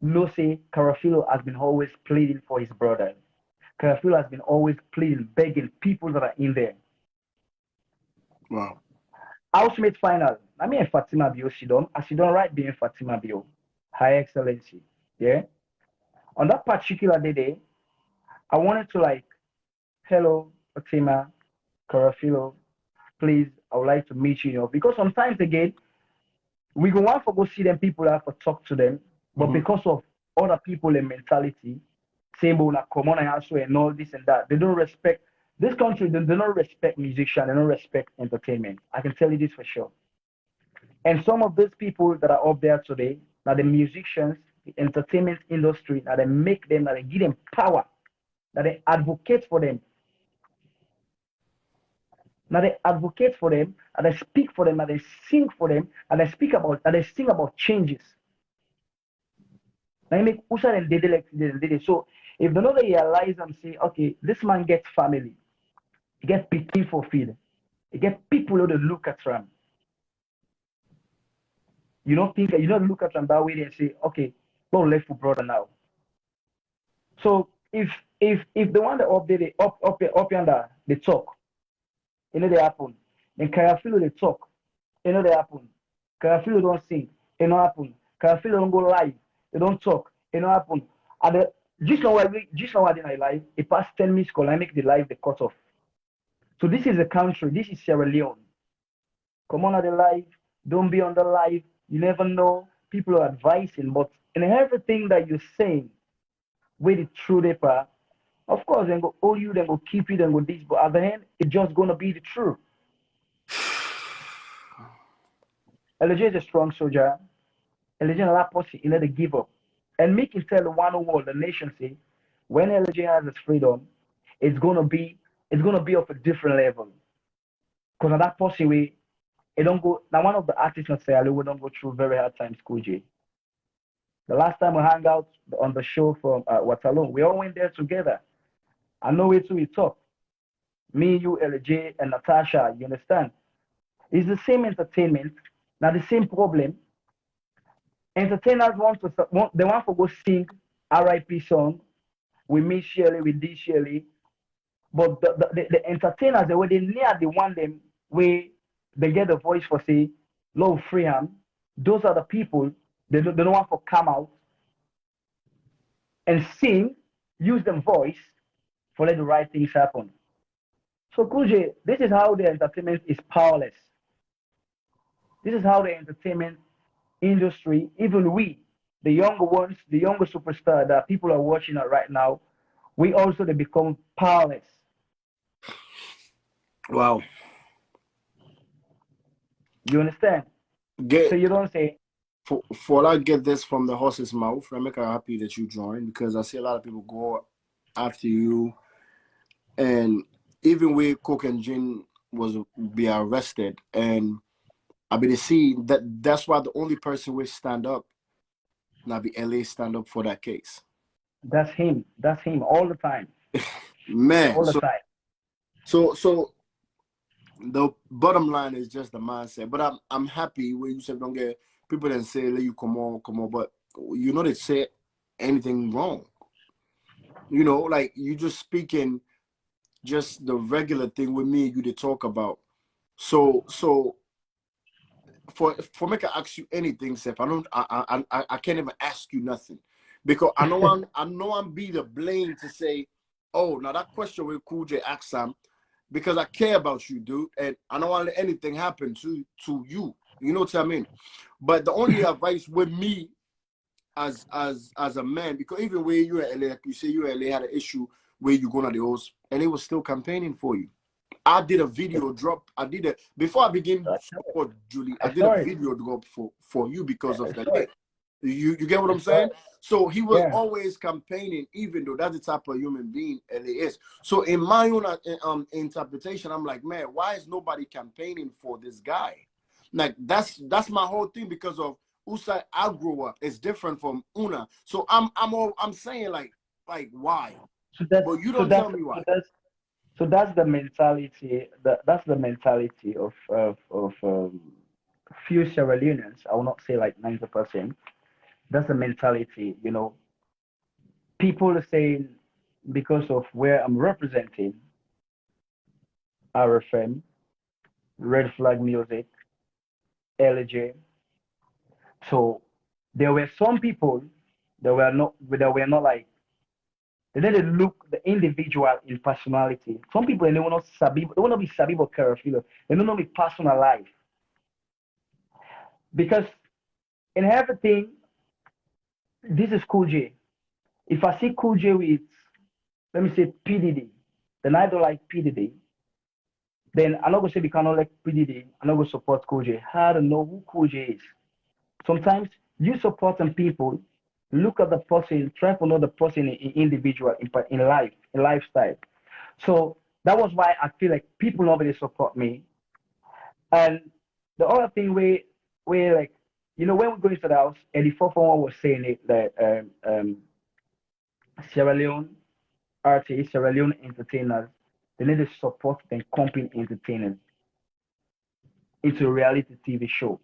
No say Carafilo has been always pleading for his brother. Carafilo has been always pleading, begging people that are in there. Wow. Housemate final. I mean Fatima Bio Sidon. I Sidon right being Fatima Bio. High Excellency. Yeah. On that particular day, I wanted to like, hello, Fatima, Carafilo, please, I would like to meet you, you know, because sometimes again, we go want to go see them people have to talk to them, but because of other people and mentality, same but come on and also and all this and that, they don't respect this country, they don't respect musicians, they don't respect entertainment. I can tell you this for sure. And some of these people that are up there today, now the musicians, the entertainment industry, now they make them, now they give them power, now they advocate for them. Now they advocate for them, and they speak for them, and they sing for them, and they speak about, and they sing about changes. Now you make Usha and Dede like Dede. So if they know they realize and say, okay, this man gets family, he gets picking for feed, he gets people who look at him. You don't think you don't look at them that way and say, okay, don't left for brother now. So if the one that update up yonder they talk, you know they happen. Then Carafilo they talk, you know they happen. Carafilo don't sing, you know happen. Carafilo don't go live, they don't talk, you know happen. And just now I did my live, it passed 10 minutes call, I make the live the cut off. So this is a country, this is Sierra Leone. Come on at the live, don't be on the live, you never know. People are advising, but in everything that you're saying, with the truth paper, of course, they go hold you, they go keep you, they go this, but at the end, it's just gonna be the truth. LJ is a strong soldier. LJ is a pussy, he never give up. And me can tell the one world, the nation say, when LJ has its freedom, it's gonna be of a different level. Because at that pussy way, it don't go. Now one of the artists in Sierra Leone don't go through very hard times, Cool J. The last time we hung out on the show from Waterloo, we all went there together. I know it too, we talk. Me, you, LJ, and Natasha, you understand? It's the same entertainment, not the same problem. Entertainers they want to go sing RIP song. We miss Shirley, we did Shirley. But the entertainers, they near the one them where they get the voice for say, Love Freeham, those are the people they don't want to come out and sing, use their voice for let the right things happen. So Kuje, this is how the entertainment is powerless. This is how the entertainment industry, even we, the younger ones, the younger superstar that people are watching it right now, we also they become powerless. Wow. You understand? So Get you don't say for I get this from the horse's mouth. I'm happy that you joined because I see a lot of people go after you, and even where Coke and Gin was be arrested, and I be to see that's why the only person will stand up, now be LA stand up for that case. that's him. That's him all the time. Man, All the so time. so the bottom line is just the mindset. But I'm happy when you said don't get people that say let you come on, but you know they say anything wrong. You know, like you just speaking just the regular thing with me and you to talk about. So for me to ask you anything, Seth, I can't even ask you nothing. Because I know I'm be the blame to say, oh, now that question with Cool J asked Sam, because I care about you, dude, and I don't want to let anything happen to you. You know what I mean? But the only advice with me as a man, because even when you were LA, like you say you LA had an issue where you going to the host, and he was still campaigning for you. I did a video drop. I did it before I began support Julie. I I did a saw it. video drop for you because of I that. saw it. You get what I I'm saw saying? it. So he was Yeah. always campaigning, even though that's the type of human being LA is. So in my own interpretation, I'm like, man, why is nobody campaigning for this guy? Like that's my whole thing because of Usai I grew up. It's different from Una. So I'm saying like why? So that's But you so don't tell that's me so why. that's so that's the mentality. That's the mentality of few Sierra Leoneans. I will not say like 90%. That's the mentality. People are saying because of where I'm representing, RFM, Red Flag Music, LJ. So there were some people that were not like they didn't look the individual in personality. Some people they will not sabi, they will not be sabi or careful. They don't know be personal life because in everything, this is Cool J. If I see Cool J with, let me say PDD, then I don't like PDD. Then I'm not gonna say we cannot like PDD. I'm not gonna support Cool J. I don't know who Cool J is. Sometimes you support some people, look at the person, try to know the person in individual, in life, in lifestyle. So that was why I feel like people nobody support me. And the other thing we like, when we go into the house, and the fourth one was saying it that Sierra Leone artists, Sierra Leone entertainers, they need to support and company entertainers into a reality TV show.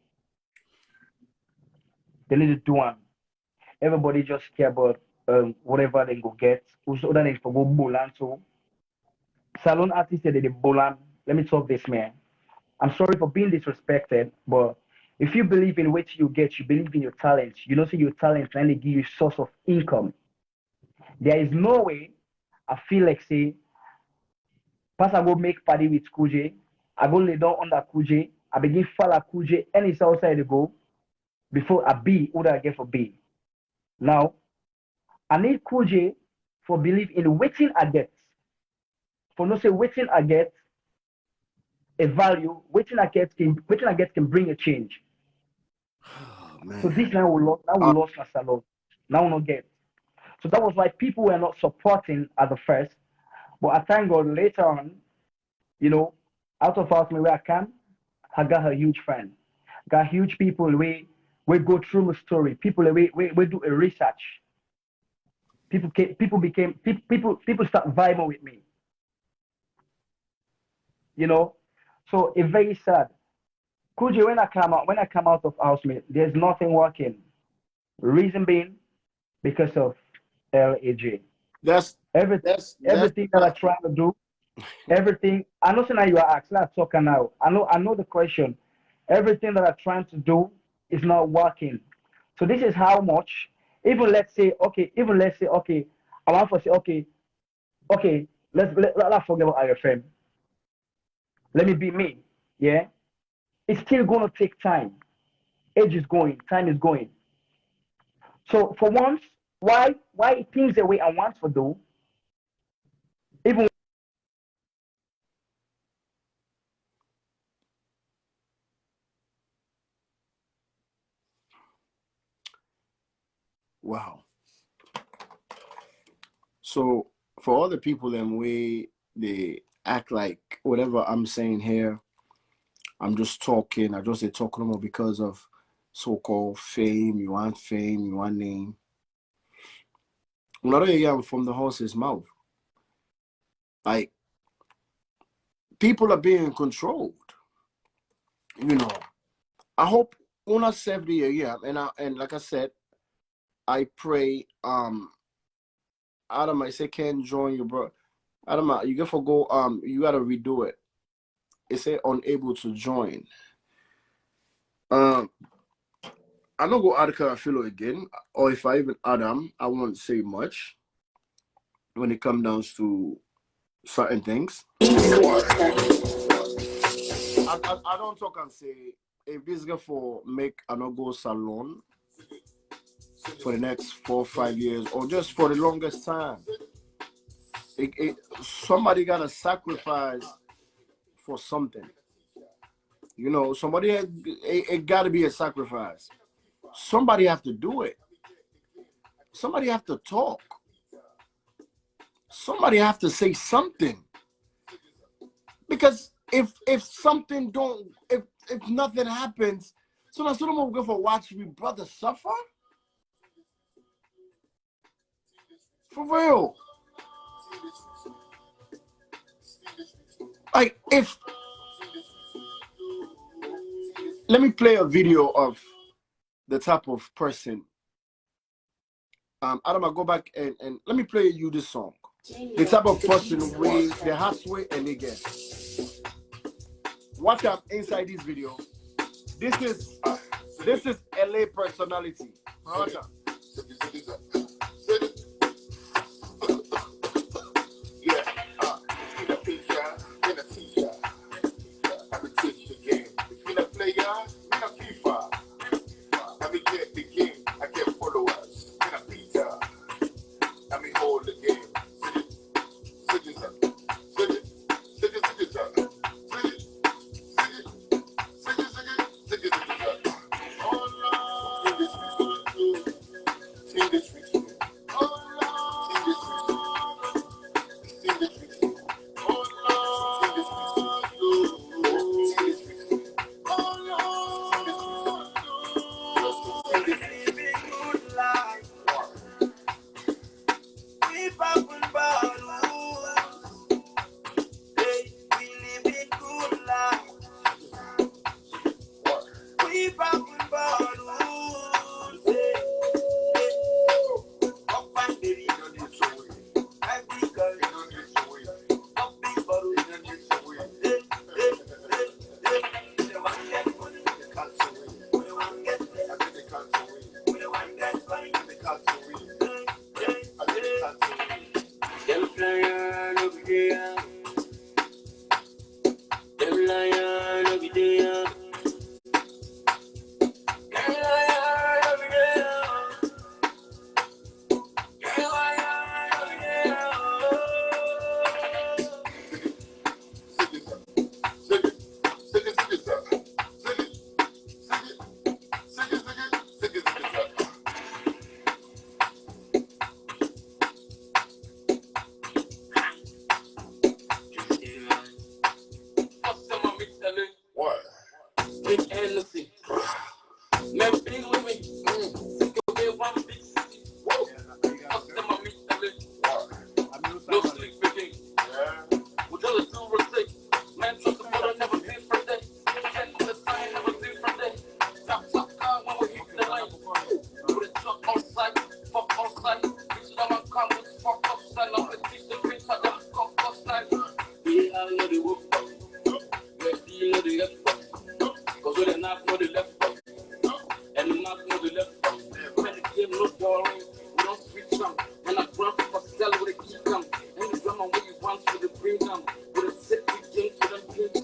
They need to do them. Everybody just care about whatever they go get. Who's other than for go bolan so salon artists say they bolan. Let me talk this man. I'm sorry for being disrespected, but if you believe in what you get, you believe in your talent. You know, see your talent and they give you source of income. There is no way I feel like say, pass I go make party with Kuje. I go lay down under Kuje. I begin follow Kuje any outside to go before I be who I get for be. Now I need Kuje for believe in waiting I get. For no say waiting I get a value, waiting I get can bring a change. Oh So man. this now we lost my salon. Now we not get. So that was why people were not supporting at the first. But I thank God later on, you know, out of house me where I can, I got a huge friend. Got huge people we go through my story. People we do a research. People start vibing with me. You know, so it's very sad. Kuji, when I come out of house, mate, there's nothing working. Reason being because of LAJ. That's Everything, that's everything that I try to do, everything. I know. So now you are asking. Let's talk now. I know the question. Everything that I'm trying to do is not working. So this is how much, even let's say, okay, I want to say, okay, let's forget about IFM. Let me be me. Yeah. It's still gonna take time. Age is going, time is going. So for once, why things the way I want to do, even Wow. So for all the people them way they act like whatever I'm saying here, I'm just talking. I just say talking more because of so-called fame. You want fame, you want name. Another yeah from the horse's mouth. Like people are being controlled. You know. I hope una save the year, and like I said, I pray Adam, I say can't join you, bro. Adam, you get for go you gotta redo it. It say unable to join. Um I'm not go add Carafilo again, or if I even add him, I won't say much when it comes down to certain things. I don't talk and say if this guy for make an go salon for the next 4 or 5 years or just for the longest time. Somebody gotta sacrifice for something. You know, it gotta be a sacrifice. Somebody have to do it. Somebody have to talk. Somebody have to say something. Because if something don't if nothing happens, so that's what I'm going for watch we brother suffer. For real. Like if let me play a video of the type of person. Adam, I go back and let me play you this song. The type of person with their hearts way and they get. Watch out inside this video. This is LA personality. Watch out.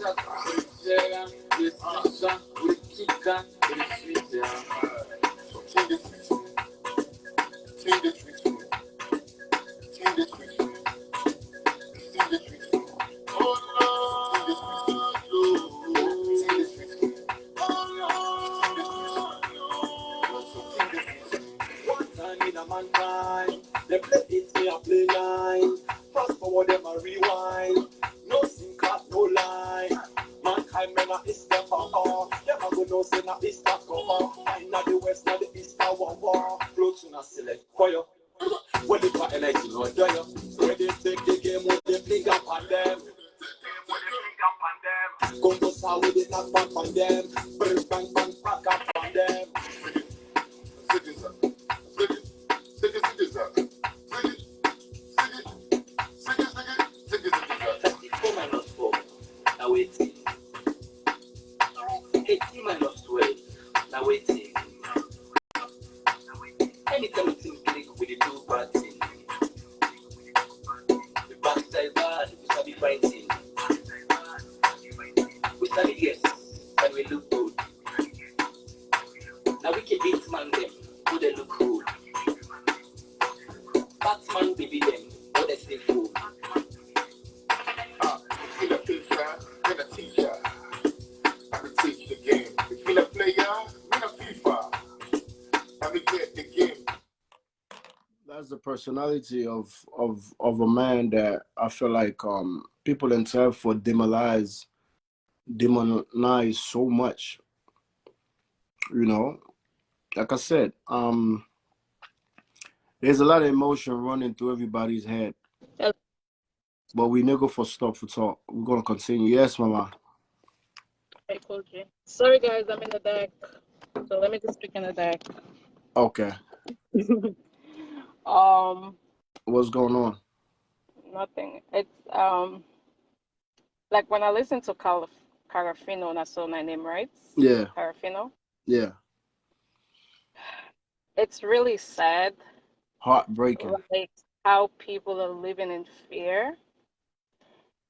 One time in a mankind, they play it, me a play line. Fast forward, them a rewind. No sinker, no line. Mankind, men a is the power. Them a go no say na is the cover. Find na the west, na the east, na war. Flow to na select choir. When they put energy, no dare. Ready take the game with the finger on them. Congo sound with the knock back on them. Bang, bang, bang, back up on them. Now waiting. 18 minus 12. Now waiting. Anytime you think click with the two party. The backside bad, we shall be fighting. We shall be yes, and we look good. Now we can beat man them, who they look cool. Batman baby them, who they stay full. Feel a teacher, then a teacher. I can teach the game. You feel a player, then a FIFA. I can get the game. That's the personality of a man that I feel like people themselves for demonize so much. You know, like I said, there's a lot of emotion running through everybody's head. But we never for stop for talk. We're gonna continue. Yes, Mama. Okay, cool, G. Sorry, guys, I'm in the dark. So let me just speak in the dark. Okay. What's going on? Nothing. It's like when I listen to Carafino, that's all my name, right? Yeah. Carafino. Yeah. It's really sad, Heartbreaking. like how people are living in fear.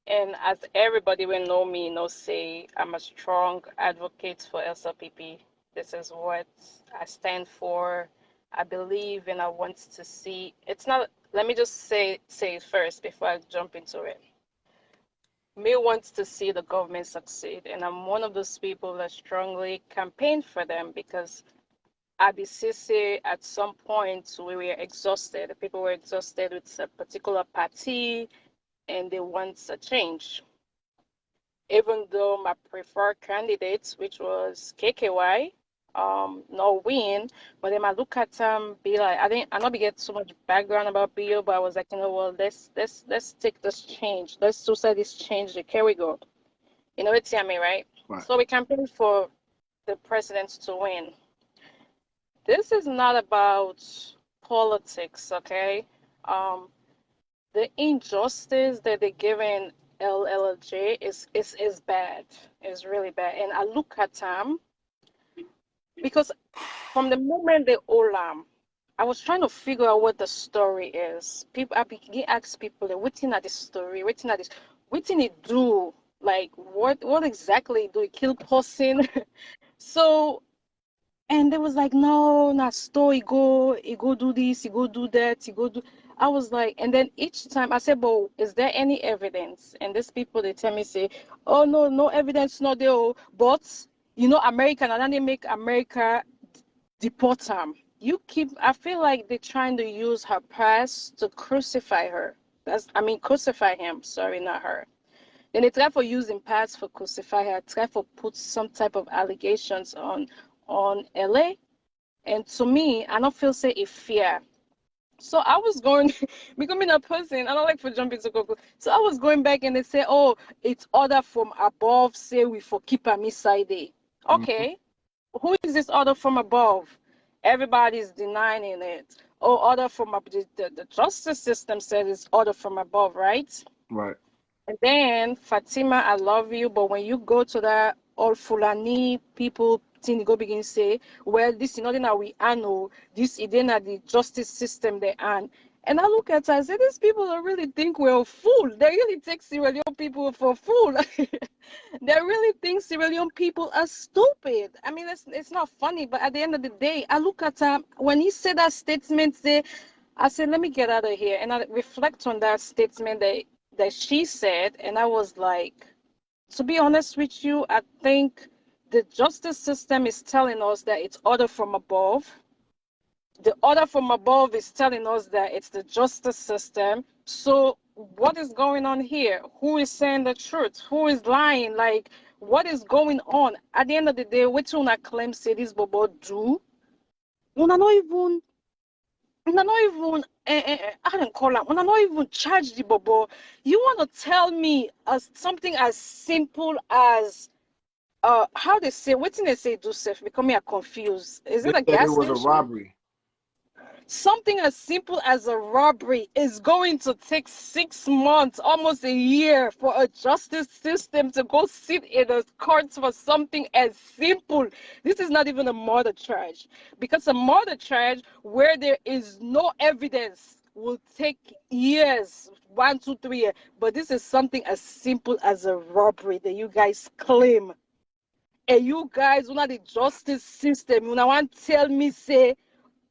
And as everybody will know me, say I'm a strong advocate for SLPP. This is what I stand for. I believe and I want to see. It's not. Let me just say it first before I jump into it. Me wants to see the government succeed, and I'm one of those people that strongly campaign for them because ABCC at some point we were exhausted. People were exhausted with a particular party, and they want a change. Even though my preferred candidate, which was KKY, no win, but then I look at be like I not get so much background about BO, but I was like, well, let's take this change. Let's say this change. Here we go. It's me, right? So we campaigned for the president to win. This is not about politics, okay? The injustice that they're giving LLJ is bad. It's really bad. And I look at because from the moment they all I was trying to figure out what the story is. I begin ask people, what's in the story? What's it do? Like what exactly do it kill person? So and they was like, no, not story. Go do this, he go do that, he go do. I was like, and then each time I said, but is there any evidence? And these people, they tell me, say, oh, no evidence, not there. But, American, and then they make America deport them. I feel like they're trying to use her past to crucify her. Crucify him. Sorry, not her. Then they try for using past for crucify her, try for put some type of allegations on LA. And to me, I don't feel say a fear. So I was going, becoming a person, I don't like for jumping to Coco. So I was going back and they say, oh, it's order from above, say we for keep a side day. Okay. Who is this order from above? Everybody's denying it. Oh, order from the justice system says it's order from above, right? Right. And then Fatima, I love you, but when you go to that all Fulani people thing, go begin say, well, this is not in how we know this is in the justice system they are. And I look at her and say, these people don't really think we're a fool. They really take serious people for fool. They really think Sierra Leone people are stupid. I mean, it's not funny, but at the end of the day, I look at when he said that statement, I said, let me get out of here, and I reflect on that statement that she said, and I was like, to be honest with you, I think the justice system is telling us that it's order from above. The order from above is telling us that it's the justice system. So what is going on here? Who is saying the truth? Who is lying? Like, what is going on? At the end of the day, what una claim say this bobo do? Una not even I don't call them. Una not even charge the bobo. You want to tell me as something as simple as how they say, what they say do self because me are confused. Is They it a said it gas was a station? robbery. Something as simple as a robbery is going to take 6 months, almost a year, for a justice system to go sit in a court for something as simple. This is not even a murder charge, because a murder charge where there is no evidence will take years, 1, 2, 3 years. But this is something as simple as a robbery that you guys claim. And you guys, una the justice system, una want tell me say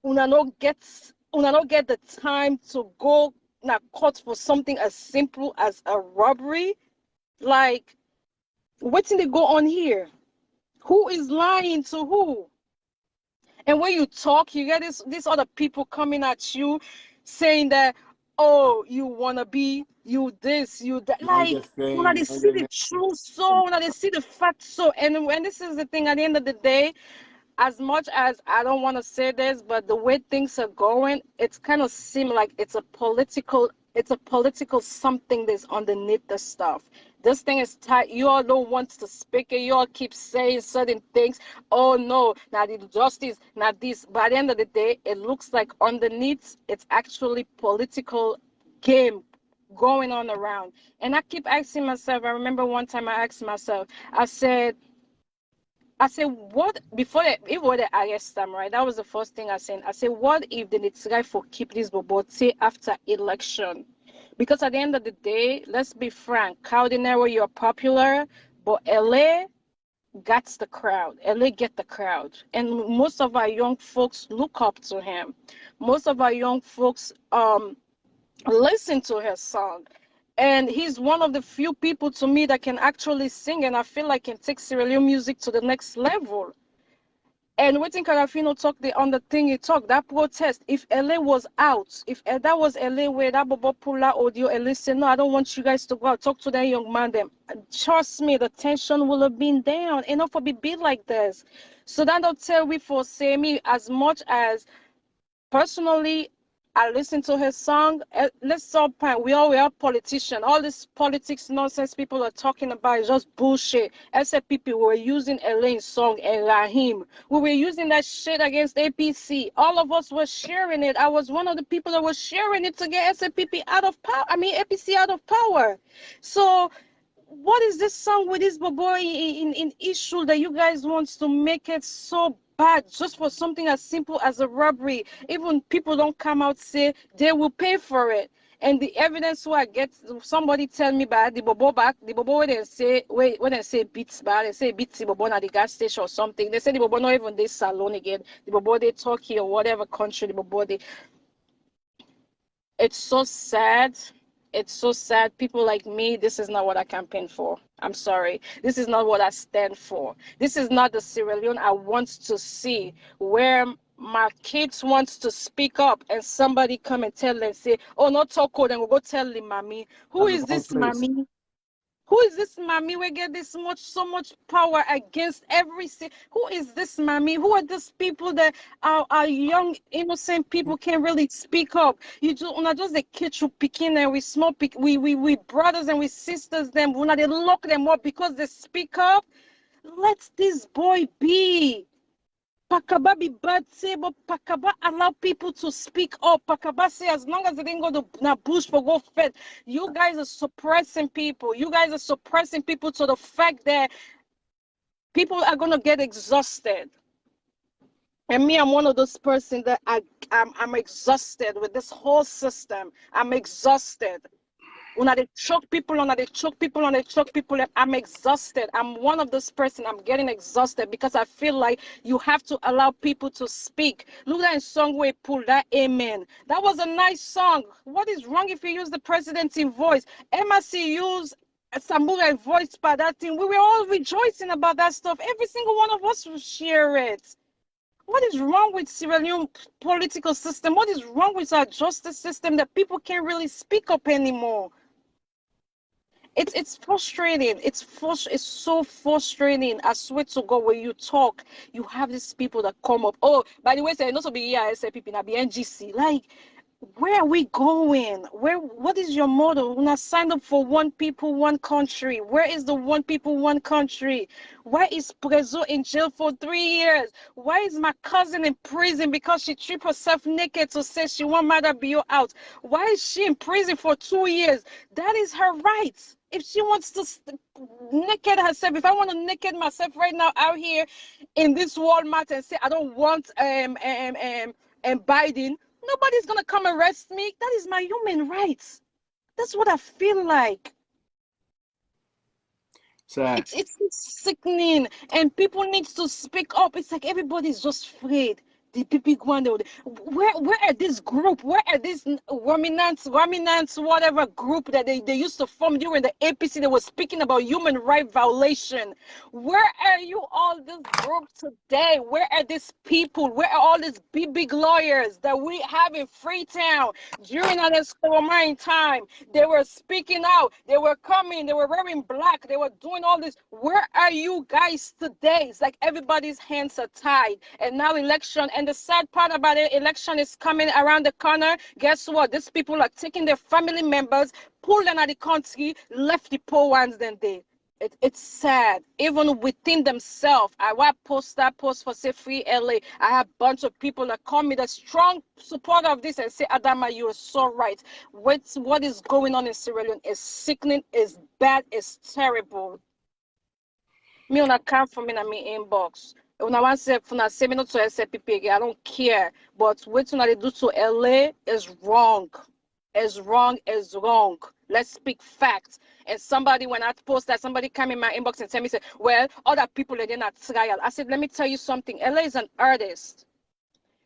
una not get the time to go na court for something as simple as a robbery? Like, what did they go on here? Who is lying to who? And when you talk, you get these other people coming at you saying that, oh, you wanna be, you this, you that. You want to Like, get fame, when you they want see to the get truth so, when they see the fact so, and when this is the thing, at the end of the day, as much as I don't want to say this, but the way things are going, it's kind of seem like it's a political something that's underneath the stuff. This thing is tight. You all don't want to speak it. You all keep saying certain things. Oh no, now the justice, not this. But at the end of the day, it looks like underneath it's actually political game going on around. And I keep asking myself, I remember one time I asked myself, I said, what before they arrest them, right? That was the first thing I said. I said, what if they need try for keep this bobo say after election? Because at the end of the day, let's be frank, Caldinero, you're popular, but LA gets the crowd. LA get the crowd. And most of our young folks look up to him. Most of our young folks listen to his song. And he's one of the few people to me that can actually sing, and I feel like can take Sierra Leone music to the next level. And waiting Carafino talk on the thing he talked, that protest, if LA was out, if that was LA where that Bobo pull out audio and listen, no, I don't want you guys to go out, talk to that young man, them. Trust me, the tension will have been down. Enough for be like this. So that don't tell we for say me as much as personally, I listen to his song. Let's stop. We are politicians. All this politics nonsense people are talking about is just bullshit. SFPP, we were using Elaine's song and Rahim. We were using that shit against APC. All of us were sharing it. I was one of the people that was sharing it to get SFPP out of power. I mean, APC out of power. So what is this song with this boy in issue that you guys want to make it so bad just for something as simple as a robbery? Even people don't come out say they will pay for it. And the evidence who I get, somebody tell me about the bobo back, the bobo when they say beats bad, they say beats the bobo at the gas station or something. They say the bobo not even this salon again. The bobo they Turkey or whatever country the bobo they. It's so sad. It's so sad. People like me, this is not what I campaign for. I'm sorry. This is not what I stand for. This is not the Sierra Leone I want to see, where my kids want to speak up and somebody come and tell them, say, oh, not talk code, and we'll go tell the mommy. Who That's the is wrong this place. mommy? Who is this mommy? We get so much power against who is this mommy? Who are these people that are young, innocent people can't really speak up? You just not just the kids who picking and we small pick we brothers and we sisters them when they lock them up because they speak up. Let this boy be. Pakaba be bad say, but Pakaba allow people to speak up. Pakaba say as long as they didn't go to na bush for go fed, you guys are suppressing people. You guys are suppressing people to the fact that people are gonna get exhausted. And me, I'm one of those person that I'm exhausted with this whole system. I'm exhausted. Una they choke people, una they choke people, una they choke people. And I'm exhausted. I'm one of those person. I'm getting exhausted because I feel like you have to allow people to speak. Look at that song where he pulled that amen. That was a nice song. What is wrong if you use the president's voice? MRC used Samurai voice by that thing. We were all rejoicing about that stuff. Every single one of us will share it. What is wrong with Sierra Leone political system? What is wrong with our justice system that people can't really speak up anymore? It's frustrating. It's so frustrating. I swear to God, when you talk, you have these people that come up. Oh, by the way, say not to be here, people, na be NGC. Like, where are we going? What is your motto? When I signed up for one people, one country. Where is the one people, one country? Why is Prezo in jail for 3 years? Why is my cousin in prison because she stripped herself naked to say she want Mother Bio out? Why is she in prison for 2 years? That is her right. If she wants to naked herself, if I want to naked myself right now out here in this Walmart and say I don't want Biden, nobody's gonna come arrest me. That is my human rights. That's what I feel like. Sad. It's sickening, and people need to speak up. It's like everybody's just afraid. The people going there. Where are this group? Where are these Raminants, whatever group that they used to form during the APC that was speaking about human right violation? Where are you all this group today? Where are these people? Where are all these big lawyers that we have in Freetown during this Coromine time? They were speaking out. They were coming. They were wearing black. They were doing all this. Where are you guys today? It's like everybody's hands are tied. And now election. And the sad part about it, election is coming around the corner. Guess what? These people are taking their family members, pull them out of the country, left the poor ones then they. It's sad. Even within themselves. I want post that post for say free LA. I have a bunch of people that call me the strong supporter of this and say, Adama, you are so right. What is going on in Sierra Leone is sickening, is bad, is terrible. Me on account for me in my inbox. When I want to say me not to SPP, I don't care. But what they do to LA is wrong. Is wrong, is wrong. Let's speak facts. And somebody, when I post that, somebody come in my inbox and tell me, say, well, other people are not trial. I said, let me tell you something. LA is an artist.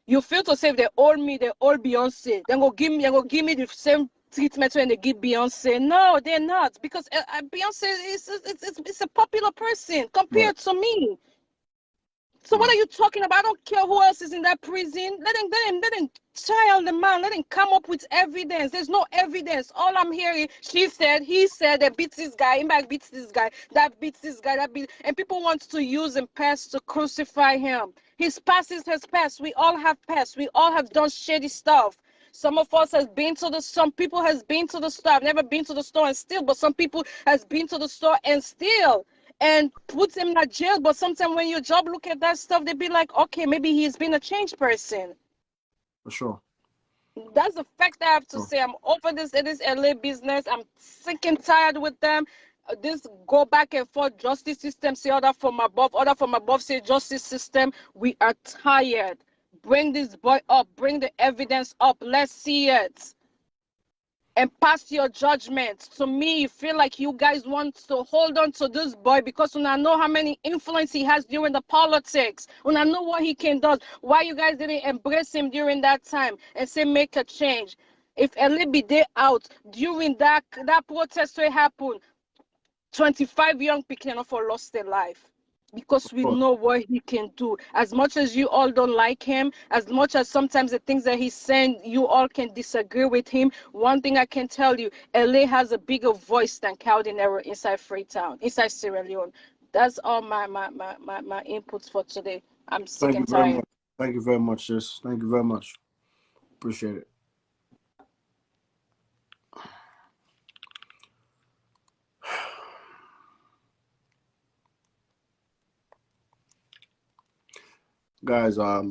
You feel to say if they all me, they all Beyonce. Then go give me the same treatment when they give Beyonce. No, they're not, because Beyonce is a popular person compared to me. So what are you talking about? I don't care who else is in that prison. Let them trial the man. Let him come up with evidence. There's no evidence. All I'm hearing, she said, he said, that beats this guy, Impact beats this guy, that beats this guy, and people want to use him past to crucify him. His past is his past. We all have past. We all have done shady stuff. Some of us some people has been to the store. I've never been to the store and still, but some people has been to the store and still. And puts him in jail. But sometimes when your job look at that stuff, they be like, okay, maybe he's been a changed person. For sure. That's the fact I have to say. I'm over this LA business. I'm sick and tired with them. This go back and forth justice system, say order from above say justice system. We are tired. Bring this boy up. Bring the evidence up. Let's see it. And pass your judgment. To me, you feel like you guys want to hold on to this boy because when I know how many influence he has during the politics, when I know what he can do, why you guys didn't embrace him during that time and say make a change? If Elibi day out during that protest that happened, 25 young people for lost their life. Because we know what he can do. As much as you all don't like him, as much as sometimes the things that he's saying, you all can disagree with him. One thing I can tell you, LA has a bigger voice than Caldinero inside Freetown, inside Sierra Leone. That's all my inputs for today. I'm sick and tired. Thank you very much, sis. Thank you very much. Appreciate it. Guys, at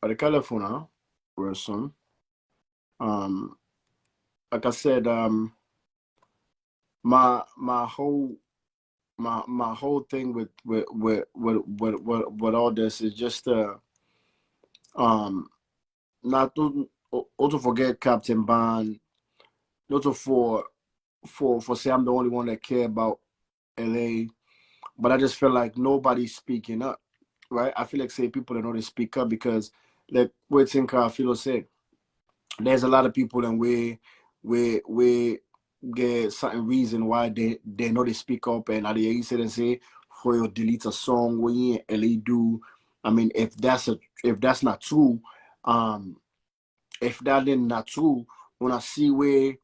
the California person, like I said, my whole thing with all this is just not to also forget Captain Bond. not for say I'm the only one that care about LA, but I just feel like nobody's speaking up, right? I feel like say people that know they speak up because like what Tinker Philo said, there's a lot of people and we get certain reason why they know they speak up and at the end and say for you delete a song when you LA do. I mean if that's not true, um if that is not true, when I see where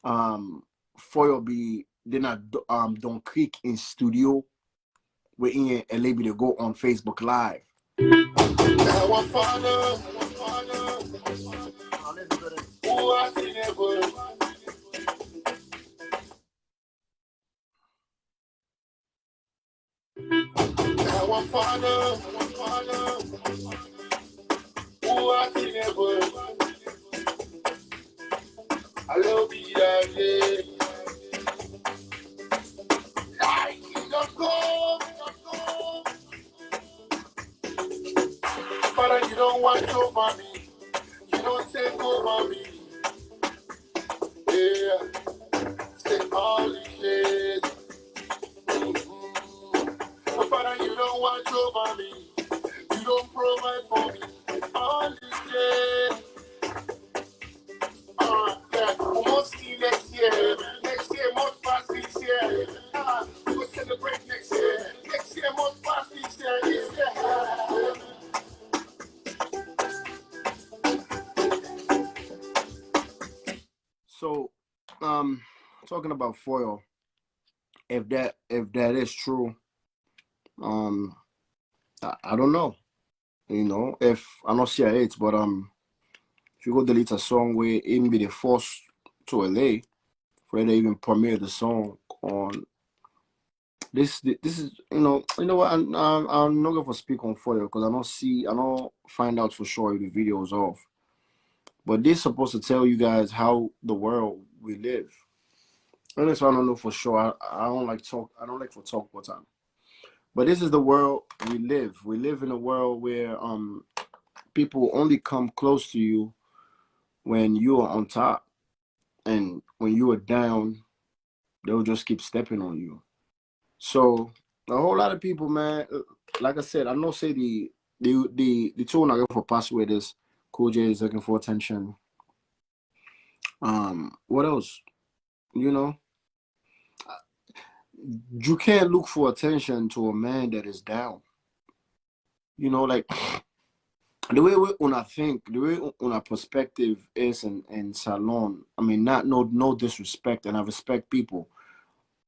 for you be they not don't click in studio where in LA be to go on Facebook Live. Now I'm father, who I see never. Now I'm father, who I see never. I love you that day. Like you don't go. Father, you don't watch over me. You don't take over me. Yeah, take all the shit. Father, you don't watch over me. You don't provide for me. All the shit. Yeah, we must see next year. Next year, most past this year. We will celebrate next year. Next year, most past this year. Yeah. So talking about foil, if that is true, um I don't know. You know, if I don't see it, but if you go delete a song where even be the forced to LA for them to even premiere the song on this is you know what I'm not gonna speak on foil because I don't find out for sure if the video is off. But this is supposed to tell you guys how the world we live. And that's why I don't know for sure. I don't like talk. I don't like to talk all the time. But this is the world we live. We live in a world where people only come close to you when you are on top, and when you are down, they'll just keep stepping on you. So a whole lot of people, man. Like I said, I know say the tune I go for password is Cool J is looking for attention. What else? You know, you can't look for attention to a man that is down. You know, like the way we when I think, the way when our perspective is in salon. I mean, not no disrespect, and I respect people,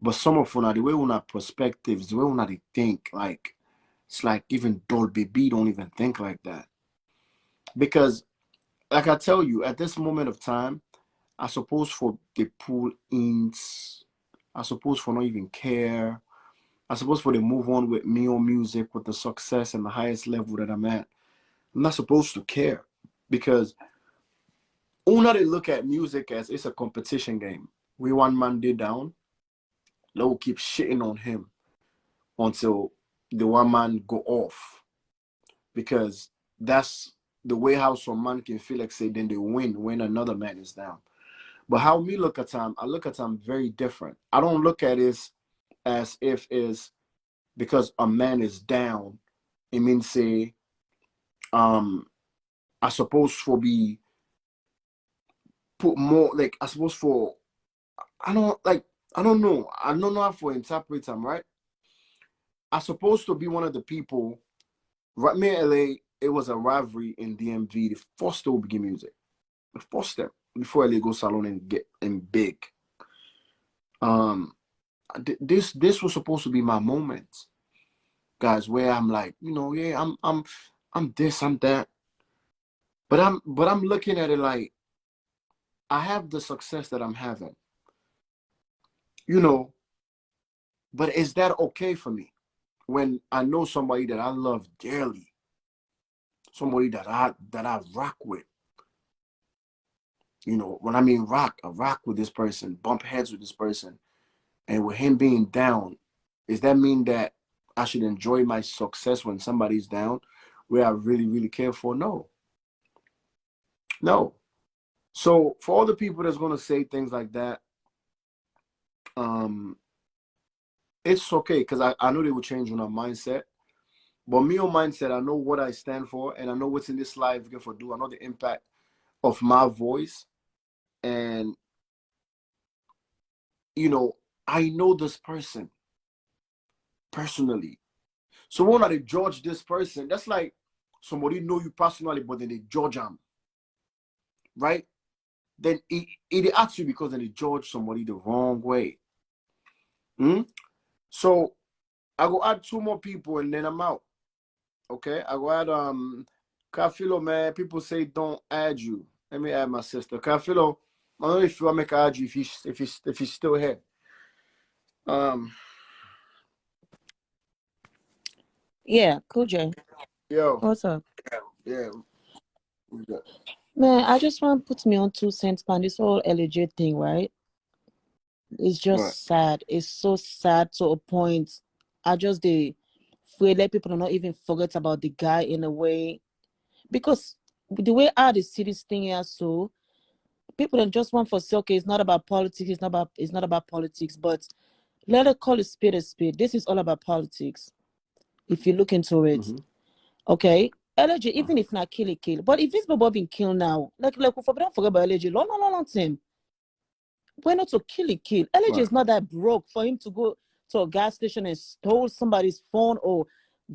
but some of una the way una perspectives, the way una they think, like it's like even dull baby don't even think like that. Because like I tell you, at this moment of time, I suppose for the pull ins, I suppose for not even care. I suppose for the move on with me on music with the success and the highest level that I'm at. I'm not supposed to care because una they look at music as it's a competition game. We one man did down, they will keep shitting on him until the one man go off because that's the way how some man can feel like say then they win when another man is down. But how me look at time, I look at time very different. I don't look at it as if it's because a man is down, it means say um I suppose for be put more like I suppose for I don't like I don't know. I don't know how to interpret them, right? I supposed to be one of the people right me in LA, it was a rivalry in DMV, the first to begin music. The first step before LA go salon and get in big. Um this was supposed to be my moment, guys, where I'm like, you know, yeah, I'm this, I'm that. But I'm looking at it like I have the success that I'm having, you know, but is that okay for me? When I know somebody that I love dearly, somebody that I rock with, you know, when I mean rock, I rock with this person, bump heads with this person, and with him being down, does that mean that I should enjoy my success when somebody's down, where I really, really care for? No, no. So for all the people that's gonna say things like that, it's okay because I know they will change on our mindset. But me on mindset, I know what I stand for and I know what's in this life for do. I know the impact of my voice. And I know this person personally. So when they judge this person, that's like somebody know you personally, but then they judge them, right? Then it asks you because then they judge somebody the wrong way. So I go add 2 more people and then I'm out. Okay, I go add Kafilo, man. People say don't add you. Let me add my sister. Kafilo, I don't know if you want to make add you if he's still here. Yeah, cool, Jay. Yo, What's up? yeah. Man, I just want to put me on 2 cents on this whole LJ thing, right? It's Right. just sad. It's so sad to a point. I just let people not even forget about the guy in a way. Because the way I see this thing here, so people don't just want for say, okay, it's not about politics, it's not about politics, but let it call a spade a spade. This is all about politics. If you look into it. Mm-hmm. Okay. LJ, even if not kill. But if this Bobo been killed now, like don't forget about LJ, long time. Why not to kill? LJ Right. is not that broke for him to go to a gas station and stole somebody's phone or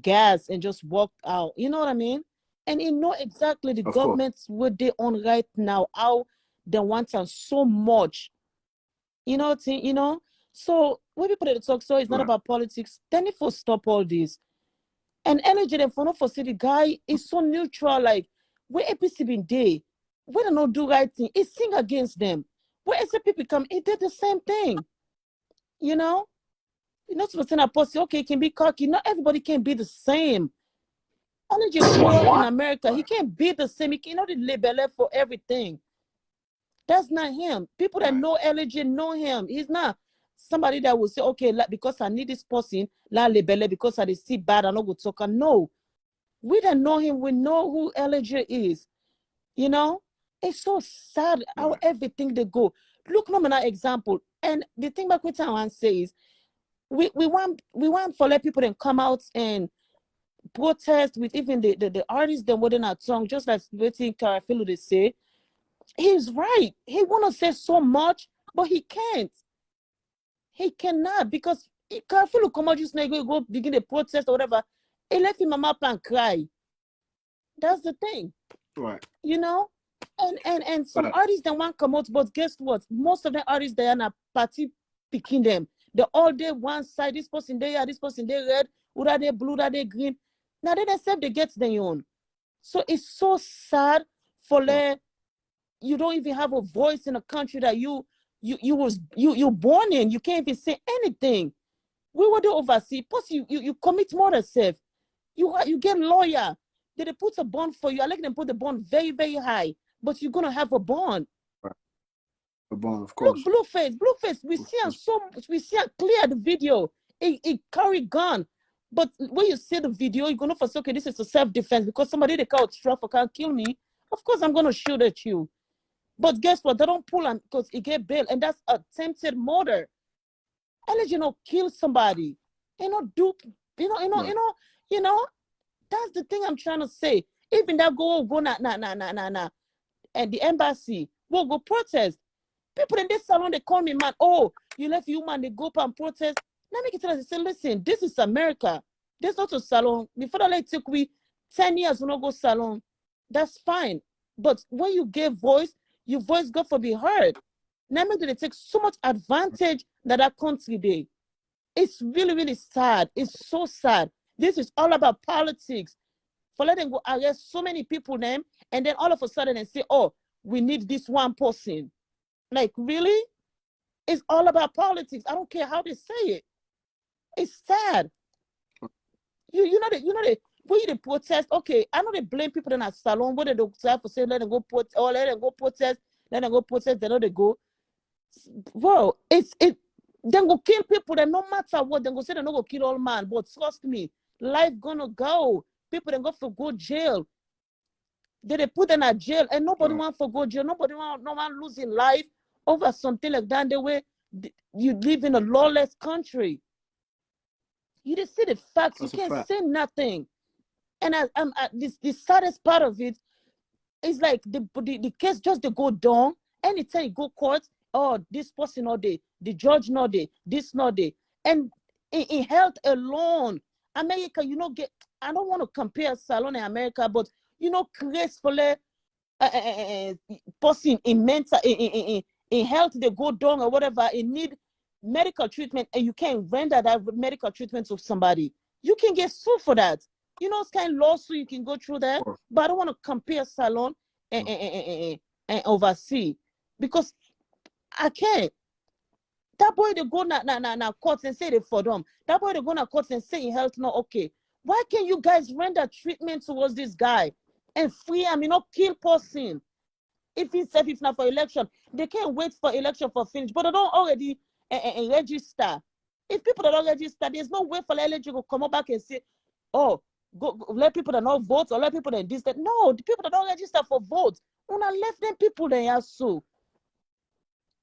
gas and just walk out. You know what I mean? And he know exactly the Of course. government what they on right now, how they want us so much. You know what I mean? So when people talk, so it's not Right. about politics, then if we stop all this. And energy dem for not for say the guy is so neutral, like where APC been dey, where they not do right thing, he sing against them. Where SAP come, he did the same thing. You know? You're not supposed to say pussy, okay, it can be cocky. Not everybody can be the same. Energy grew up in America. He can't be the same. He cannot label for everything. That's not him. People that Right. know LG know him. He's not somebody that will say, okay, because I need this person, la label because I see bad, I no go talk. No. We don't know him. We know who Elijah is. You know, it's so sad how Right. everything they go. Look, no man, example. And the thing about what I want to say is, we want for let people then come out and protest with even the artists that wouldn't not song, just like waiting Carafilo they say. He's right. He wanna say so much, but he can't. He cannot because Carafilo come out just now go begin the protest or whatever. He left him mama up and cry. That's the thing. Right. You know, and some Right. artists they want come out, but guess what? Most of the artists they are not party picking them. They all day one side. This person they are, this person they red, who they blue, that they green. Now they themselves they get their own. So it's so sad for you don't even have a voice in a country that you born in. You can't even say anything. We were the oversee. Plus you commit murder self. You get lawyer. They put a bond for you. I like them put the bond very, very high. But you're gonna have a bond. Right. The bond, of Look, course. Blueface. We see a clear the video. It carry gun. But when you see the video, you're gonna say, okay, this is a self-defense because somebody they call Straffer can't kill me. Of course, I'm gonna shoot at you. But guess what? They don't pull him because he get bail, and that's attempted murder. Unless kill somebody. Do Right. you know, that's the thing I'm trying to say. Even that go na and the embassy will go protest. People in this salon they call me man. Oh, you left you man, they go up and protest. Let me tell you, say, listen, this is America. This not a salon. Before that like took we 10 years we not go salon. That's fine. But when you give voice, your voice got to be heard. Let me they take so much advantage that country day. It's really, really sad. It's so sad. This is all about politics. For letting go arrest so many people them, and then all of a sudden and say, oh, we need this one person. Like, really? It's all about politics. I don't care how they say it. It's sad. You know the when you protest, okay, I know they blame people in a salon, whether they try for say let them go protest or let them go protest, they know they go. Well, it then go kill people that no matter what, then go say they no go kill all man. But trust me, life gonna go. People then go for go jail. they put them in jail, and nobody want to go jail. No one losing life over something like that. The way you live in a lawless country, you just see the facts. That's you a can't fact. say nothing. And the saddest part of it is like the case just they go down. Anytime you go court, oh, this person not there, the judge not there, this not there. And in health alone, America, get. I don't want to compare Salon in America, but gracefully person in mental in health they go down or whatever, it need medical treatment, and you can render that medical treatment to somebody, you can get sued for that. It's kind of lawsuit you can go through that. But I don't want to compare Salon and oversee, because I can't. That boy they go na court and say they for them. That boy they go na court and say in health not okay. Why can't you guys render treatment towards this guy and free him? Kill person. If not for election, they can't wait for election for finish, but they don't already register. If people that don't register, there's no way for the LG to come back and say, oh, go let people that not vote or let people that this that. No, the people that don't register for vote, una left them people they are so.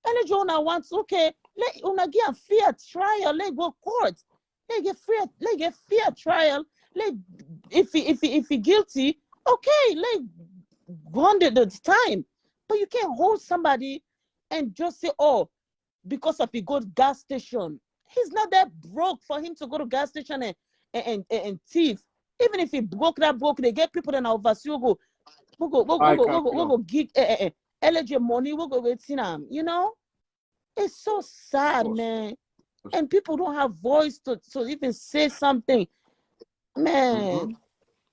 LG una wants okay, let una get a fair trial, let go court, let get fair trial, let if he guilty, okay, let go on the time. But you can't hold somebody and just say, oh, because of he go to gas station. He's not that broke for him to go to gas station and thief. Even if he broke, they get people that are overseas go gig LG money, we'll go with him. It's so sad, man. And people don't have voice to even say something. Man.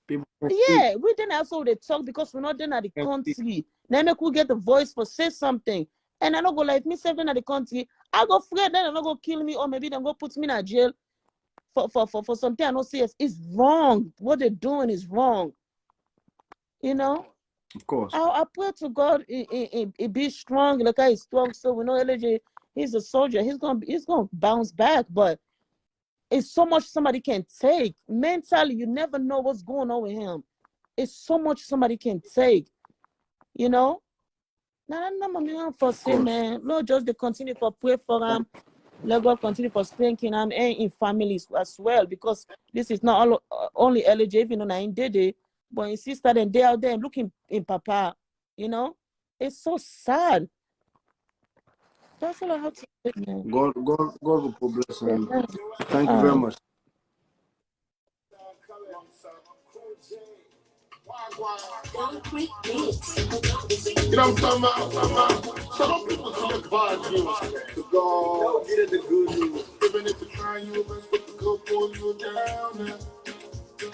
People Yeah, we didn't also they talk because we're not in the country. Then we could get the voice for say something. And I don't go like me serving at the country. I go afraid then they're gonna kill me, or maybe they're gonna put me in a jail for something I don't see. It's wrong. What they're doing is wrong. Of course. I pray to God it be strong. Like he's strong, so we know LJ, he's a soldier. He's gonna bounce back, but it's so much somebody can take. Mentally, you never know what's going on with him. It's so much somebody can take. Nah, for say, man. Lord, just they continue for pray for him. Let God continue for strengthening him and in families as well, because this is not only LJ, even though I did it, but in sister and they out there looking in Papa. It's so sad. That's all I have to say, man. God will bless him. Yeah. Thank you very much. You know what I'm talking about? Some people see the bad news. To go. Get it the good news. Even if you try your best, people go pull you down.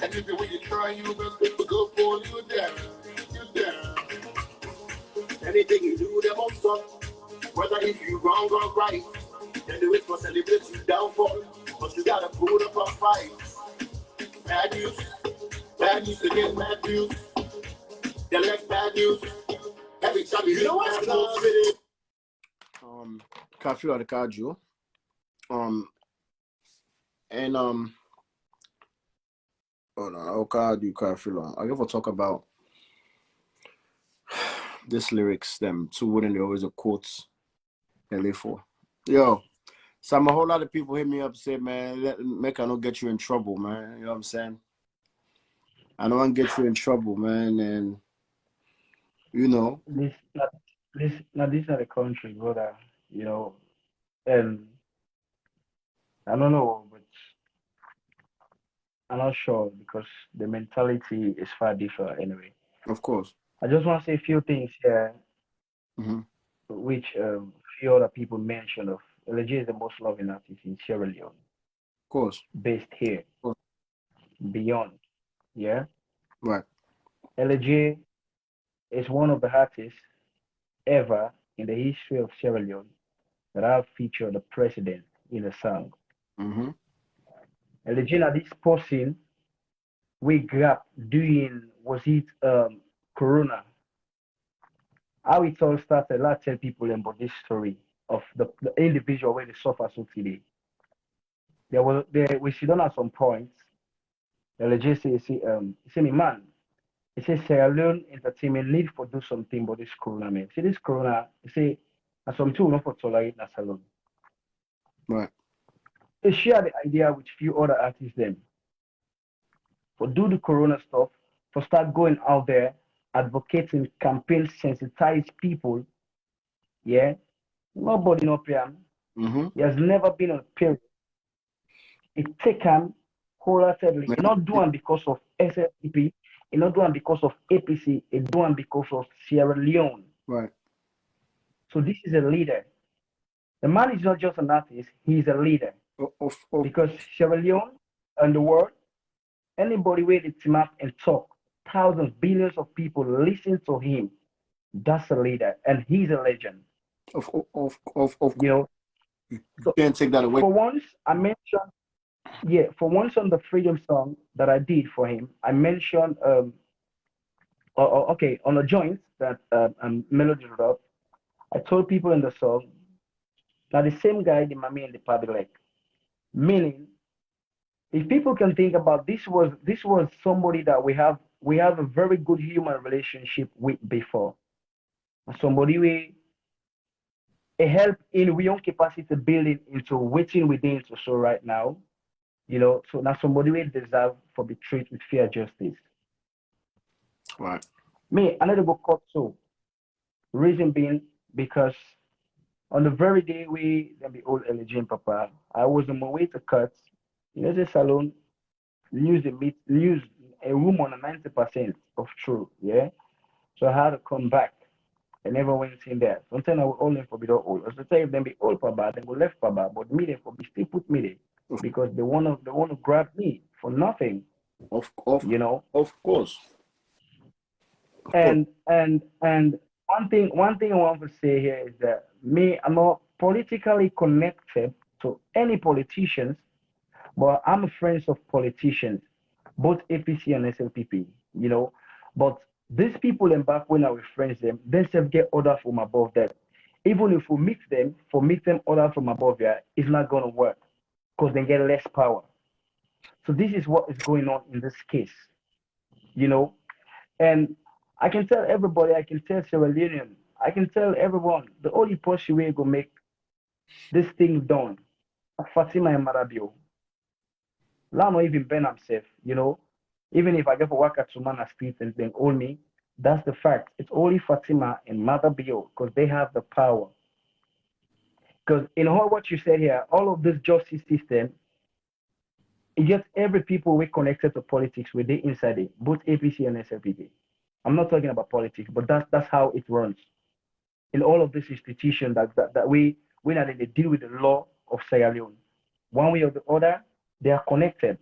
And if when you try your best, people go pull you down. You down. Anything you do, they won't stop. Whether if you wrong or right, then do it for celebrate you downfall. But you gotta put up a fight. Bad news to get bad news. They like bad news. Every time you know what's close with it. Kafila the Kaju. And oh no, I'll do Kafila. I give a talk about this lyrics, them two wouldn't they always a quotes they live for. Yo, some a whole lot of people hit me up say, man, make I not get you in trouble, man. You know what I'm saying? I don't want to get you in trouble, man, and This now this are the country, brother. And I don't know, but I'm not sure because the mentality is far different anyway. Of course. I just want to say a few things here, which few other people mentioned of. LG is the most loving artist in Sierra Leone. Of course. Based here. Beyond. Yeah? Right. LG is one of the artists ever in the history of Sierra Leone that have featured the president in a song. LG, this person we grab doing, was it Corona? How it all started, let's tell people about this story of the individual where they suffer so today. We sit down at some point. The LG say me man, It says Sierra Leone entertainment need for do something about this corona, man. See this corona, it say and some two not for tolerate na salon. Right. They share the idea with few other artists them for do the corona stuff, for start going out there, advocating, campaign, sensitize people. Yeah. Nobody no pay him. Mm-hmm. He has never been on a period. It take him wholeheartedly. He not do it because of SFDP. He not do it because of APC. He do it because of Sierra Leone. Right. So this is a leader. The man is not just an artist, he's a leader. Because Sierra Leone and the world, anybody where they team up and talk, thousands, billions of people listen to him. That's a leader, and he's a legend. You know, so can't take that away. For once, I mentioned, for once on the Freedom song that I did for him, I mentioned, okay, on a joint that Melody wrote, I told people in the song, now the same guy, the mommy and the public, meaning, if people can think about this was somebody that we have a very good human relationship with before, somebody we a help in we own capacity building into waiting within to so right now, so now somebody we deserve for be treated with fair justice. Right. Me, I need to go cut so. Reason being because on the very day we then be old Elijah Papa, I was on my way to cut. The salon news a room on a 90% of true, yeah. So I had to come back. I never went in there. Sometimes I will only for be old. As I say, if them be old Papa, then go left Papa, but me they for be still put me there because they wanna grab me for nothing. Of course. And one thing I want to say here is that me, I'm not politically connected to any politicians, but I'm friends of politicians, both APC and SLPP, But these people in back when I was friends them, they self get order from above them. Even if we meet them order from above there, it's not gonna work because they get less power. So this is what is going on in this case, And I can tell everybody, I can tell Sierra Leonean, I can tell everyone, the only push way go make this thing done. Fatima and Marabio. La not even Ben himself, Even if I get for work at Sumana Street and then own me, that's the fact. It's only Fatima and Mother Bio because they have the power. Because in all what you said here, all of this justice system, it gets every people we connected to politics with they inside it, both APC and SLPP. I'm not talking about politics, but that's how it runs. In all of this institution that we not they deal with the law of Sierra Leone. One way or the other, they are connected.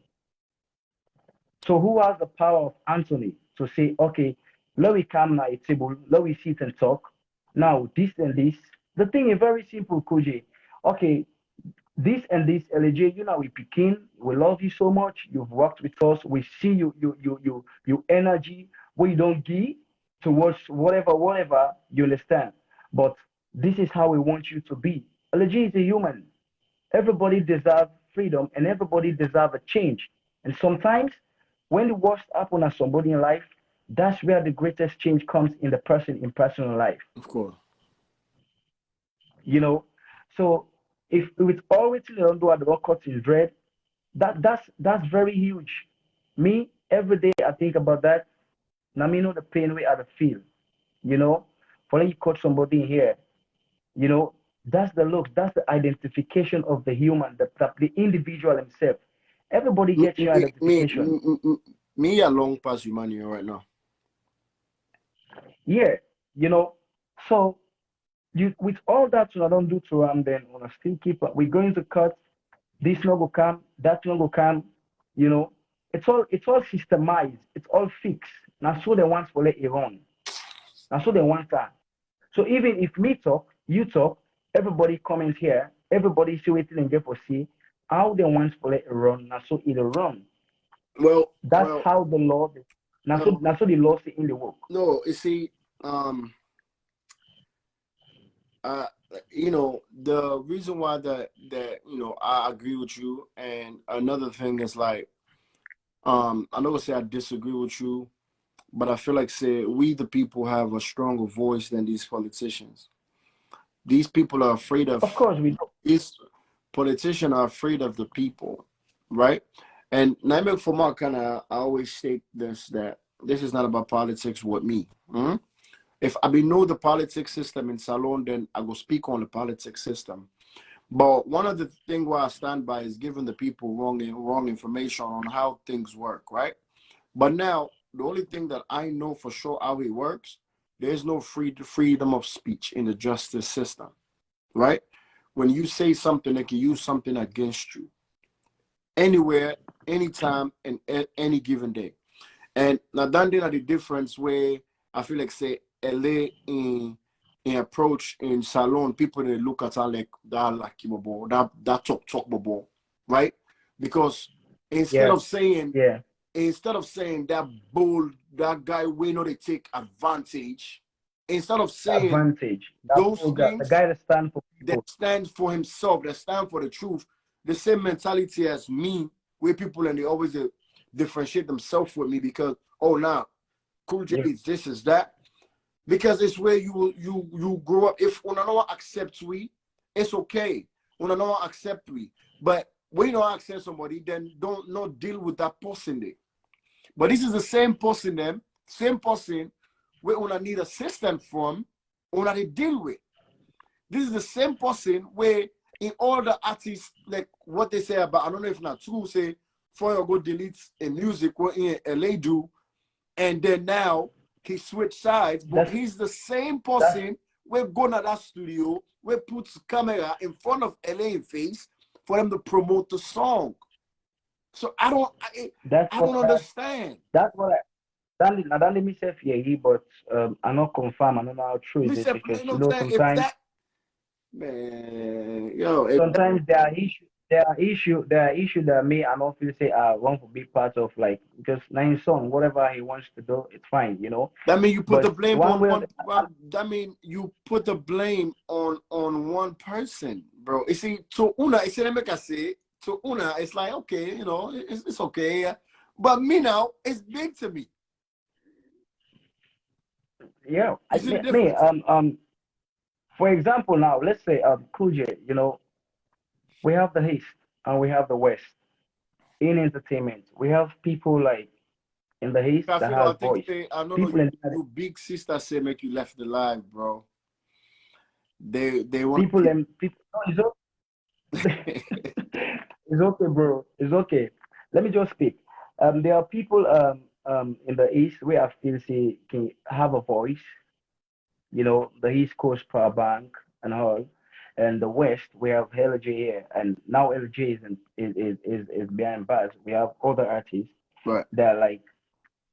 So who has the power of Anthony to say, okay, let we come now a table, let we sit and talk. Now this and this. The thing is very simple, Koji. Okay, this and this, LJ, we begin. We love you so much. You've worked with us. We see you energy. We don't give towards whatever, you understand. But this is how we want you to be. LJ is a human. Everybody deserves freedom and everybody deserves a change. And sometimes when the worst happens at somebody in life, that's where the greatest change comes in the person in personal life. Of course. So if it's always don't do at the work is dread, that's very huge. Me, every day I think about that. Now me know the pain we I feel. For you cut somebody in here, that's the look, that's the identification of the human, the individual himself. Everybody gets your identification. Me a long past humanity right now. Yeah, so with all that I don't do to then on a still keep up. We're going to cut this no go come, that no go come, it's all systemized, it's all fixed. Now so they want for let it run. Now so they want that. So even if me talk, you talk, everybody comments here, everybody see waiting and get for see how they want for let it run. Now so it'll run. Well, that's how the law. Now so the law say in the work. No, you see, the reason why that I agree with you, and another thing is like, I don't say I disagree with you, but I feel like say we the people have a stronger voice than these politicians. These people are afraid of Of course, we do. these politicians are afraid of the people, right? And Naime for my kind of I always state this that this is not about politics with me. Mhm. If I be know the politics system in Salon, then I go speak on the politics system. But one of the things where I stand by is giving the people wrong information on how things work, right? But now the only thing that I know for sure how it works, there's no freedom of speech in the justice system, right? When you say something, they can use something against you anywhere, anytime, and any given day. And now that the difference where I feel like say LA in approach in salon, people they look at her like that talk bubble, right? Because instead Yeah, of saying yeah. that bold that guy we know they take advantage, instead of saying Advantage. That those whole guy, the things guy that stands for that people. stands for himself, that stand for the truth, the same mentality as me, where people and they always differentiate themselves with me because oh now Cool J Yeah, is this is that because it's where you grow up. If una no one accept we, it's okay. Una no one accept we, but when you don't accept somebody, then don't not deal with that person there. But this is the same person, them same person where una need assistance from, una they deal with. This is the same person where in all the artists, like what they say about, I don't know if not true, say, for you go delete a music what in LA do, and then now he switched sides, but that's he's the same that's person where go to that studio, where puts camera in front of LA face for them to promote the song. So that's I what don't I understand. that's what I that let me say here, but I'm not confirm. I don't know how true is it Listen, because you know what I'm saying? If sometimes that man, yo, if that, sometimes there are issue that me and not feel say I want to be part of like because nine song whatever he wants to do it's fine. that mean you put the But blame one on way or one. the other, That mean you put the blame on one person, bro. You see, to una, you see, let me say, to una, it's like okay, it's okay, yeah. But me now, it's big to me. yeah, You see the me difference? for example now let's say Cool J, we have the East and we have the West in entertainment. We have people like in the East I that feel, I has think voice. say, I don't know, People in you big sister say make you left the line, bro. They want people and people. No, it's okay, bro. It's okay. Let me just speak. There are people in the East where I feel say can have a voice. The East Coast Power Bank and all, and the West we have LJ here, and now LJ is behind bars. We have other artists right, that like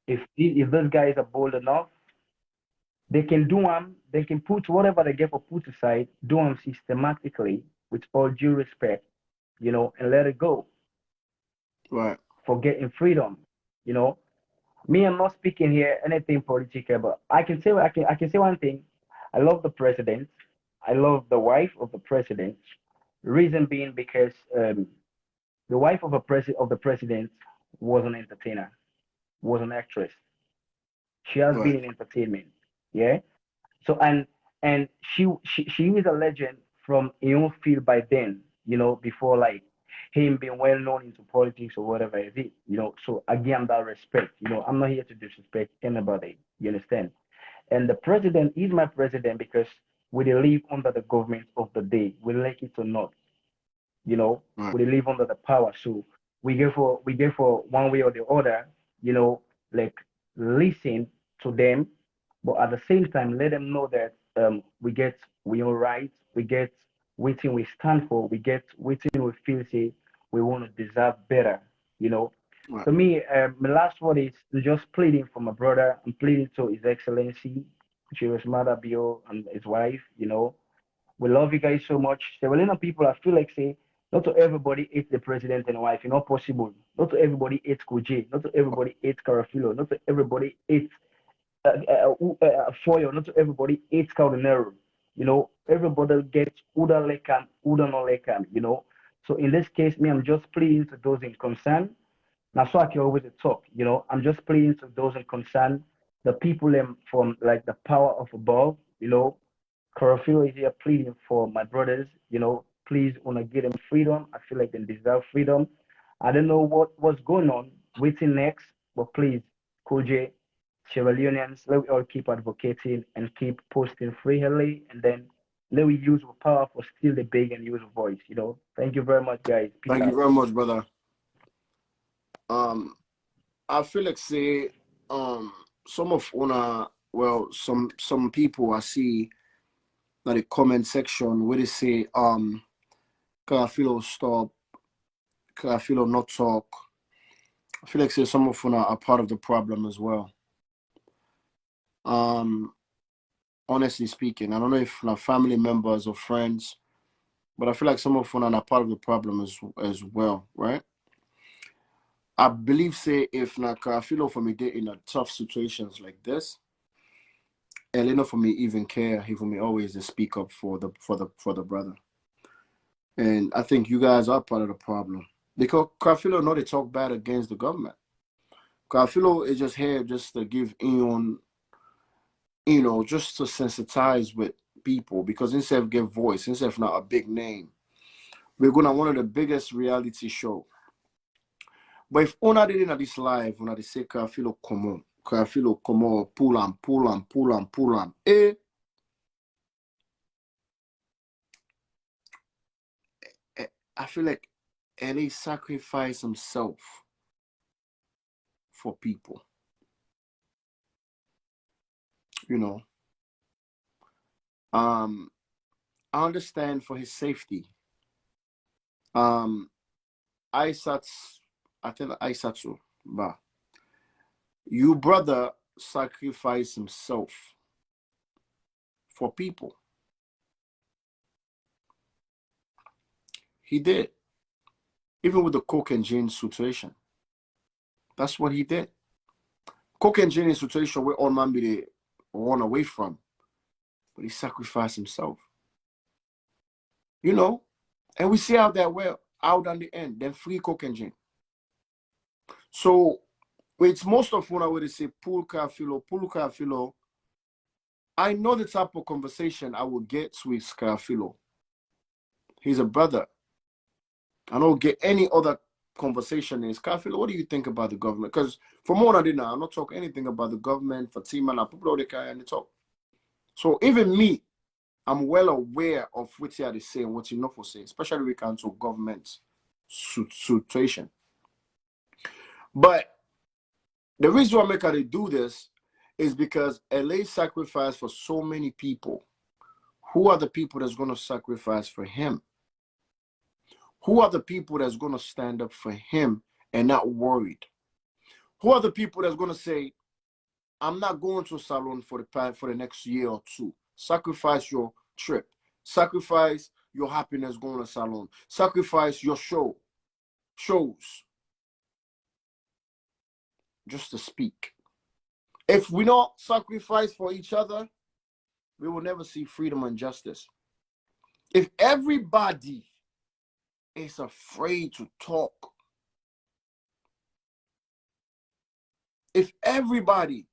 if those guys are bold enough, they can do them. They can put whatever they get for put aside, do them systematically with all due respect, and let it go right, for getting freedom. You know, Me, I'm not speaking here anything political, but I can say one thing. I love the president. I love the wife of the president. Reason being because the wife of the president was an entertainer, was an actress. She has been right, in entertainment. Yeah. So and she is a legend from her own field by then. Before like him being well known into politics or whatever it is. So again that respect. I'm not here to disrespect anybody. You understand? And the president is my president because we live under the government of the day. We like it or not. right, We live under the power. So we go for one way or the other, you know, like listen to them, but at the same time let them know that we all right, we get waiting we stand for, we get waiting we feel say we want to deserve better, you know. right, So me, my last word is just pleading for my brother. I'm pleading to His Excellency, Julius Mother Bio and his wife, we love you guys so much. Several people, I feel like say, not to everybody hates the president and wife. Not possible. Not to everybody hates Koji. Not to everybody hates Carafilo. Not to everybody hates Foyo. Not to everybody hates Caldonero. Everybody gets Uda Lekam, Uda no Lekam. So in this case, me, I'm just pleading to those in concern. Now, so I can always talk. I'm just pleading to those in concern. the people from like the power of above, Chlorophyll is here pleading for my brothers, please wanna give them freedom. I feel like they deserve freedom. I don't know what's going on, waiting next, but please, Koje, Sierra Leoneans, let we all keep advocating and keep posting freely, and then let we use our power for still the big and use a voice. Thank you very much, guys. Peace Thank you out. very much, brother. I feel like say some of una, well, some people I see in the comment section where they say Carafilo stop, Carafilo not talk. I feel like say some of una are part of the problem as well. Honestly speaking, I don't know if na family members or friends, but I feel like some of una are part of the problem as well, right? I believe say if na Carafilo for me in a tough situations like this, Elena for me even care, he for me always to speak up for the brother. And I think you guys are part of the problem. Because Carafilo know they talk bad against the government. Carafilo is just here just to give Ion, just to sensitize with people, because instead of get voice, instead of not a big name, we're gonna one of the biggest reality show. But if Ona did in this live, Ona they say Carafilo come on, pull on. I feel like Ellie sacrificed himself for people. I understand for his safety. I think Aisatsu, but your brother sacrificed himself for people. He did. Even with the Coke and Jane situation. That's what he did. Coke and Jane situation where all man be they run away from. But he sacrificed himself. And we see how that well out on the end, then free Coke and Jane. So it's most of what I would say pull Carafilo. I know the type of conversation I will get with Carafilo. He's a brother. I don't get any other conversation is Carafilo, what do you think about the government? Because from what I did now, I'm not talking anything about the government, Fatima, and people they can talk. So even me, I'm well aware of what they say and what you know for say, especially when it comes to government situation. But the reason why they do this is because LA sacrificed for so many people. Who are the people that's going to sacrifice for him? Who are the people that's going to stand up for him and not worried? Who are the people that's going to say, I'm not going to a salon for the next year or two. Sacrifice your trip. Sacrifice your happiness going to a salon. Sacrifice your shows. Just to speak. If we don't sacrifice for each other, we will never see freedom and justice. If everybody is afraid to talk, if everybody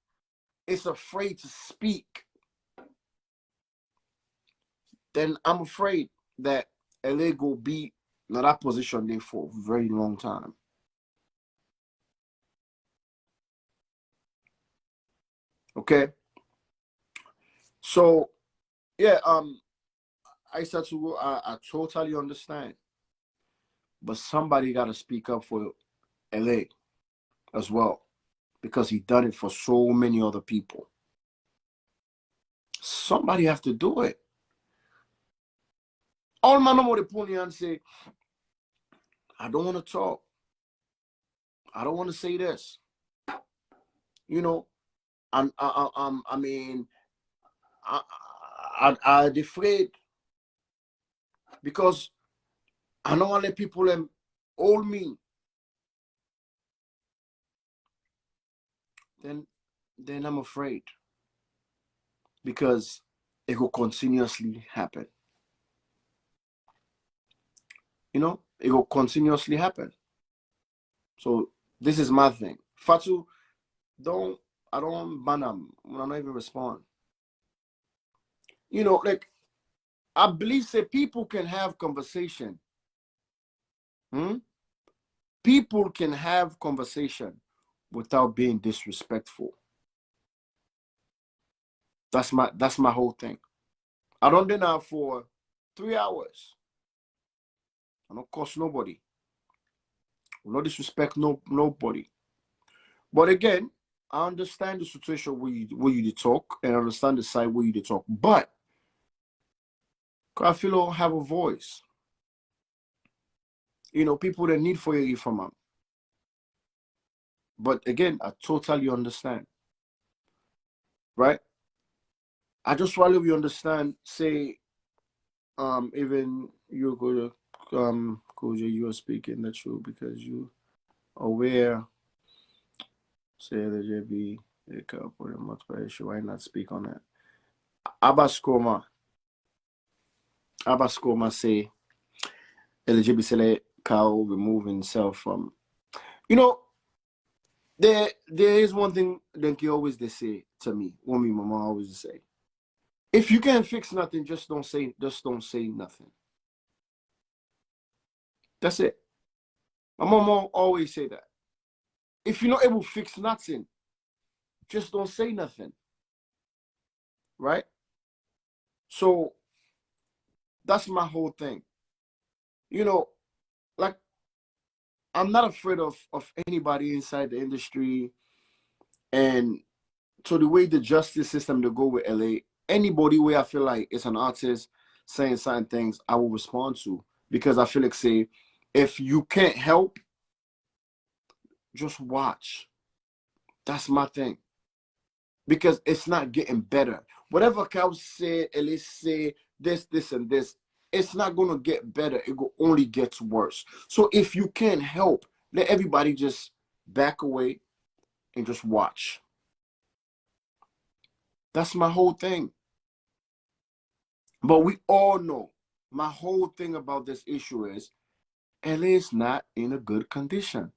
is afraid to speak, then I'm afraid that LA will be in that position there for a very long time. Okay? So, yeah, I said to I totally understand. But somebody got to speak up for LA as well, because he done it for so many other people. Somebody have to do it. All my number the pony and say, I don't want to talk. I don't want to say this. I'm afraid because I don't want to let people hold me. Then I'm afraid because it will continuously happen. It will continuously happen. So this is my thing. Fatu, don't I don't ban them when I don't even respond. You know, like I believe say people can have conversation. Hmm? People can have conversation without being disrespectful. That's my whole thing. I don't dinner for 3 hours. I don't cost nobody. No disrespect nobody. But again, I understand the situation where you did talk, and I understand the side where you did talk. But I feel I have a voice. You know, people that need for you from them. But again, I totally understand. Right? I just rather we understand, say, even you go to Koja, you are speaking the truth because you aware, say the JB, they can put a multiple issue. Why not speak on that? Abaskoma say LGBT say Kao remove himself from. You know, there is one thing that you always they say to me. One me mama always say, if you can't fix nothing, just don't say nothing. That's it. My mama always say that. If you're not able to fix nothing, just don't say nothing. Right? So that's my whole thing. You know, like I'm not afraid of anybody inside the industry, and so the way the justice system to go with LA, anybody where I feel like it's an artist saying certain things, I will respond to, because I feel like, say, if you can't help, just watch. That's my thing, because it's not getting better. Whatever Cal say, Elise say, this, and this, it's not gonna get better. It will only get worse. So if you can't help, let everybody just back away and just watch. That's my whole thing. But we all know my whole thing about this issue is LA is not in a good condition.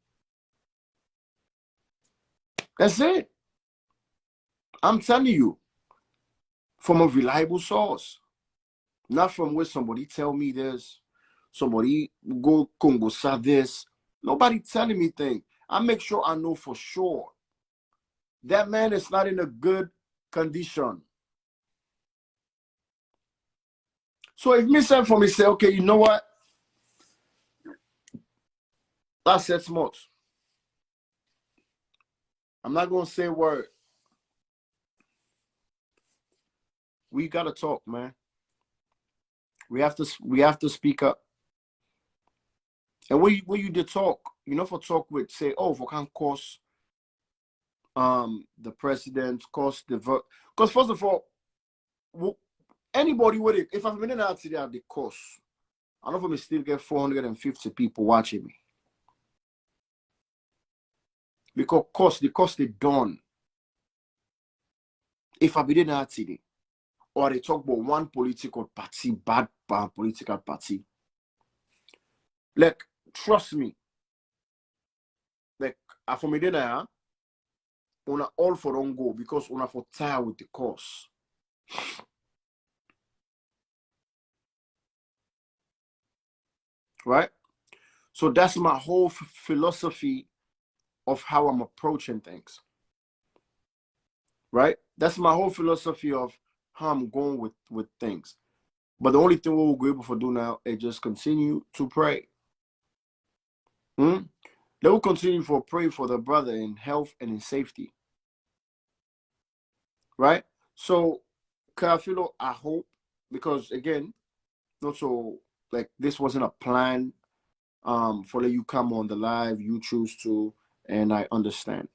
That's it. I'm telling you, from a reliable source, not from where somebody tell me this, somebody go Congo saw this. Nobody telling me things. I make sure I know for sure that man is not in a good condition. So if me say for me, say, okay, you know what? That's 7 months. I'm not gonna say a word. We gotta talk, man. We have to speak up. And when you did talk, you know, for talk with, say, oh, for can cost the president, cost the vote. Because first of all, anybody with it, if I've been in out today at the cost, I know for me still get 450 people watching me. Because the cost is done. If I be in out today, or they talk about one political party, bad political party, like, trust me, like, for me dinner, una all for don't go, because una for tired with the cost. Right? So that's my whole philosophy of how I'm approaching things. Right? That's my whole philosophy of how I'm going with things. But the only thing we'll be able to do now is just continue to pray. They will continue to pray for the brother in health and in safety. Right? So, Kafilo, I hope, because again, not so like this wasn't a plan for you come on the live, you choose to, and I understand.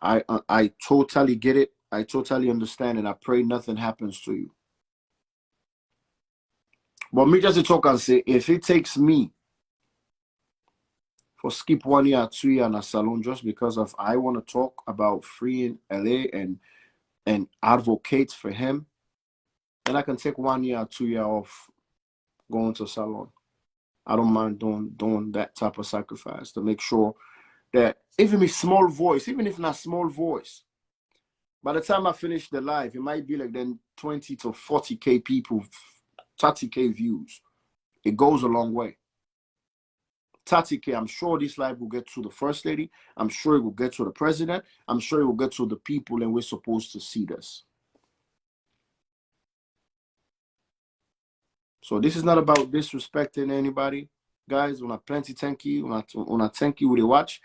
I totally get it. I totally understand, and I pray nothing happens to you. But me just to talk and say, if it takes me for skip 1 year, 2 year in a salon just because of I want to talk about freeing LA and advocate for him, then I can take 1 year, 2 year off going to salon. I don't mind doing that type of sacrifice to make sure that even a small voice, even if not small voice, by the time I finish the live, it might be like then 20 to 40K people, 30K views. It goes a long way. 30K, I'm sure this live will get to the First Lady. I'm sure it will get to the President. I'm sure it will get to the people, and we're supposed to see this. So this is not about disrespecting anybody. Guys, on a plenty thank you. On a thank you with the watch.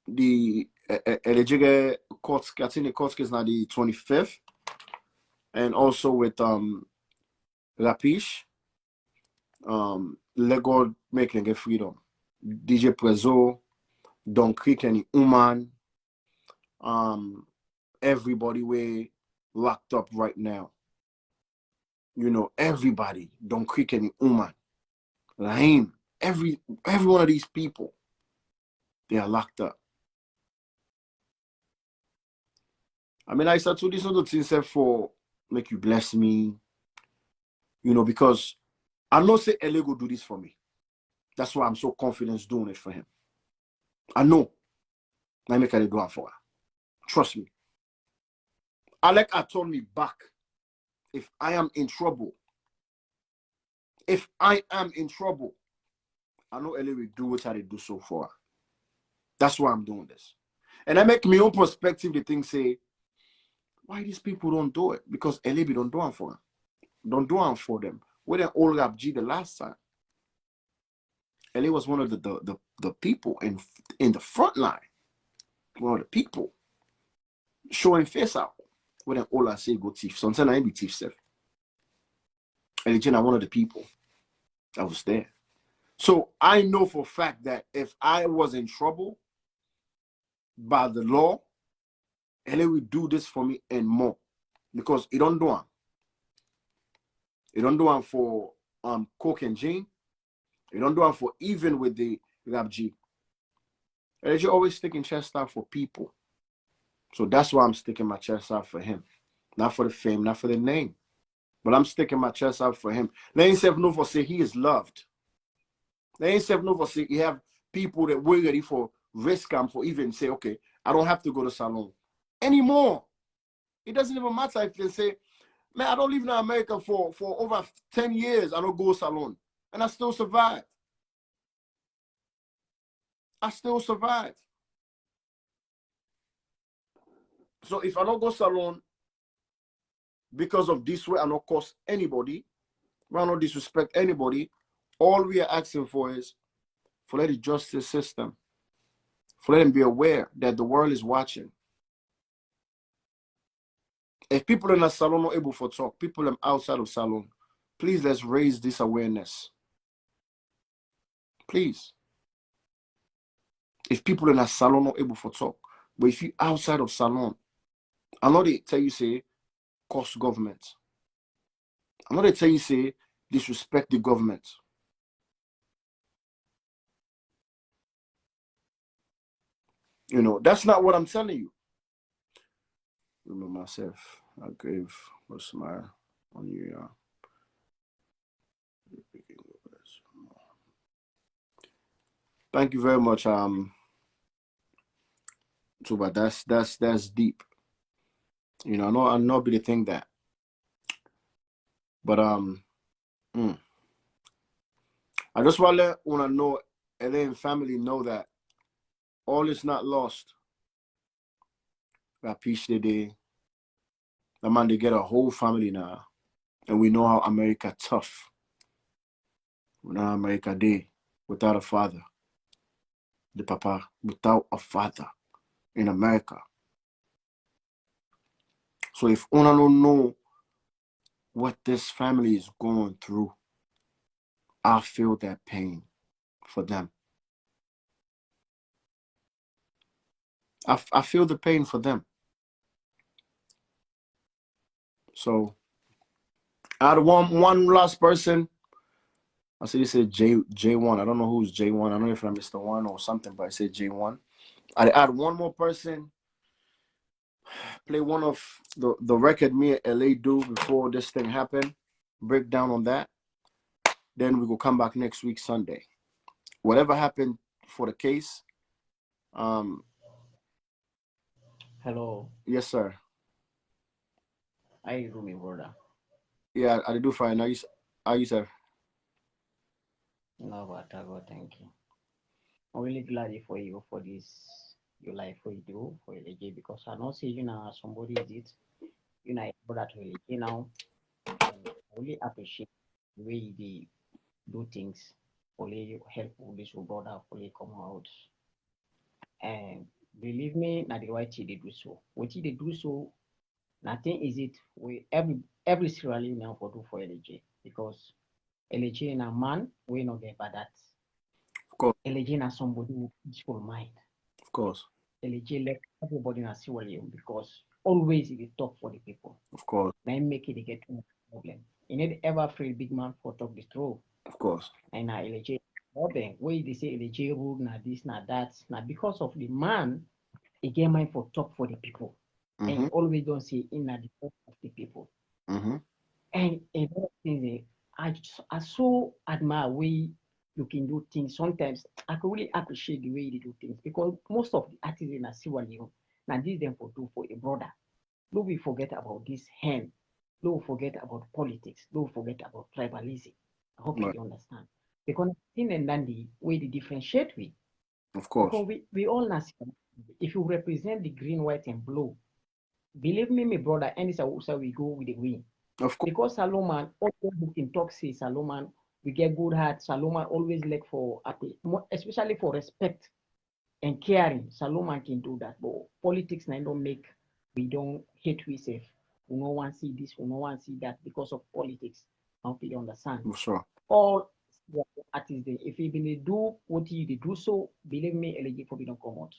The eligible court, I think the court case now the 25th, and also with Rapish, Lego making get freedom. DJ Prezo, Don Creek and Uman, everybody way locked up right now. You know, everybody, Don Creek and Uman, Rahim, every one of these people, they are locked up. I mean, I start to this other things for make you bless me, you know, because I know say LA go do this for me. That's why I'm so confident doing it for him. I know. I make it do it for her. Trust me. Alec had told me back, if I am in trouble, I know LA will do what I do so far. That's why I'm doing this. And I make my own perspective, the thing say, why these people don't do it? Because LA don't do it for them. Don't do it for them. When they all Rap G the last time, LA was one of the people in the front line. One of the people showing face out. When they all I say go thief. Sometimes I be thief self. LA one of the people that was there. So I know for a fact that if I was in trouble by the law, LA will do this for me and more. Because it don't do it. It don't do it for Coke and Gene. It don't do it for even with the Rap G. LA always sticking chest out for people. So that's why I'm sticking my chest out for him. Not for the fame, not for the name. But I'm sticking my chest out for him. They ain't no for say he is loved. They ain't no for say you have people that were ready for risk him for even say, okay, I don't have to go to salon anymore. It doesn't even matter if they say, man, I don't live in America for over 10 years. I don't go salon. And I still survive. So if I don't go salon because of this way, I don't cost anybody, I don't disrespect anybody, all we are asking for is for the justice system, for them to be aware that the world is watching. If people in a salon are able to talk, people outside of salon, please let's raise this awareness. Please. If people in a salon are able to talk, but if you outside of salon, I know they tell you say cost government. I know they tell you say disrespect the government. You know, that's not what I'm telling you. Remember myself. I gave a smile on you. Thank you very much. Tuba, that's deep. You know, I know be the thing that. But I just want to know LA family know that all is not lost. Rapish day. The man, they get a whole family now. And we know how America tough. We know how America day without a father. The papa without a father in America. So if una don't know what this family is going through, I feel that pain for them. I feel the pain for them. So I had one last person. I see you said J1. I don't know who's J1. I don't know if I'm Mr. One or something, but I said J1. I add one more person. Play one of the record me and LA do before this thing happened. Break down on that. Then we will come back next week Sunday. Whatever happened for the case. Hello, Yes, sir. I do, my brother. Yeah, I do fine. Are you, sir? No, but I go thank you. I'm really glad for you for this your life for you do for LG because I know say you know somebody is it you know brother to LG now and I really appreciate the way they do things for you help this your brother for you come out and believe me now the right thing they do so what they do so nothing is it we every Sierra Leone now for do for LG because LG na man we not get bad that Of course, LG na somebody with peaceful mind. of course, LG let everybody na see what you because always it talk for the people. of course, Now make it get too much problem. You need ever free big man for talk the truth. of course. And now LG problem where they say LG rule na this na that now because of the man he get mind for talk for the people and Mm-hmm. always don't say in the talk of the people. Mm-hmm. And a lot of things I so admire way you can do things. Sometimes I could really appreciate the way they do things because most of the artists in Asiwa Leon, now this them for do for a brother. Don't we forget about this hand. Don't forget about politics. Don't forget about tribalism. I hope Right. you understand. Because in and then the way they differentiate we. Of course. Because we all know if you represent the green, white, and blue, believe me, my brother, and it's also we go with the green. Of course. Because Salomon, always who can talk say Salomon, we get good heart. Salomon always like for especially for respect and caring. Salomon can do that. But politics now don't make we don't hate we safe. We no one see this, we no one see that because of politics. I hope you understand. For sure. All artists if even they do what you they do so, believe me, eligible for don't come out.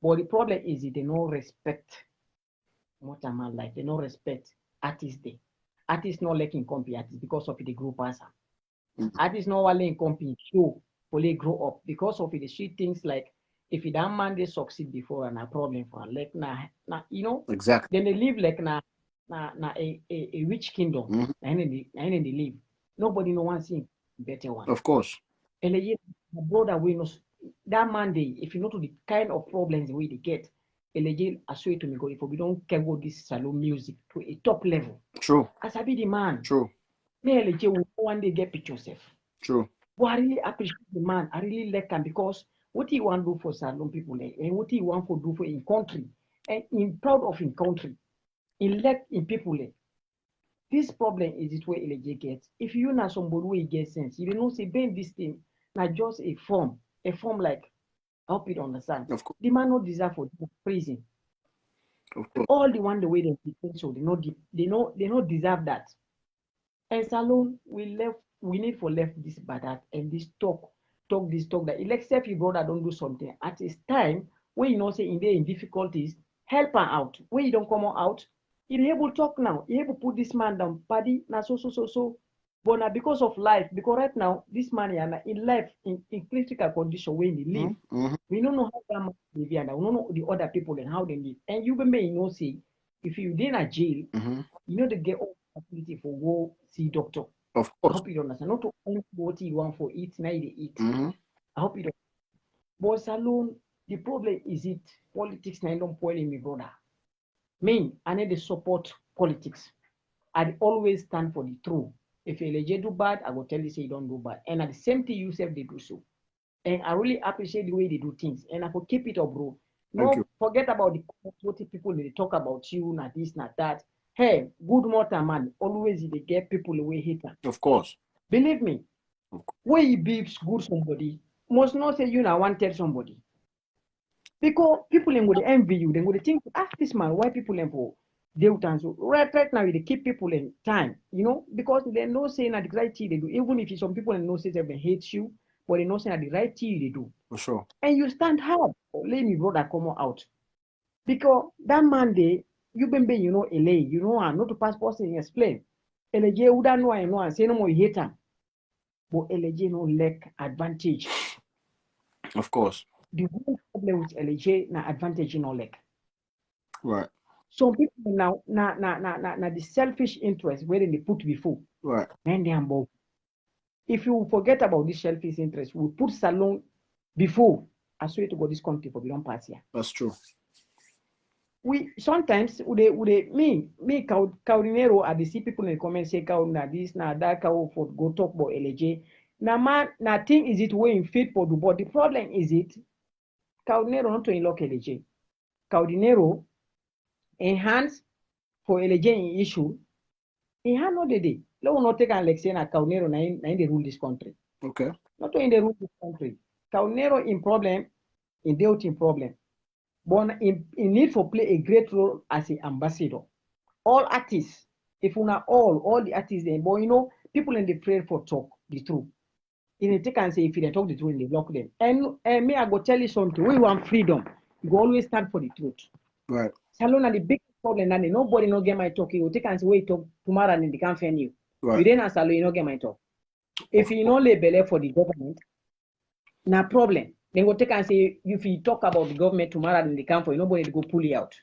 But the problem is they don't respect what a man like. They don't respect artists they. Artists not liking company artists because of the group person. Artists not willing company show for they grow up because of the street things like if that man they succeed before and a problem for like na you know Exactly. then they live like na a rich kingdom Mhm. and then they live. Nobody no one see better one. Of course. And the brother we know that man they if you know to the kind of problems we they get, elege I swear to me God if we don't can go this salon music to a top level. True. As I be the man, True. me elege will one day get picture self. True. But I really appreciate the man. I really like him because what he want to do for salon people and what he want to do for in country and in proud of in country, in like in people. This problem is it where LJ gets. If you know somebody who get sense, you don't know say bend this thing, not just a form like I hope you understand. Of course. The man not deserve for prison. Of course. All the one the way they think so they not deserve that. And Salon we need for left this bad that and this talk that except your brother don't do something at his time when you know say in there in difficulties, help her out. When you don't come out, you able talk now. You able put this man down, paddy, now so. But now because of life, because right now this man is in life in critical condition when he live. Mm-hmm. We don't know how that man live and we don't know the other people and how they live. And you may you know say if you in a jail, Mm-hmm. you know they get all facility for go see doctor. Of I course. hope you understand. Not to only what you want for eat, now they eat. Mm-hmm. I hope you don't. But Salon, the problem is it politics now don't spoil me, brother. Me, I need to support politics. I always stand for the truth. If you legit do bad, I will tell you say you don't do bad. And at the same time, you say they do so. And I really appreciate the way they do things. And I will keep it up, bro. Thank No, you. forget about the what people they talk about you, not this, not that. Hey, good mortar man. Always they get people away hater. Of course. Believe me, Of course. when you be good somebody, must not say you now want tell somebody. Because people ain't going to envy you. They're going to think, ask this man, why people ain't for Deutan. So right now, they keep people in time, you know, because they know saying that the right thing they do. Even if some people know say they hate you, but they know saying that the right thing they do. For sure. And you stand hard. Let me brother come out. Because that man day, you been you know, LA, you know, I'm not to passport and explain. LJ would know I know and say no more hate him. But LJ no lack advantage. Of course. The whole problem with LJ na advantage no lack. Right. Some people now na the selfish interest where they put before. Right. Then they are both. if you forget about this selfish interest, we put Salon before. I swear to God, this country for beyond pass here. That's true. We sometimes me Caudinero, I see people in the comments say cow na this na that cow for go talk about LJ. Now man, nothing is it way in fit for the but the problem is it Caudinero not to unlock LJ. Caudinero enhance for LJ in issue. In hand no day. Let us not take an election at Caudinero na in the rule this country. Okay. Not in the rule this country. Caudinero in problem, in dealt in problem. But in need for play a great role as an ambassador. All artists, if we not all the artists, but you know, people in the prayer for talk the truth. In the take and say if they talk the truth, they block them. And me, I go tell you something. We want freedom. You go always stand for the truth. Right. Salona the big problem and nobody no get my talk. You take and say wait talk tomorrow and they can't find you. Right. You then ask Salona, you no get my talk. If you no label for the government, no problem. Then go take and say if you talk about the government tomorrow and they can't for you, nobody to go pull you out.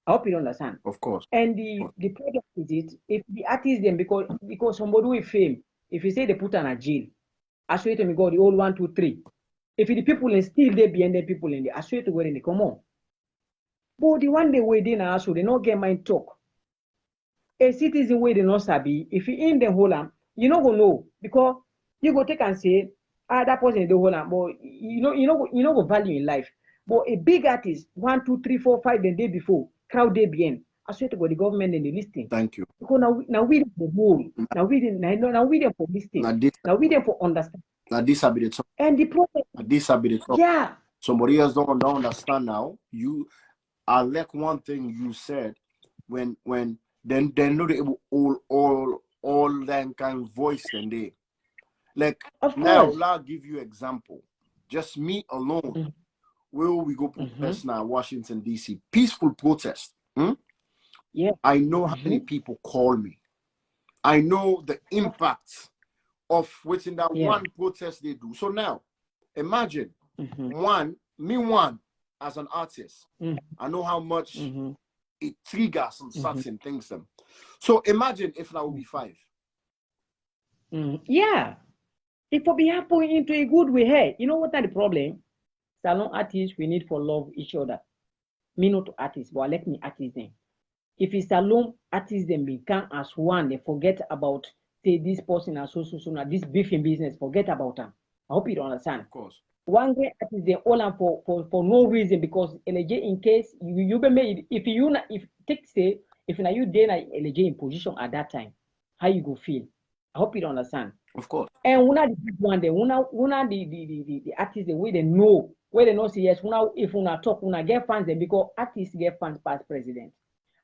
I hope you understand. Of course. And the problem is it if the artists them because somebody with fame, if you say they put on a jail, I swear to me God, the old 1, 2, 3. If the people in still they behind the people in the I swear to God in the come on. But the one they way they now so they not get mind talk. A citizen way they not sabi. If you in the whole you not go know because you go take and say that person in the whole but you know go value in life. But a big artist 1, 2, 3, 4, 5 the day before crowd day behind. I swear to God the government and the listing. Thank you. Because now we the whole now we them for listing. Now we them for understand. Now this will be the talk. And the problem. This will be the talk. Yeah. Somebody else don't understand now. I like one thing you said when then know they all that kind of voice and they like of now course. I'll give you example. Just me alone. Where we go protest now, Washington DC, peaceful protest. Yeah. I know how many people call me. I know the impact of within that one protest they do. So now, imagine one as an artist. I know how much it triggers on certain things. Them. So imagine if that would be 5. Yeah. It will be happening into a good way. Hey, you know what are the problem? Salon artists, we need for love each other. Me not artists, but let me artists them. If it's salon artists them become as one, they forget about say this person and so this beefing business, forget about them. I hope you don't understand. Of course. One great artist they all am for no reason because LJ in case you be made if take say if now you then LJ in position at that time, how you go feel? I hope you don't understand. Of course. And una the big one, the artists the way they know say yes, if una talk, una get fans them because artists get fans past president.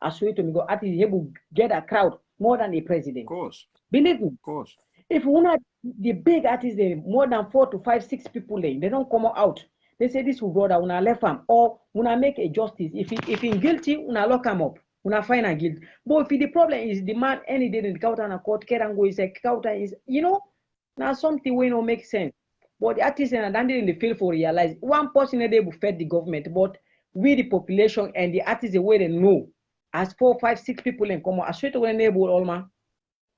I swear to me, God, artists able get a crowd more than the president. Of course. Believe me. Of course. If una the big artists they more than 4 to 5, 6 people they don't come out. They say this will brother, una left him or una make a justice. If he guilty, una lock him up. Una find a guilt. But if the problem is the man any day in the counter and court, Kerango is a counter is now something will not make sense. But the artists and then they feel for realize one person they will fed the government, but we the population and the artists the way they know as 4, 5, 6 people in come out, I swear to when they all man.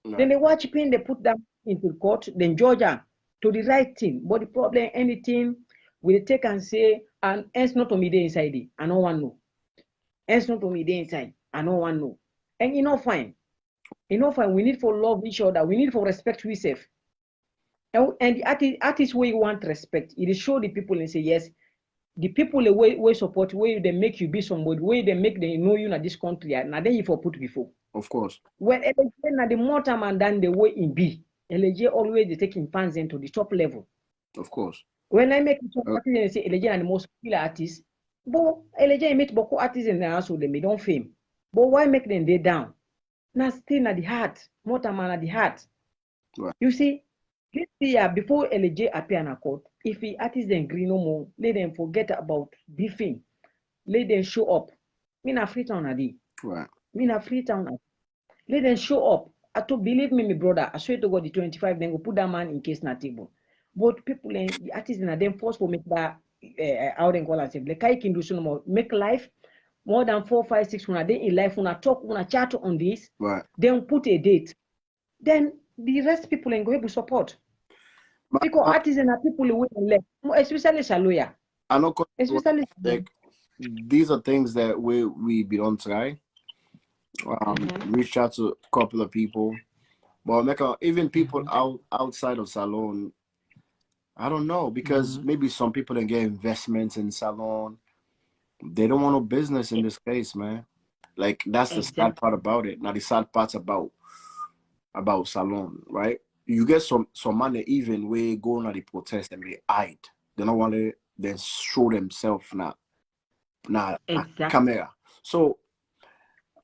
No. Then they watch pin, they put them into court, then Georgia to the right thing. But the problem, anything will take and say, and it's not to me there inside it. I don't want to know. It's not to me there inside. I don't want to know. And fine. Fine. We need for love each other. We need for respect we safe. And the artist way you want respect. It show the people and say yes. The people the way support, way they make you be somebody, way they make them know you in this country, and then you for put before. Of course. When LJ the more time and then the way in be, LJ always they taking fans into the top level. Of course. When I make it artist and say LJ and the most popular artist, but LJ meet Boko artists and also they may don't fame. But why make them they down? Now still at the heart, more time at the heart. Right. You see, this year before LJ appear in a court, if the artists then agree no more, let them forget about beefing. Let them show up. Me na free town adi. Right. Me na free town. Let them show up. I to believe me, my brother. I swear to God, the 25 then go put that man in case na table. But people and the artists and them force for make that out and call and say like I can do so more. Make life more than 4, 5, 6 when a day in life when I talk when I chat on this. Right. Then put a date. Then the rest people and go able support. Because artisan are people who left, especially Shaloya. I know, Especially like, these are things that we don't try. Reach out to a couple of people, but even people outside of Salon, I don't know, because maybe some people that get investments in Salon, they don't want no business in this case, man. Like, that's the sad part about it. Now the sad part's about Salon, right? You get some man that even we go on the protest and they hide. They don't want to then show themselves now camera. So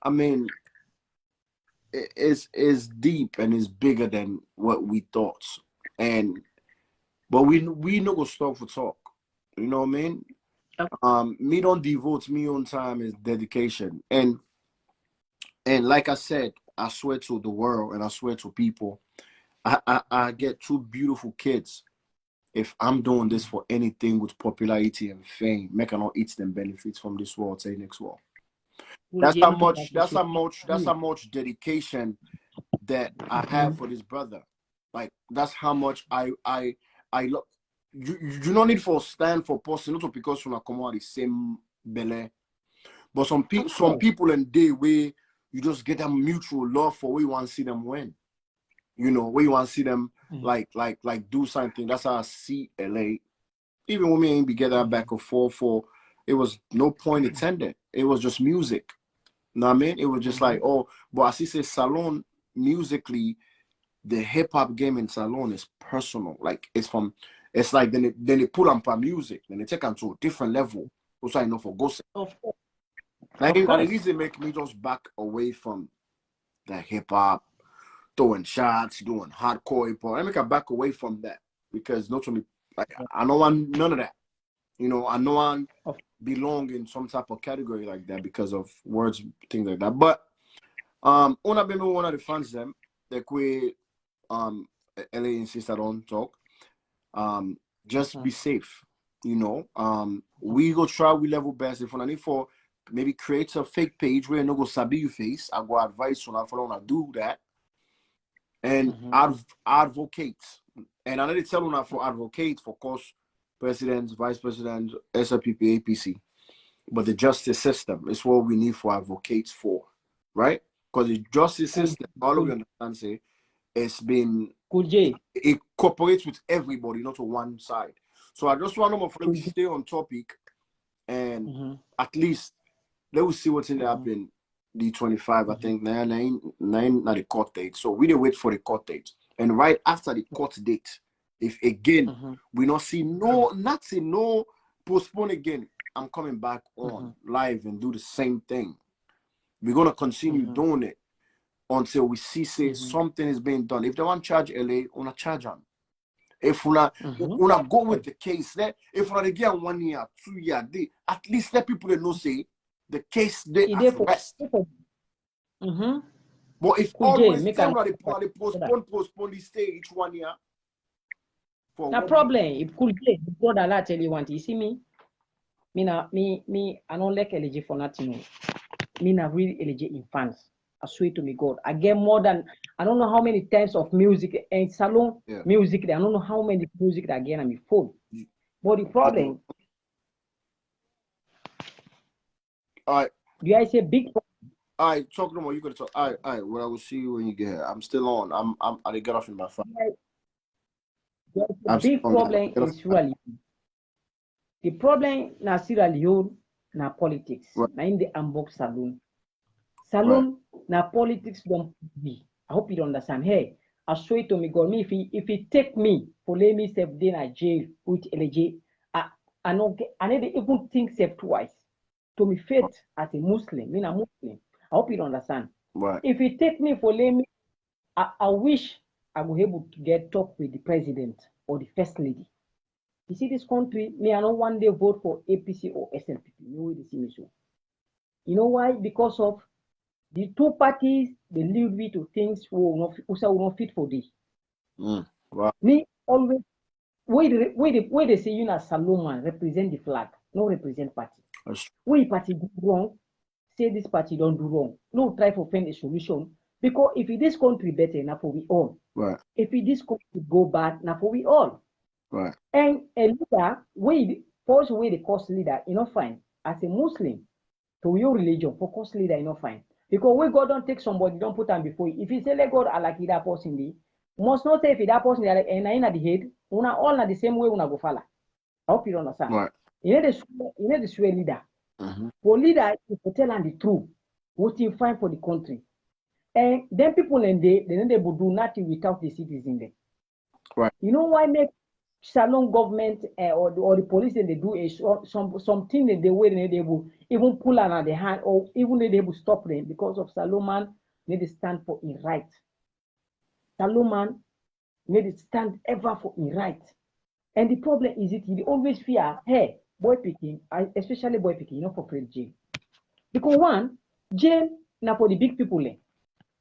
I mean, it's deep and it's bigger than what we thought. But we no go stop for talk. You know what I mean? Me don't devote me own time is dedication. And like I said, I swear to the world and I swear to people, I get two beautiful kids. If I'm doing this for anything with popularity and fame, make I not eat them benefits from this world, say next world. That's how much dedication that I have for this brother. Like, that's how much I love. You don't need for stand for person, not because you come out the same belly. But some people in day way you just get that mutual love for where you want to see them win. You know, where you want to see them like do something. That's how I see LA. Even when we ain't be getting back and forth for, it was no point intended. It was just music. You know what I mean? It was just like, oh, but as he says, Salon musically, the hip hop game in Salon is personal. Like, it's like then they put on per music, then they take them to a different level. Also, I know for Ghost. Of course. Like, and the reason make me just back away from the hip hop, throwing shots, doing hardcore hip hop. I make a back away from that because not only like I don't want none of that. You know, I know I belong in some type of category like that because of words, things like that. But una been one of the fans them that we LA insisted on talk. Just be safe. You know, we go try we level best. If I need for maybe create a fake page where no go sabi you face, I go advise on for to do that and advocate. And I need to tell you now for advocate for course president, vice president, SLPP, APC. But the justice system is what we need for advocates for, right? Because the justice system, all of you understand, say, it's been it cooperates with everybody, not to one side. So I just want to stay on topic and at least let us see what's in the happen. The 25, I think, nine not the court date. So we didn't wait for the court date. And right after the court date, if again we not see no postpone again, I'm coming back on live and do the same thing. We're gonna continue doing it until we see something is being done. If they want to charge LA, wanna charge them. If we wanna go with the case there, if we get 1 year, 2 year, at least let people know say the case they at rest. But if always tell they postpone this stay each 1 year. No problem. If cool J, God Allah tell you want. You see me? Me, I don't like LG for nothing. Me na really LG in fans. I swear to me God. I get more than I don't know how many times of music and Salon music. I don't know how many music that I get on my phone. But the problem, all right. Do I say big? All right, talk no more. You gotta talk. All right. Well, I will see you when you get here. I'm still on. I didn't get off in my phone. There's a big problem in Sierra Leone. The problem na Sierra Leone na politics. Na in the Hamburg Salon. Salon na politics don't be. I hope you understand. Hey, I swear to me God, if he take me for let me save day in jail with LG, I never even think save twice. To me faith as a Muslim, me a Muslim. I hope you understand. Right. If he take me for let me, I wish I was able to get talk with the president or the first lady. You see this country, me I don't one day vote for APC or SLPP. You will see me so. You know why? Because of the two parties, they lead me to things who will not fit for this. Wow. Me always where they say you know Salomon represent the flag, no represent party. We party do wrong, say this party don't do wrong. No try to find a solution Because if this country better, now for we all. Right. If this country go bad, now for we all. Right. And a leader, first way the cost leader, you know, fine. As a Muslim, to your religion, for cost leader, you know, fine. Because when God don't take somebody, don't put them before you. If you say let God I like that person, must not say if that person like and in at the head, una all not the same way una go follow. I hope you understand. Right. You need the swear leader. For leader, if you tell them the truth, what you find for the country. And then people in they will do nothing without the citizen there. Right. You know why make Salon government or the police and they do a something that they will they will even pull on the hand or even they will stop them because of Salomon need to stand for his right. Salomon need to stand ever for his right. And the problem is it he always fear, hey, boy picking, especially boy picking, you know, for Fred jail. Because one, jail now for the big people.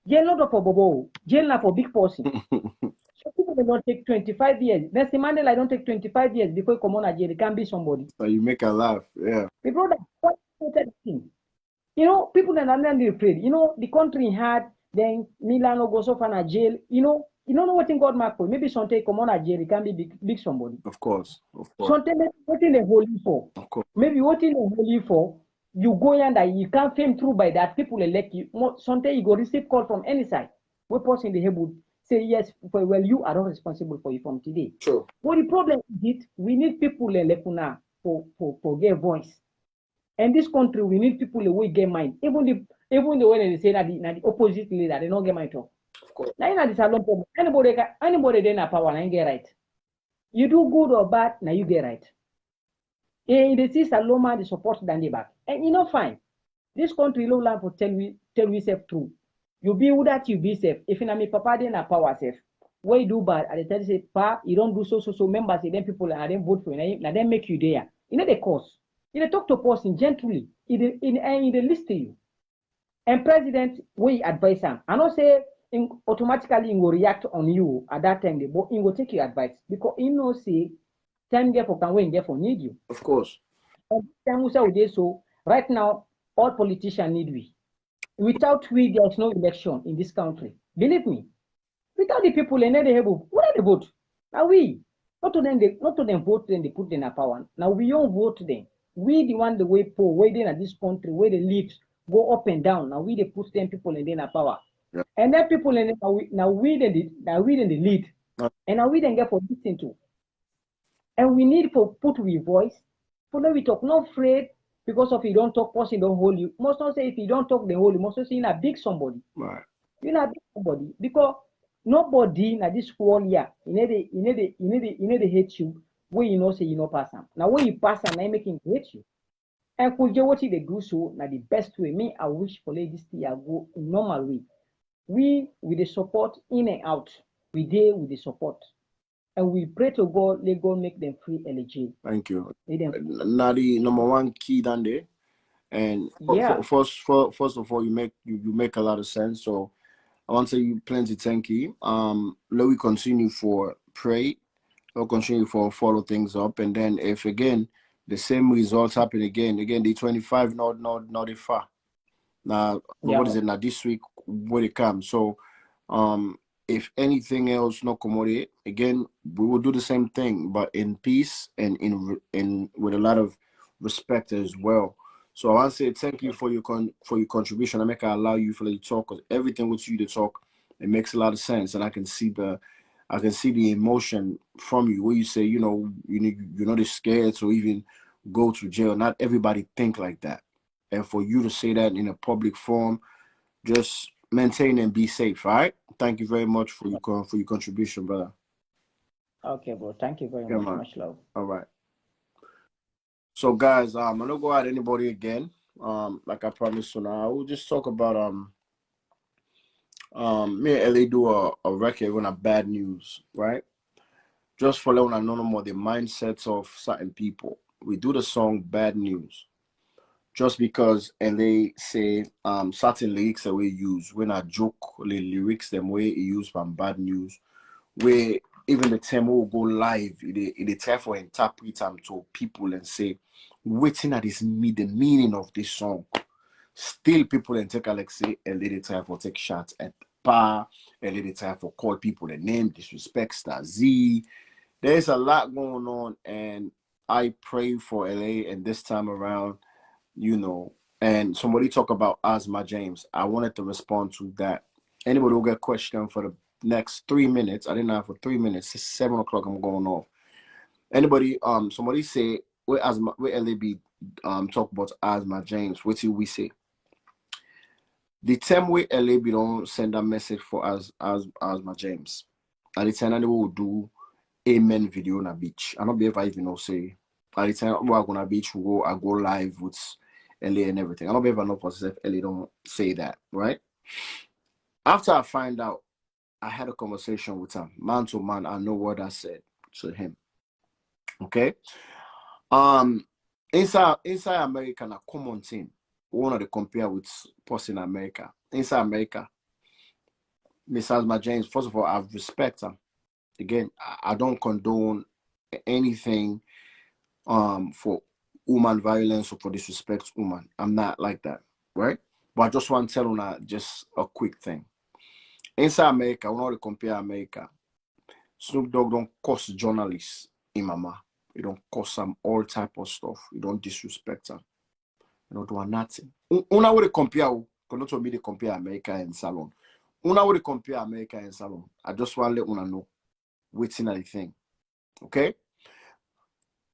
Jail not for Bobo, jail now for big person. So people will not take 25 years. Nelson Mandela don't take 25 years before you come on a jail. It can be somebody. So you make a laugh, yeah. My brother, what thing? You know, people that are not afraid. You know, the country had then Milano goes off on a jail. You know what in God mark for. Maybe something come on a jail, it can be big somebody. Of course. Something what in the holy for. Of course. Maybe what in the holy for. You go and you can't fame through by that. People elect you. Sometimes you go receive call from any side. What person they have would say yes, well, you are not responsible for you from today. Sure. But the problem is it, we need people like now for get voice. And this country, we need people who get mind. Even the way they say that the opposite leader, they don't get mind talk. Of course. Now you know this alone problem. Anybody then have power and get right. You do good or bad, now you get right. And they see Saloma, the support than the back. And you know, fine. This country low land for tell we safe true. You be who that you be safe. If you know me, papa then a power safe. What you do bad, at the time say, pa, you don't do so members, then people and then vote for you, and then make you there. You know the cause. You talk to a person gently, in the list to you. And president, we advise him. I don't say automatically he will react on you at that time, but he will take your advice because he knows say time there for can win there for need you. Of course. And time so right now all politicians need we. Without we, there's no election in this country. Believe me. Without the people in the able, what are they vote? Now we not to them vote, then they put them in power. Now we don't vote them. We the one the way poor, waiting at this country where the leaves go up and down. Now we they put them people in their power. Yeah. And then people in now we then the lead. And now we then get for listen to. And we need for put with voice. For them we talk, not afraid because of you don't talk, person don't hold you. Must not say if you don't talk, they hold you. Must not say you're a big somebody. Right. You're not big somebody. Because nobody in this world here, you need to hate you when you know say you know pass them. Now when you pass them, I make him hate you. And could you what they do so now the best way? Me, I wish for ladies to go in normal way. We with the support in and out. We deal with the support. And we pray to God, let God make them free eligible. Thank you. Now the number one key down there. And yeah. First of all, you make a lot of sense. So I want to say you plenty thank you. Let we continue for pray. We'll continue for follow things up. And then if again the same results happen again the 25 not that far. Now what is it now this week when it comes? So if anything else not commodity, again we will do the same thing, but in peace and in with a lot of respect as well. So I want to say thank you for your contribution. I make I allow you for you to talk, because everything with you to talk, it makes a lot of sense, and I can see the emotion from you where you say, you're not scared to even go to jail. Not everybody think like that, and for you to say that in a public forum, just maintain and be safe. All right. Thank you very much for your contribution, brother. Okay, bro. Thank you very much. Much love. All right. So guys, I'm not go at anybody again. Like I promised, so now I will just talk about me and LA do a record on a bad news, right? Just for letting I know more the mindsets of certain people. We do the song Bad News. Just because LA say certain lyrics that we use when I joke the lyrics them way use from bad news, where even the term will go live, it try for interpret them to people and say, waiting at this the meaning of this song. Still people and take Alexei and they try for take shots at pa, LA the time for call people the name, disrespect Star Z. There's a lot going on, and I pray for LA and this time around, you know. And somebody talk about Asma James. I wanted to respond to that. Anybody will get a question for the next 3 minutes? I didn't have for 3 minutes. It's 7 o'clock. I'm going off. Anybody? Somebody say where Asma, where LAB talk about Asma James. What do we say? The time where LAB don't send a message for Asma James. At the time they will do amen video on a beach. I don't be ever even know say. At the time we're gonna beach, I go live with LA and everything. I don't ever know for myself LA don't say that, right? After I find out, I had a conversation with him, man to man. I know what I said to him. Okay. Inside America, a common thing. We want to compare with person in America. Inside America, Miss Asma James, first of all, I respect her. Again, I don't condone anything for woman violence or for disrespect woman. I'm not like that, right? But I just want to tell her just a quick thing. Inside America, we want to compare America. Snoop Dogg don't cost journalists in mama. You don't cost them all type of stuff. You don't disrespect them. You don't do nothing. Una would compare, not to me to compare America and Salon. Una would compare America and Salon. I just want to let una know waiting at the thing. Okay?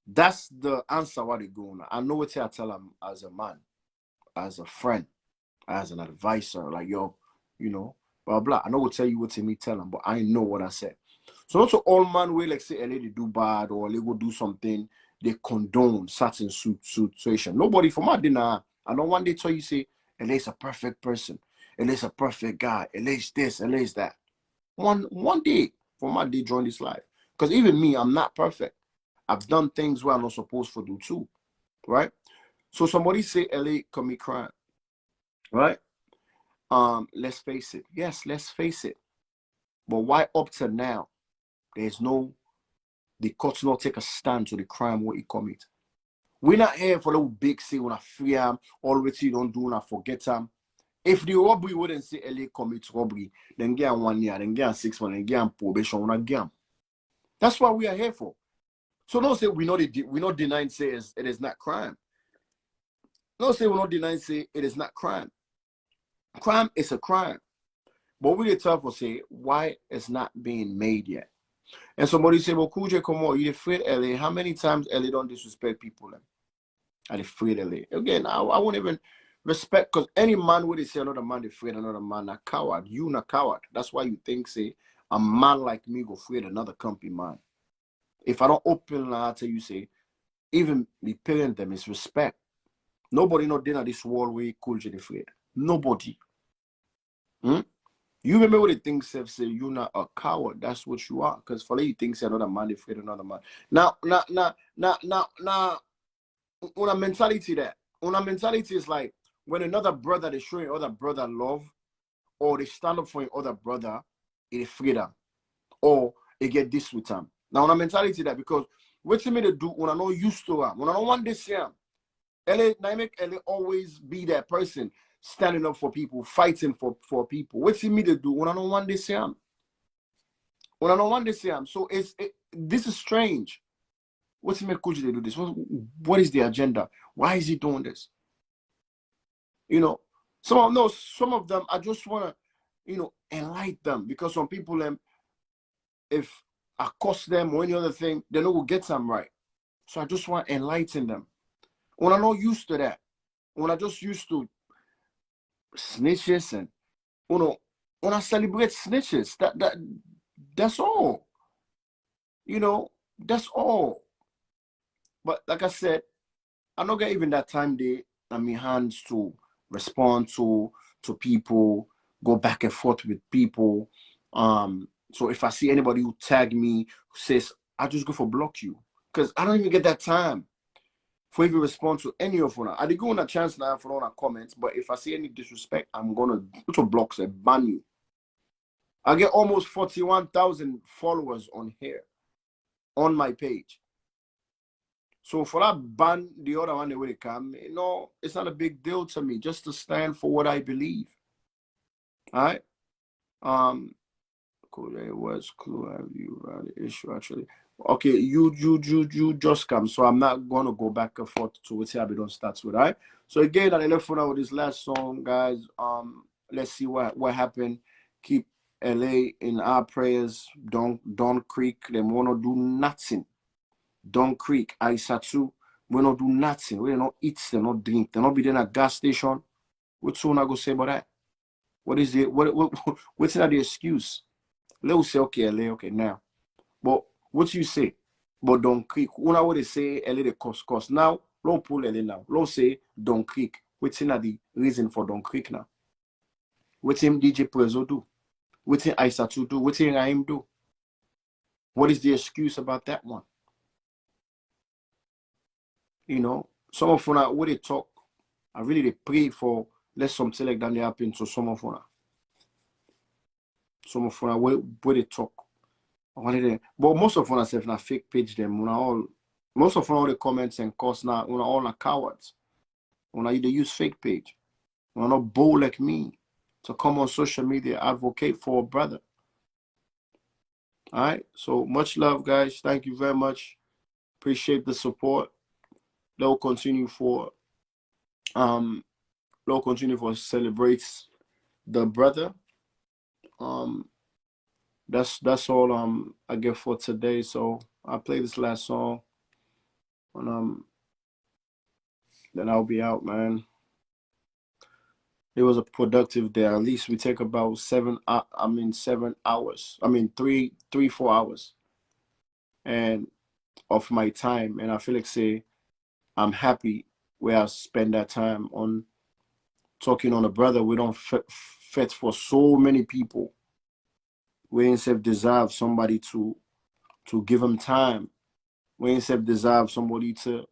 That's the answer what they go on. I know what I tell them as a man, as a friend, as an advisor, like yo, you know, blah blah. I know what tell you what to me tell them, but I know what I said. So not to all man will like say LA they do bad or they go do something, they condone certain situation. Nobody for my dinner. I don't one day tell you say LA is a perfect person, LA is a perfect guy, LA is this, LA is that. One day for my day join this life. Because even me, I'm not perfect. I've done things where I'm not supposed to do too. Right? So somebody say LA commit crime. Right? Let's face it. Yes, let's face it. But why up to now? There's no, the courts not take a stand to the crime what he commit. We're not here for little big say when I free him, already you don't do when I forget him. If the robbery wouldn't say LA commit robbery, then get 1 year, then get 6 months, then get probation, when I get him. That's what we are here for. So don't say we're not denying say it is not crime. Don't say we're not denying say it is not crime. Crime is a crime. But we get tough for say why it's not being made yet. And somebody say, well, Kuje, come on, you afraid LA? How many times LA don't disrespect people? I'm afraid LA. Again, I won't even respect, because any man would say another man afraid another man, a coward. You not coward. That's why you think, say, a man like me go afraid another company man. If I don't open I tell you, say, even me parent them is respect. Nobody not dinner this world where Kuje afraid. Nobody. You remember what the thing say you're not a coward. That's what you are. Because for you think say another man afraid another man. Now, on a mentality that on a mentality is like when another brother they show other brother love, or they stand up for other brother, it afraid them, or they get this with them. Now on a mentality that because what's me to do when I know used to him, when I don't want this here, LA make LA always be that person standing up for people, fighting for people. What's he me to do when I don't want this here? When I don't want this here. So this is strange. What's he make Kuji to do this? What is the agenda? Why is he doing this? You know, some of them I just wanna, enlighten them, because some people if I cost them or any other thing, they know we'll get them right. So I just want to enlighten them. When I'm not used to that, when I just used to snitches and when I celebrate snitches, that's all. That's all. But like I said, I don't get even that time there on my hands to respond to people, go back and forth with people. So if I see anybody who tag me who says, I just go for block you. Because I don't even get that time for even respond to any of them. I did go on a chance now for all our comments, but if I see any disrespect, I'm gonna go to blocks and ban you. I get almost 41,000 followers on here, on my page. So for that ban, the other one, the way they come, it's not a big deal to me, just to stand for what I believe. All right? Cool. It was clue. Have you around the issue actually? Okay, you just come. So I'm not gonna go back and forth to what I don't start with. All right. So again, I left for now with this last song, guys. Let's see what happened. Keep LA in our prayers. Don't Creek. Them wanna do nothing. Don't Creek. Aisatu. We don't do nothing. We don't eat. They don't drink. They don't be there at gas station. What's soon I go say about that? What is it? What's that the excuse? Let us say okay, LA, okay now. But what you say? But Don Creek, una would say LA the cost. Now, don't pull LA now. Let's say Don Creek. What's in the reason for Don Creek now? What's him DJ Prezo do? What's him Aisatu do? What's him Raim do? What is the excuse about that one? You know, some of una what they talk, I really they pray for let something like that happen to some of una. Some of una what they talk. But most of us have not fake page them. Most of all the comments and course now, all are cowards. They use fake page. Not bold like me to come on social media advocate for a brother. All right. So much love, guys. Thank you very much. Appreciate the support. They'll continue for celebrates the brother. That's all I get for today. So I'll play this last song and then I'll be out, man. It was a productive day. At least we take about 7 hours. 4 hours and of my time. And I feel like say I'm happy where I spend that time on talking on a brother. We don't fit for so many people. We instead deserve somebody to give him time. We instead deserve somebody to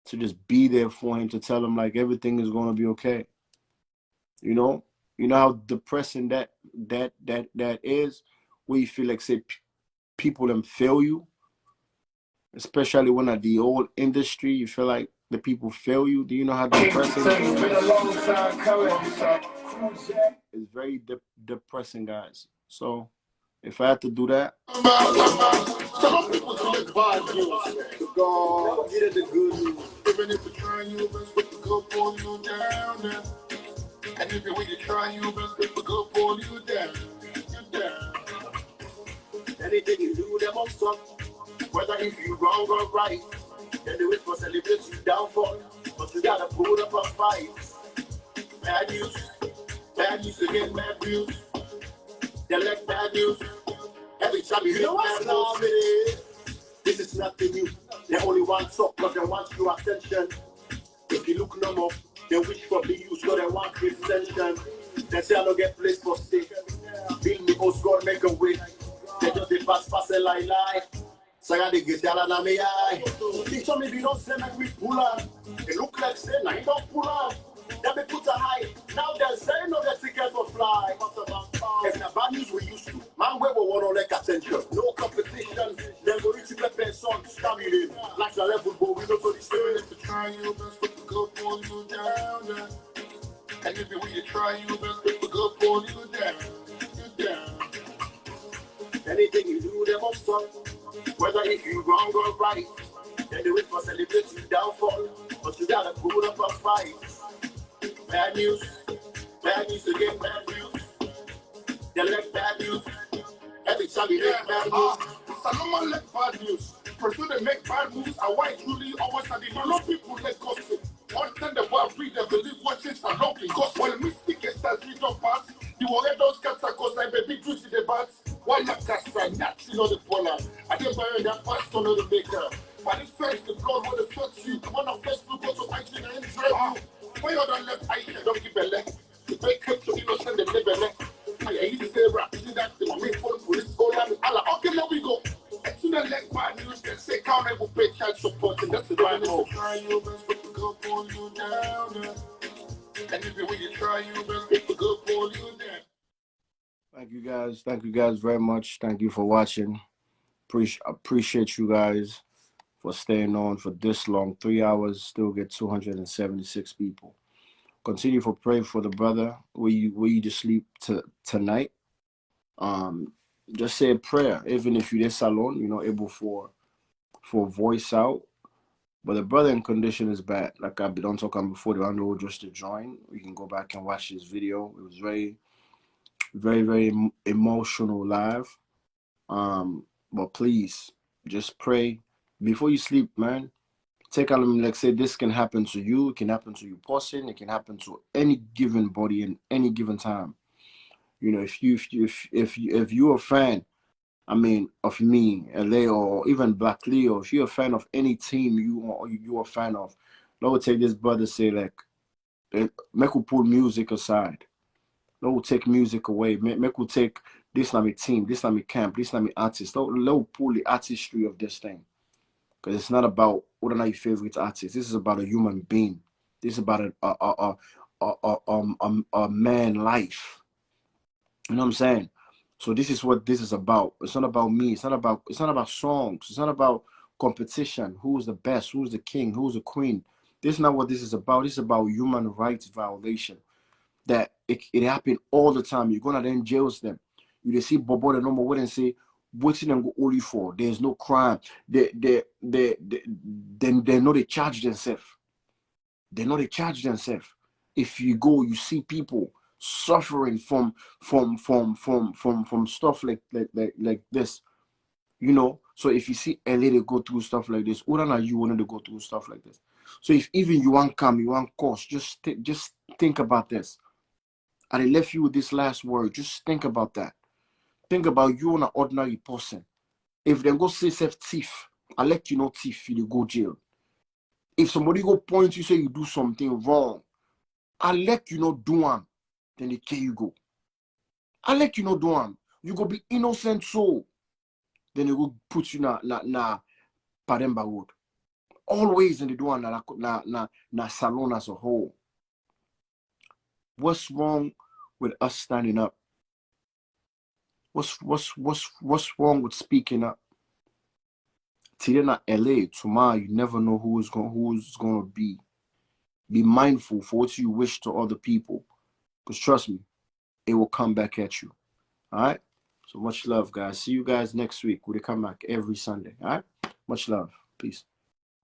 just be there for him, to tell him like everything is gonna be okay. You know how depressing that is, where you feel like say people them fail you, especially when at the old industry you feel like the people fail you. Do you know how depressing it is? It's been a long time coming. It's very depressing, guys. So if I had to do that, Some people select bad news. God, get it the good news. Even if you try your best, but the good pull you down. And if you try your best, but the good pull you down. You down. Anything you do, them on stop. Whether if you wrong or right, then do it for celebrate you downfall. But you gotta put up a fight. Bad news again, bad news. They like bad news. Every time you hear bad news, this is nothing new. They only want talk because they want your attention. If you look no more, they wish for the use, so they want extension. They say I don't get place for stay. Build me post God, make a way. They just they pass a lie. So I got the guitar and me eye. If some of you don't say like we pull up, it look like say now you don't pull up. Then they put a high. Now they're saying no, they're ticket for fly. It's not bad news we used to. Man, we will want to like attention. No competition. Then go into the best song to scam you in. Like the level, but we don't so the same. If you try your best, but the good pull you down. And if you try your best, but the good pull you down. You down. Anything you do, they must stop. Whether if you wrong or right, then they wait for celebrate you downfall. But you gotta put up a fight. Bad news again, bad news. They like bad news. Every time you make bad news. Salomon like bad news. Pursue they make bad moves. I why truly always had the lot people like gossip. One time the world read they believe what is Salomon gossip. When mystic is that read of parts, the warrior those cats are cause like baby juicy the bats. Why not cast and not you know the polar? I didn't buy that past on the maker. But it's first the blood when it hurts you. The one on Facebook also I think I enjoy you. Why you don't left I don't give a leg. The break kept to innocent the liver. I used to say rap, see that the main phone police all on Allah. Okay, there we go. As soon as like bad news, they say count will pay child support, and that's the right move. Try your best, but the girl pull you down. And if you try your best, but the girl pull you down. thank you guys very much. Thank you for watching. Appreciate you guys for staying on for this long. 3 hours, still get 276 people. Continue for praying for the brother. Will you just sleep tonight? just say a prayer, even if you're salon, you're not able for voice out. But the brother in condition is bad. Like I've been on talking before, the know just to join. You can go back and watch this video. It was very, very, very emotional live. But please just pray before you sleep, man. Take out, like say, this can happen to you. It can happen to you, person. It can happen to any given body in any given time. You know, if you're a fan, I mean, of me, LA, or even Black Leo, if you're a fan of any team you're a fan of, Lord take this brother say like, make we pull music aside. Lord take music away. Make we take this not my team, this not my camp, this not my artist. Lord pull the artistry of this thing. Because it's not about what are your favorite artists. This is about a human being. This is about a man life. You know what I'm saying? So this is what this is about. It's not about me. It's not about songs. It's not about competition. Who's the best? Who's the king? Who's the queen? This is not what this is about. This is about human rights violation. That it happen all the time. You're gonna then jails them. You see Bobo the number one and say, what's in them go only for? There's no crime. They know they charge themselves. They know they charge themselves. If you go, you see people suffering from stuff like this. You know, so if you see a lady go through stuff like this, what are you wanting to go through stuff like this? So if even you want come, you want cause, just think about this. I left you with this last word. Just think about that. Think about you on an ordinary person. If they go say self thief, I let you know thief, you go jail. If somebody go point you say you do something wrong, I let you know do am, then they kill you go. I let you know do am. You go be innocent soul. Then they go put you na Paremba Road. Always in the do na salon as a whole. What's wrong with us standing up? What's wrong with speaking up? Today na LA, tomorrow you never know who's gonna be. Be mindful for what you wish to other people. Because trust me, it will come back at you. All right? So much love, guys. See you guys next week. We'll come back every Sunday. All right? Much love. Peace.